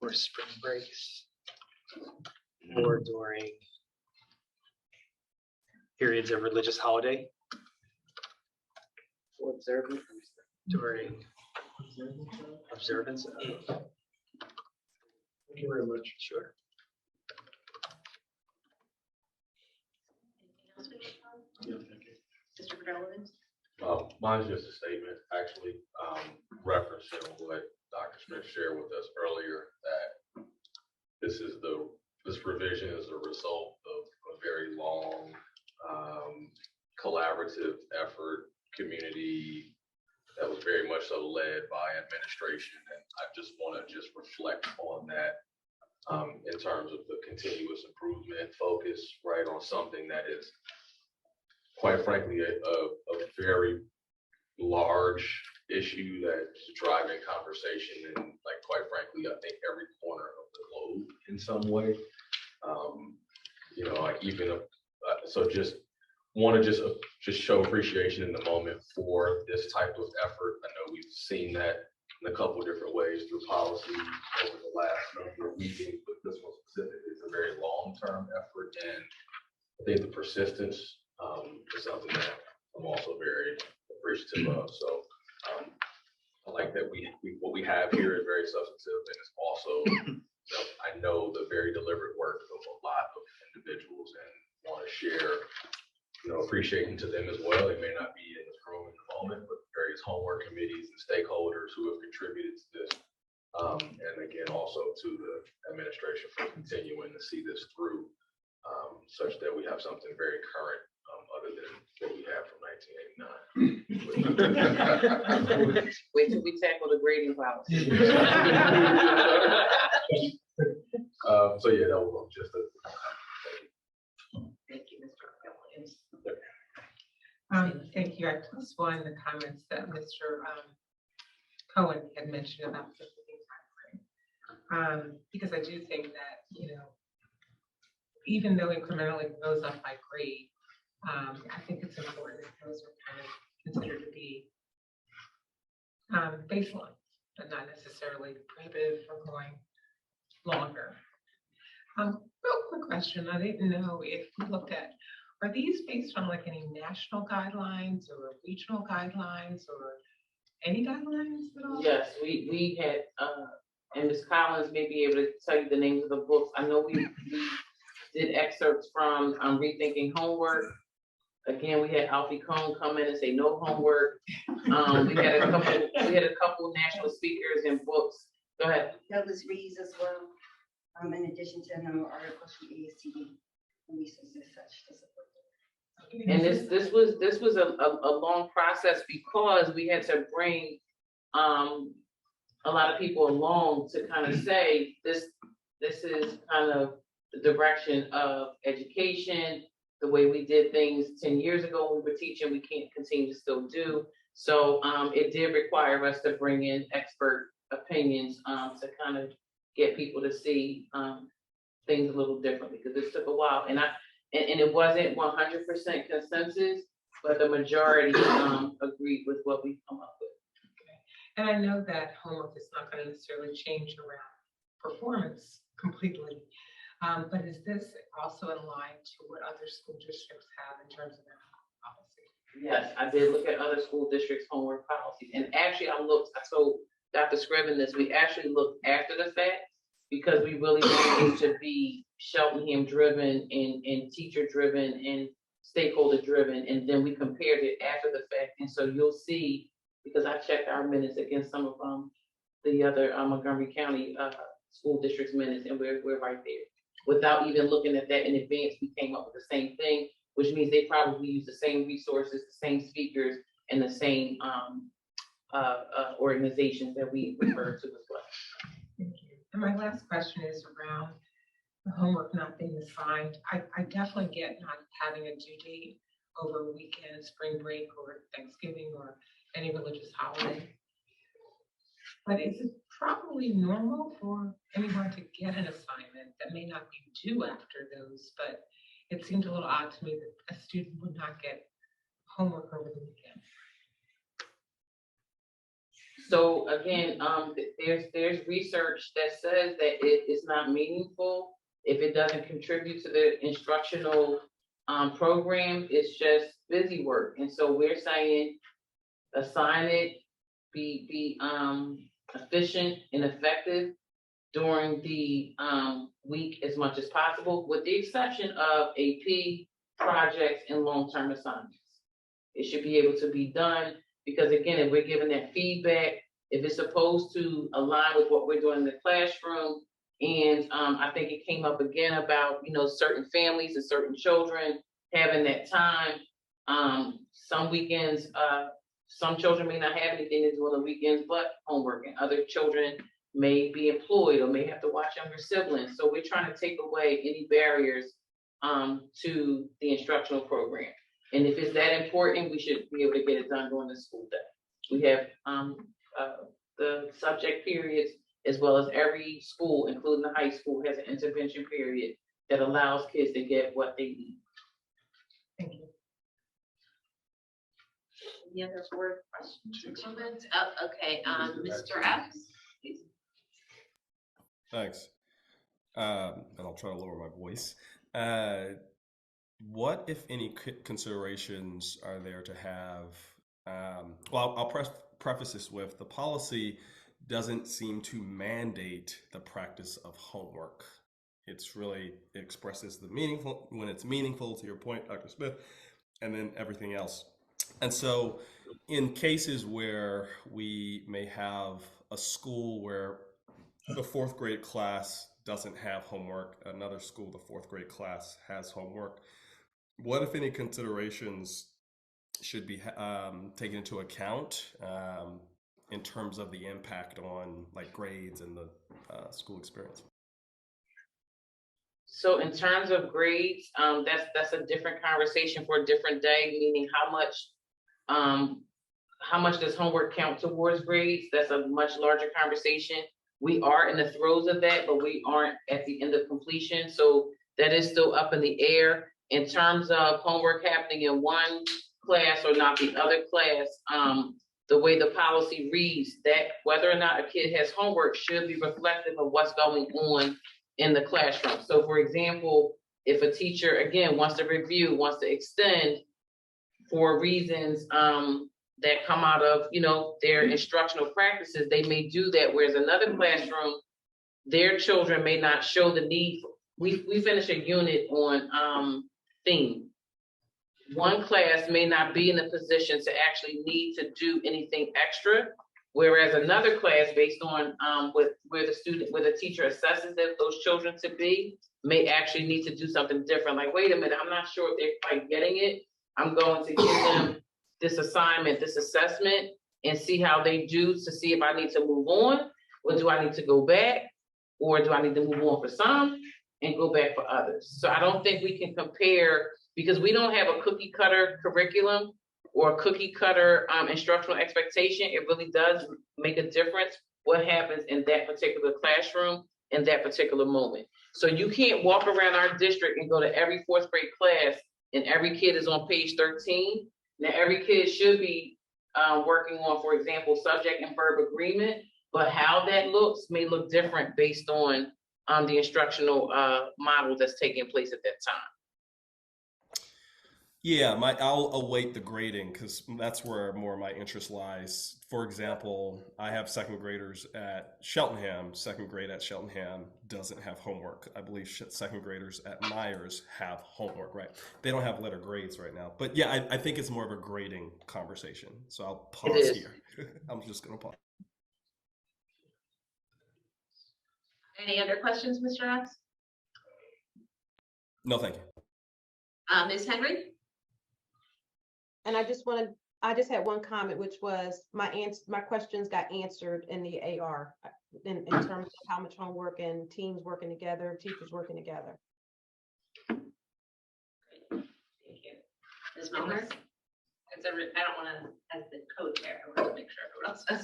[SPEAKER 5] Or spring breaks. Or during periods of religious holiday.
[SPEAKER 13] For observance.
[SPEAKER 5] During observance.
[SPEAKER 8] Thank you very much.
[SPEAKER 5] Sure.
[SPEAKER 6] Mr. Relevant?
[SPEAKER 11] Mine's just a statement, actually, referencing what Dr. Smith shared with us earlier, that this revision is a result of a very long, collaborative effort, community that was very much so led by administration. And I just want to reflect on that in terms of the continuous improvement focus, right, on something that is, quite frankly, a very large issue that's driving conversation in, like, quite frankly, I think every corner of the globe in some way. You know, like even so, just want to just show appreciation in the moment for this type of effort. I know we've seen that in a couple of different ways through policy over the last number of meetings, but this one specifically is a very long-term effort, and I think the persistence is something that I'm also very appreciative of. So I like that what we have here is very substantive, and it's also, you know, I know the very deliberate work of a lot of individuals, and want to share, you know, appreciation to them as well. They may not be in this room in the moment, but various homework committees and stakeholders who have contributed to this. And again, also to the administration for continuing to see this through, such that we have something very current, other than what we have from 1989.
[SPEAKER 13] Wait till we tackle the grading policy.
[SPEAKER 11] So yeah, that was just a.
[SPEAKER 6] Thank you, Mr. Relevant.
[SPEAKER 1] Thank you. I plus one the comments that Mr. Cohen had mentioned about the timeframe. Because I do think that, you know, even though incrementally it goes up by grade, I think it's important that those are kind of considered to be baseline, but not necessarily prohibitive from going longer. Real quick question. I didn't know if we looked at, are these based on like any national guidelines or regional guidelines or any guidelines at all?
[SPEAKER 13] Yes, we had, and Ms. Collins may be able to tell you the names of the books. I know we did excerpts from Rethinking Homework. Again, we had Alfie Cohn come in and say no homework. We had a couple national speakers and books. Go ahead.
[SPEAKER 19] Douglas Reeves as well, in addition to a number of articles from ASTD and resources as such to support them.
[SPEAKER 13] And this was a long process because we had to bring a lot of people along to kind of say this is kind of the direction of education, the way we did things 10 years ago when we were teaching, we can't continue to still do. So it did require us to bring in expert opinions to kind of get people to see things a little differently, because this took a while. And it wasn't 100% consensus, but the majority agreed with what we come up with.
[SPEAKER 1] And I know that homework is not going to necessarily change around performance completely, but is this also in line to what other school districts have in terms of their policy?
[SPEAKER 13] Yes, I did look at other school districts' homework policies, and actually I told Dr. Scriven this, we actually looked after the fact because we really wanted it to be Cheltenham driven and teacher driven and stakeholder driven, and then we compared it after the fact, and so you'll see, because I checked our minutes against some of the other Montgomery County school district's minutes, and we're right there. Without even looking at that in advance, we came up with the same thing, which means they probably use the same resources, the same speakers, and the same organizations that we refer to as well.
[SPEAKER 1] Thank you. And my last question is around the homework not being assigned. I definitely get not having a due date over a weekend, spring break, or Thanksgiving, or any religious holiday. But is it probably normal for anyone to get an assignment that may not be due after those, but it seemed a little odd to me that a student would not get homework over the weekend?
[SPEAKER 13] So again, there's research that says that it is not meaningful if it doesn't contribute to the instructional program. It's just busy work, and so we're saying assign it, be efficient and effective during the week as much as possible, with the exception of AP projects and long-term assignments. It should be able to be done because, again, if we're giving that feedback, if it's supposed to align with what we're doing in the classroom, and I think it came up again about, certain families and certain children having that time. Some weekends, some children may not have anything to do on the weekends but homework, and other children may be employed or may have to watch younger siblings. So we're trying to take away any barriers to the instructional program. And if it's that important, we should be able to get it done during the school day. We have the subject periods, as well as every school, including the high school, has an intervention period that allows kids to get what they need.
[SPEAKER 1] Thank you.
[SPEAKER 10] Any other board questions or comments? Oh, okay, Mr. Epps, please.
[SPEAKER 3] Thanks. And I'll try to lower my voice. What, if any, considerations are there to have? Well, I'll preface this with the policy doesn't seem to mandate the practice of homework. It expresses the meaningful when it's meaningful, to your point, Dr. Smith, and then everything else. And so in cases where we may have a school where the fourth grade class doesn't have homework, another school, the fourth grade class has homework, what, if any, considerations should be taken into account in terms of the impact on grades and the school experience?
[SPEAKER 13] So in terms of grades, that's a different conversation for a different day, meaning how much does homework count towards grades? That's a much larger conversation. We are in the throes of that, but we aren't at the end of completion. So that is still up in the air. In terms of homework happening in one class or not the other class, the way the policy reads, that whether or not a kid has homework should be reflective of what's going on in the classroom. So for example, if a teacher, again, wants to review, wants to extend for reasons that come out of, their instructional practices, they may do that. Whereas another classroom, their children may not show the need. We finish a unit on theme. One class may not be in a position to actually need to do anything extra, whereas another class, based on where the teacher assesses those children to be, may actually need to do something different. Like, wait a minute, I'm not sure if they're quite getting it. I'm going to give them this assignment, this assessment, and see how they do to see if I need to move on, or do I need to go back, or do I need to move on for some and go back for others. So I don't think we can compare, because we don't have a cookie cutter curriculum or a cookie cutter instructional expectation. It really does make a difference what happens in that particular classroom in that particular moment. So you can't walk around our district and go to every fourth grade class and every kid is on page 13. Now every kid should be working on, for example, subject and verb agreement, but how that looks may look different based on the instructional model that's taking place at that time.
[SPEAKER 3] Yeah, I'll await the grading because that's where more of my interest lies. For example, I have second graders at Cheltenham. Second grade at Cheltenham doesn't have homework. I believe second graders at Myers have homework, right? They don't have letter grades right now. But yeah, I think it's more of a grading conversation. So I'll pause here. I'm just going to pause.
[SPEAKER 6] Any other questions, Mr. Knox?
[SPEAKER 3] No, thank you.
[SPEAKER 6] Ms. Henry?
[SPEAKER 20] And I just had one comment, which was my questions got answered in the AR in terms of how much homework and teams working together, teachers working together.
[SPEAKER 6] Thank you. Ms. Milner? I don't want to, as the co-chair, I want to make sure everyone else does.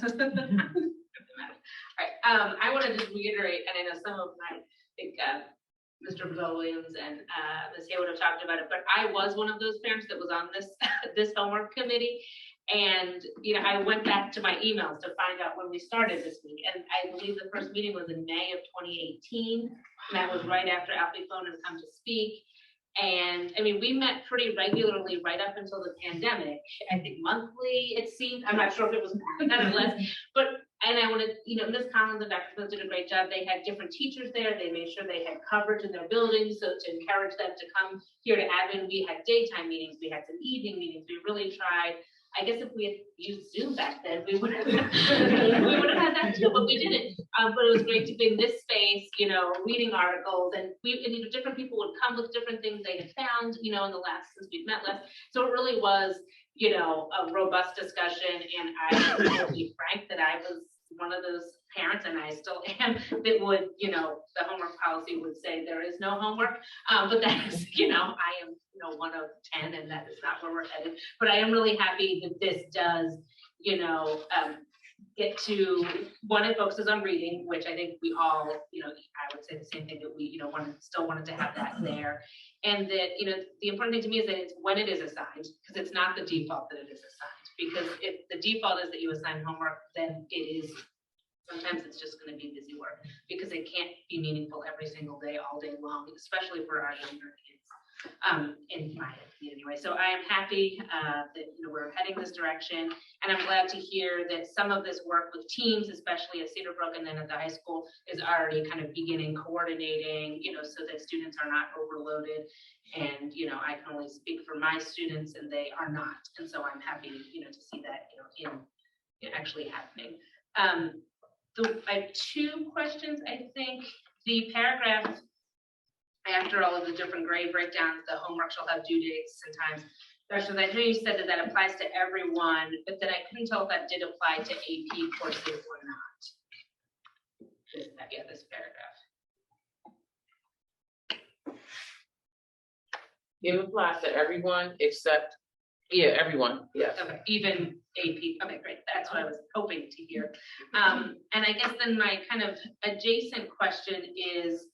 [SPEAKER 6] All right, I want to just reiterate, and I know some of my, I think, Mr. Williams and Ms. Haywood have talked about it, but I was one of those parents that was on this this homework committee. And, you know, I went back to my emails to find out when we started this week. And I believe the first meeting was in May of 2018. And that was right after Alfie Phone had come to speak. And I mean, we met pretty regularly right up until the pandemic. I think monthly, it seemed. I'm not sure if it was more than or less, but, and I wanted, you know, Ms. Collins and Dr. Smith did a great job. They had different teachers there. They made sure they had coverage in their buildings. So to encourage them to come here to admin, we had daytime meetings. We had some evening meetings. We really tried. I guess if we had used Zoom back then, we would have had that too, but we didn't. But it was great to be in this space, you know, reading articles, and you know, different people would come with different things they had found, you know, in the last, since we've met last. So it really was, you know, a robust discussion. And I will be frank that I was one of those parents, and I still am, that would, you know, the homework policy would say there is no homework. But that's, you know, I am, you know, one of 10, and that is not where we're headed. But I am really happy that this does, you know, get to, one, it focuses on reading, which I think we all, you know, I would say the same thing, that we, you know, still wanted to have that there. And that, you know, the important thing to me is that it's when it is assigned, because it's not the default that it is assigned. Because if the default is that you assign homework, then it is, sometimes it's just going to be busy work, because it can't be meaningful every single day, all day long, especially for our younger kids. In my opinion, anyway. So I am happy that, you know, we're heading this direction, and I'm glad to hear that some of this work with teams, especially at Cedar Brook and then at the high school, is already kind of beginning coordinating, you know, so that students are not overloaded. And, you know, I can only speak for my students, and they are not. And so I'm happy, you know, to see that, you know, in actually happening. I have two questions. I think the paragraph after all of the different grade breakdowns, the homework shall have due dates and times. Dr. I know you said that that applies to everyone, but then I couldn't tell if that did apply to AP courses or not. This paragraph.
[SPEAKER 13] It applies to everyone except, yeah, everyone, yes.
[SPEAKER 6] Okay, even AP, okay, great, that's what I was hoping to hear. And I guess then my kind of adjacent question is,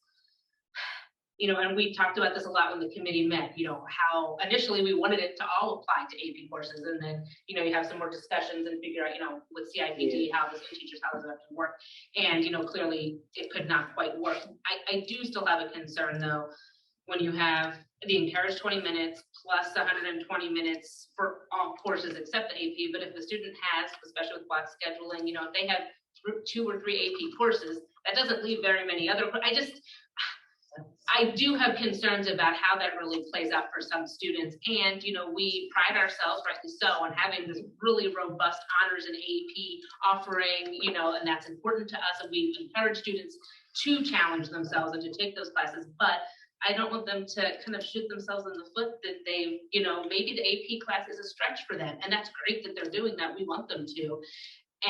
[SPEAKER 6] you know, and we talked about this a lot when the committee met, you know, how initially we wanted it to all apply to AP courses, and then, you know, you have some more discussions and figure out, you know, with CIPD, how does teachers, how does it have to work? And, you know, clearly it could not quite work. I do still have a concern though, when you have the encouraged 20 minutes plus 120 minutes for all courses except the AP, but if the student has, especially with block scheduling, you know, if they have 2 or 3 AP courses, that doesn't leave very many other, I do have concerns about how that really plays out for some students. And, you know, we pride ourselves, rightly so, on having this really robust honors and AP offering, you know, and that's important to us. And we encourage students to challenge themselves and to take those classes. But I don't want them to kind of shoot themselves in the foot that they, you know, maybe the AP class is a stretch for them. And that's great that they're doing that. We want them to.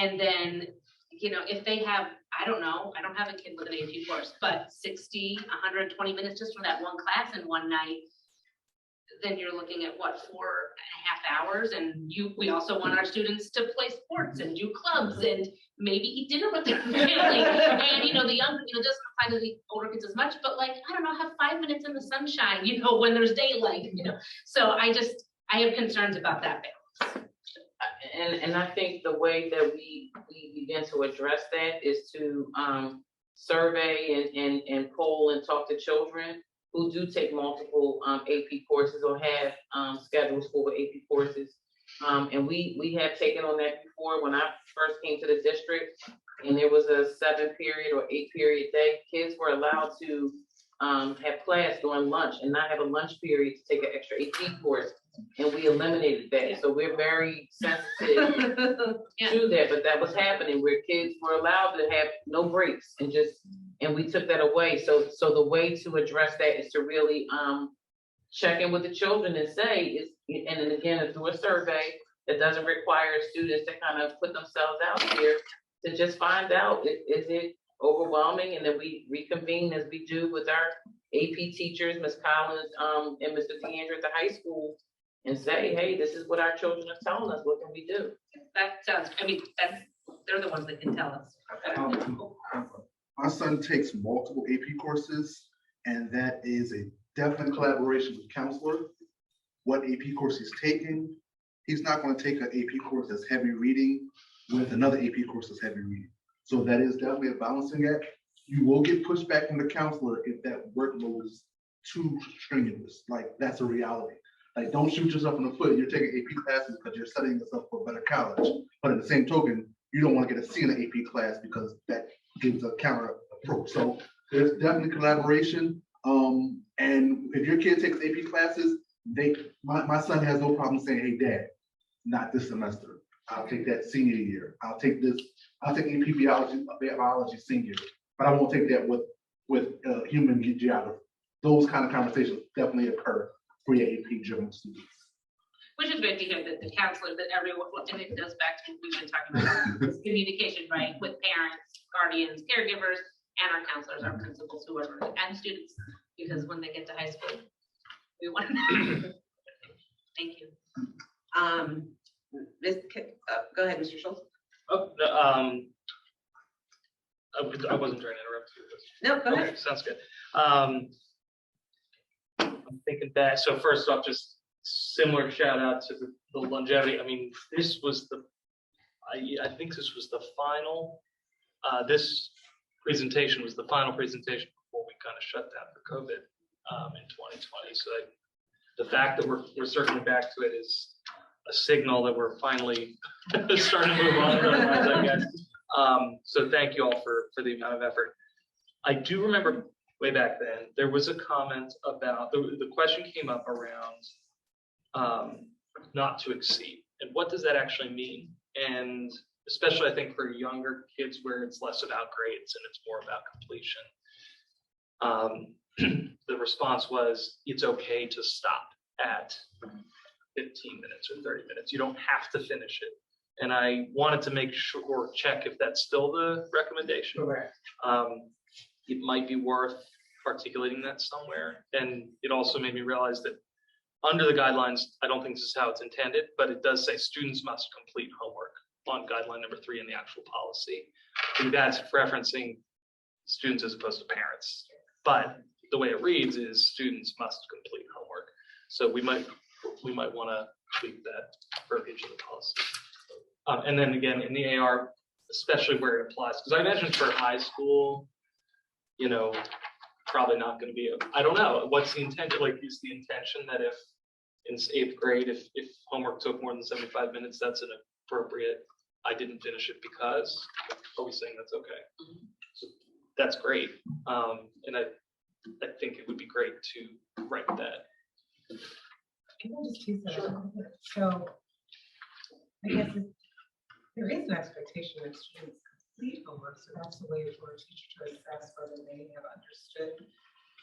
[SPEAKER 6] And then, you know, if they have, I don't know, I don't have a kid with an AP course, but 60, 120 minutes just for that one class in one night, then you're looking at what, 4.5 hours? And we also want our students to play sports and do clubs and maybe eat dinner with their family. And, you know, the young, you know, doesn't apply to the older kids as much, but like, I don't know, have 5 minutes in the sunshine, you know, when there's daylight, you know. So I have concerns about that balance.
[SPEAKER 13] And I think the way that we begin to address that is to survey and poll and talk to children who do take multiple AP courses or have schedules for AP courses. And we have taken on that before. When I first came to the district and there was a 7-period or 8-period day, kids were allowed to have class during lunch and not have a lunch period to take an extra AP course. And we eliminated that. Yeah. So we're very sensitive to that, but that was happening where kids were allowed to have no breaks and just And we took that away. So the way to address that is to really, check in with the children and say, and then again, through a survey that doesn't require students to kind of put themselves out here, to just find out, is it overwhelming? And then we reconvene as we do with our AP teachers, Ms. Collins, and Mr. DeAndre at the high school, and say, hey, this is what our children are telling us, what can we do?
[SPEAKER 6] That sounds, I mean, they're the ones that can tell us.
[SPEAKER 4] My son takes multiple AP courses, and that is a definite collaboration with counselor. What AP course he's taking, he's not going to take an AP course that's heavy reading with another AP course that's heavy reading. So that is definitely a balancing act. You will get pushback from the counselor if that workload is too strenuous. Like, that's a reality. Like, don't shoot yourself in the foot. You're taking AP classes because you're setting yourself for a better college. But at the same token, you don't want to get a C in an AP class because that gives a counter approach. So there's definitely collaboration. And if your kid takes AP classes, my son has no problem saying, hey, Dad, not this semester. I'll take that senior year. I'll take AP biology senior, but I won't take that with human geography. Those kind of conversations definitely occur for your AP driven students.
[SPEAKER 6] Which is great to hear that the counselor, that everyone, and it goes back to what we've been talking about, this communication, right, with parents, guardians, caregivers, and our counselors, our principals, whoever, and students, because when they get to high school, we want to know. Thank you.
[SPEAKER 10] Go ahead, Mr. Schultz.
[SPEAKER 9] Oh, no, I wasn't trying to interrupt you.
[SPEAKER 10] No, go ahead.
[SPEAKER 9] Okay, sounds good. I'm thinking back. So first off, just similar shout out to the longevity. I mean, this was I think this was the final, this presentation was the final presentation before we kind of shut down for COVID in 2020. So the fact that we're circling back to it is a signal that we're finally starting to move on in our lives, I guess. So thank you all for the amount of effort. I do remember way back then, there was a comment about, the question came up around not to exceed. And what does that actually mean? And especially I think for younger kids where it's less about grades and it's more about completion. The response was, it's okay to stop at 15 minutes or 30 minutes. You don't have to finish it. And I wanted to make sure, or check if that's still the recommendation.
[SPEAKER 13] Correct.
[SPEAKER 9] It might be worth articulating that somewhere. And it also made me realize that under the guidelines, I don't think this is how it's intended, but it does say students must complete homework on guideline number 3 in the actual policy. And that's referencing students as opposed to parents. But the way it reads is students must complete homework. So we might want to tweak that verbiage in the policy. And then again, in the AR, especially where it applies, because I imagine for high school, you know, probably not going to be, I don't know, what's the intention? Like, is the intention that if in 8th grade, if homework took more than 75 minutes, that's an appropriate, I didn't finish it because, are we saying that's okay? So that's great. And I think it would be great to write that.
[SPEAKER 1] Can I just tease that a little bit? So I guess there is an expectation that students complete homework, so that's a way for a teacher to assess whether they have understood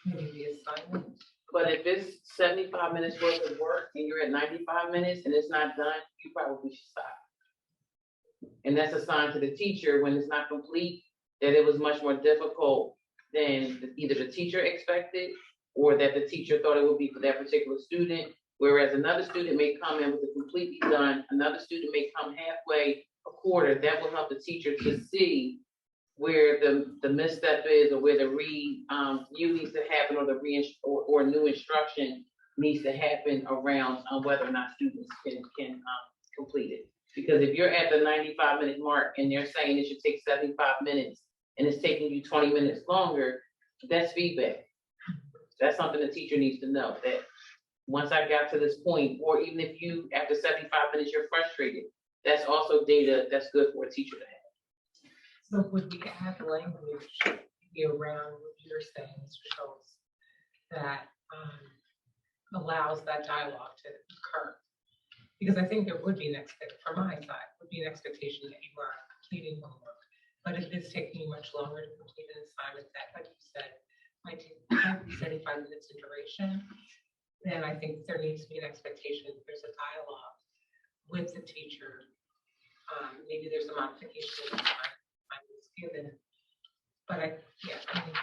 [SPEAKER 1] maybe the assignment.
[SPEAKER 13] But if it's 75 minutes worth of work and you're at 95 minutes and it's not done, you probably should stop. And that's a sign to the teacher when it's not complete, that it was much more difficult than either the teacher expected or that the teacher thought it would be for that particular student. Whereas another student may come in with it completely done, another student may come halfway, a quarter. That will help the teacher to see where the misstep is, or where the review needs to happen, or the or new instruction needs to happen around whether or not students can complete it. Because if you're at the 95-minute mark and they're saying it should take 75 minutes and it's taking you 20 minutes longer, that's feedback. That's something the teacher needs to know, that once I got to this point, or even if you, after 75 minutes, you're frustrated, that's also data that's good for a teacher to have.
[SPEAKER 1] So would we add language around what you're saying, Mr. Schultz, that allows that dialogue to occur? Because I think there would be an expectation, from my side, would be an expectation that you are completing homework, But if it's taking you much longer to complete an assignment that, like you said, might take 75 minutes in duration, then I think there needs to be an expectation that there's a dialogue with the teacher. Maybe there's a modification of the time that's given. But I mean,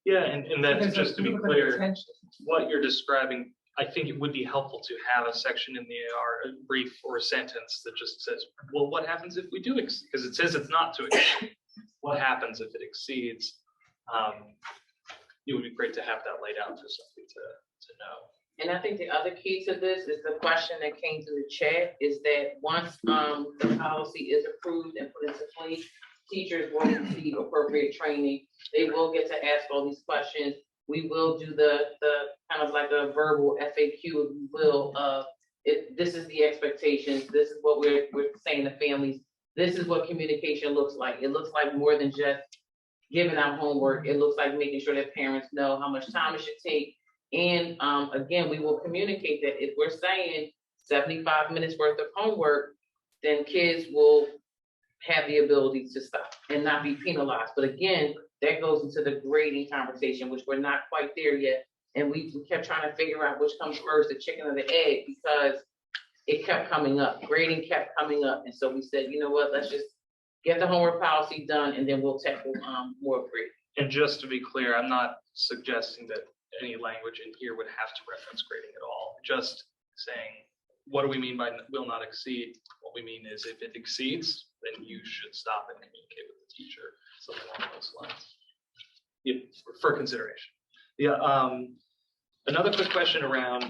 [SPEAKER 9] Yeah, and that's
[SPEAKER 1] there's a
[SPEAKER 9] just to be
[SPEAKER 1] little bit of
[SPEAKER 9] clear,
[SPEAKER 1] attention.
[SPEAKER 9] what you're describing, I think it would be helpful to have a section in the AR, a brief or a sentence that just says, well, what happens if we do exceed? Because it says it's not to exceed. What happens if it exceeds? It would be great to have that laid out for somebody to know.
[SPEAKER 13] And I think the other key to this is the question that came through the chat is that once the policy is approved and put into place, teachers will receive appropriate training. They will get to ask all these questions. We will do the kind of like a verbal FAQ, if you will, of this is the expectations. This is what we're saying to families. This is what communication looks like. It looks like more than just giving out homework. It looks like making sure that parents know how much time it should take. And again, we will communicate that if we're saying 75 minutes worth of homework, then kids will have the ability to stop and not be penalized. But again, that goes into the grading conversation, which we're not quite there yet. And we kept trying to figure out which comes first, the chicken or the egg, because it kept coming up. Grading kept coming up. And so we said, you know what, let's just get the homework policy done and then we'll tackle more grading.
[SPEAKER 9] And just to be clear, I'm not suggesting that any language in here would have to reference grading at all. Just saying, what do we mean by will not exceed? What we mean is if it exceeds, then you should stop and communicate with the teacher, something along those lines. Yeah, for consideration. Yeah. Another quick question around,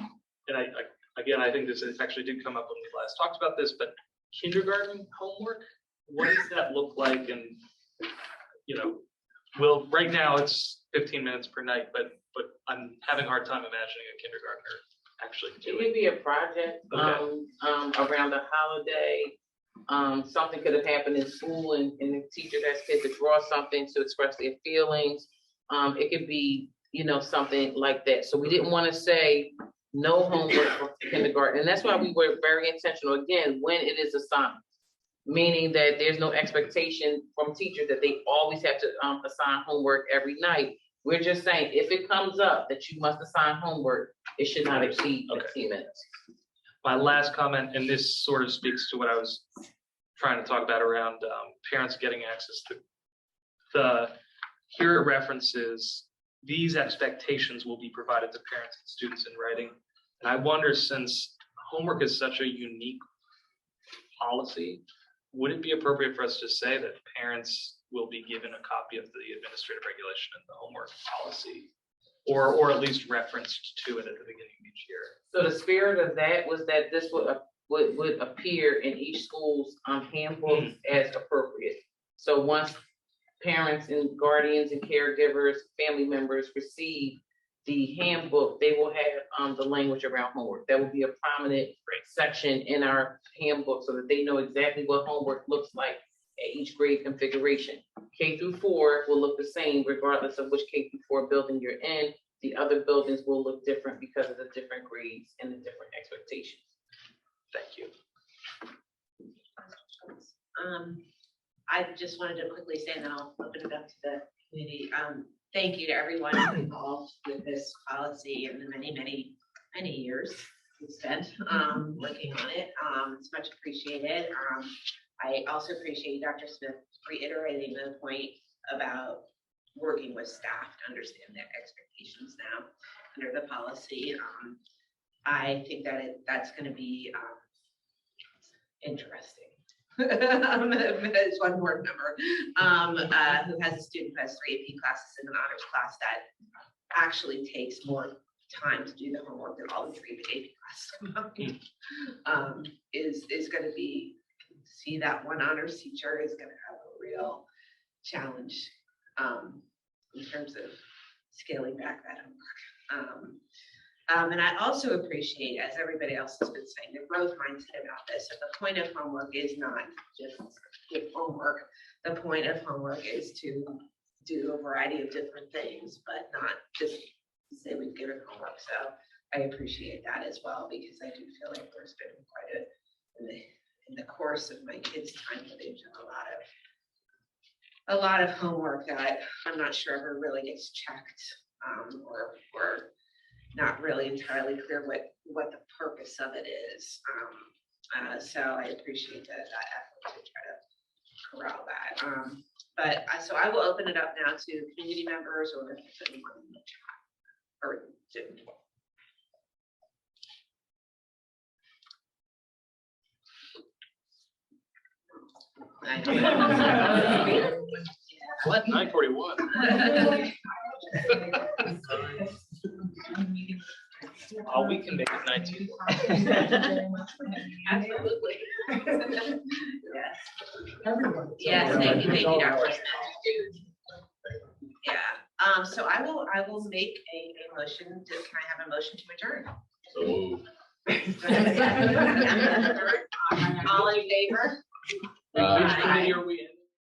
[SPEAKER 9] and I think this actually did come up when we last talked about this, but kindergarten homework, what does that look like? And right now it's 15 minutes per night, but I'm having a hard time imagining a kindergartner actually
[SPEAKER 13] It
[SPEAKER 9] doing.
[SPEAKER 13] could be a project around a holiday. Something could have happened in school and the teacher asked kids to draw something to express their feelings. It could be, something like that. So we didn't want to say no homework for kindergarten. And that's why we were very intentional, again, when it is assigned, meaning that there's no expectation from teachers that they always have to assign homework every night. We're just saying, if it comes up that you must assign homework, it should not exceed 15 minutes.
[SPEAKER 9] My last comment, and this sort of speaks to what I was trying to talk about around parents getting access to here it references these expectations will be provided to parents and students in writing. And I wonder, since homework is such a unique policy, would it be appropriate for us to say that parents will be given a copy of the administrative regulation and the homework policy, or at least referenced to it at the beginning of each year?
[SPEAKER 13] So the spirit of that was that this would appear in each school's handbooks as appropriate. So once parents and guardians and caregivers, family members receive the handbook, they will have the language around homework. That will be a prominent section in our handbook so that they know exactly what homework looks like at each grade configuration. K through 4 will look the same regardless of which K through 4 building you're in. The other buildings will look different because of the different grades and the different expectations.
[SPEAKER 9] Thank you.
[SPEAKER 10] I just wanted to quickly say, and then I'll open it up to the community. Thank you to everyone involved with this policy and the many years we spent working on it. It's much appreciated. I also appreciate Dr. Smith reiterating the point about working with staff to understand their expectations now under the policy. I think that that's going to be interesting. As one board member who has a student who has 3 AP classes and an honors class that actually takes more time to do the homework than all the 3 AP classes is going to be, see that one honors teacher is going to have a real challenge in terms of scaling back that homework. And I also appreciate, as everybody else has been saying, the growth mindset about this. So the point of homework is not just give homework. The point of homework is to do a variety of different things, but not just say we've given homework. So I appreciate that as well, because I do feel like there's been quite a, in the course of my kids' time, that they've done a lot of a lot of homework that I'm not sure ever really gets checked, or not really entirely clear what the purpose of it is. So I appreciate that effort to try to corral that. So I will open it up now to community members or if anyone in the chat or Zoom.
[SPEAKER 9] What, 9:41? We can make it 19.
[SPEAKER 10] Absolutely. Yes. Yes, thank you, Dr. Smith. Yeah, so I will make a motion. Can I have a motion to adjourn?
[SPEAKER 11] So moved.
[SPEAKER 10] All in favor?
[SPEAKER 9] Which committee are we in?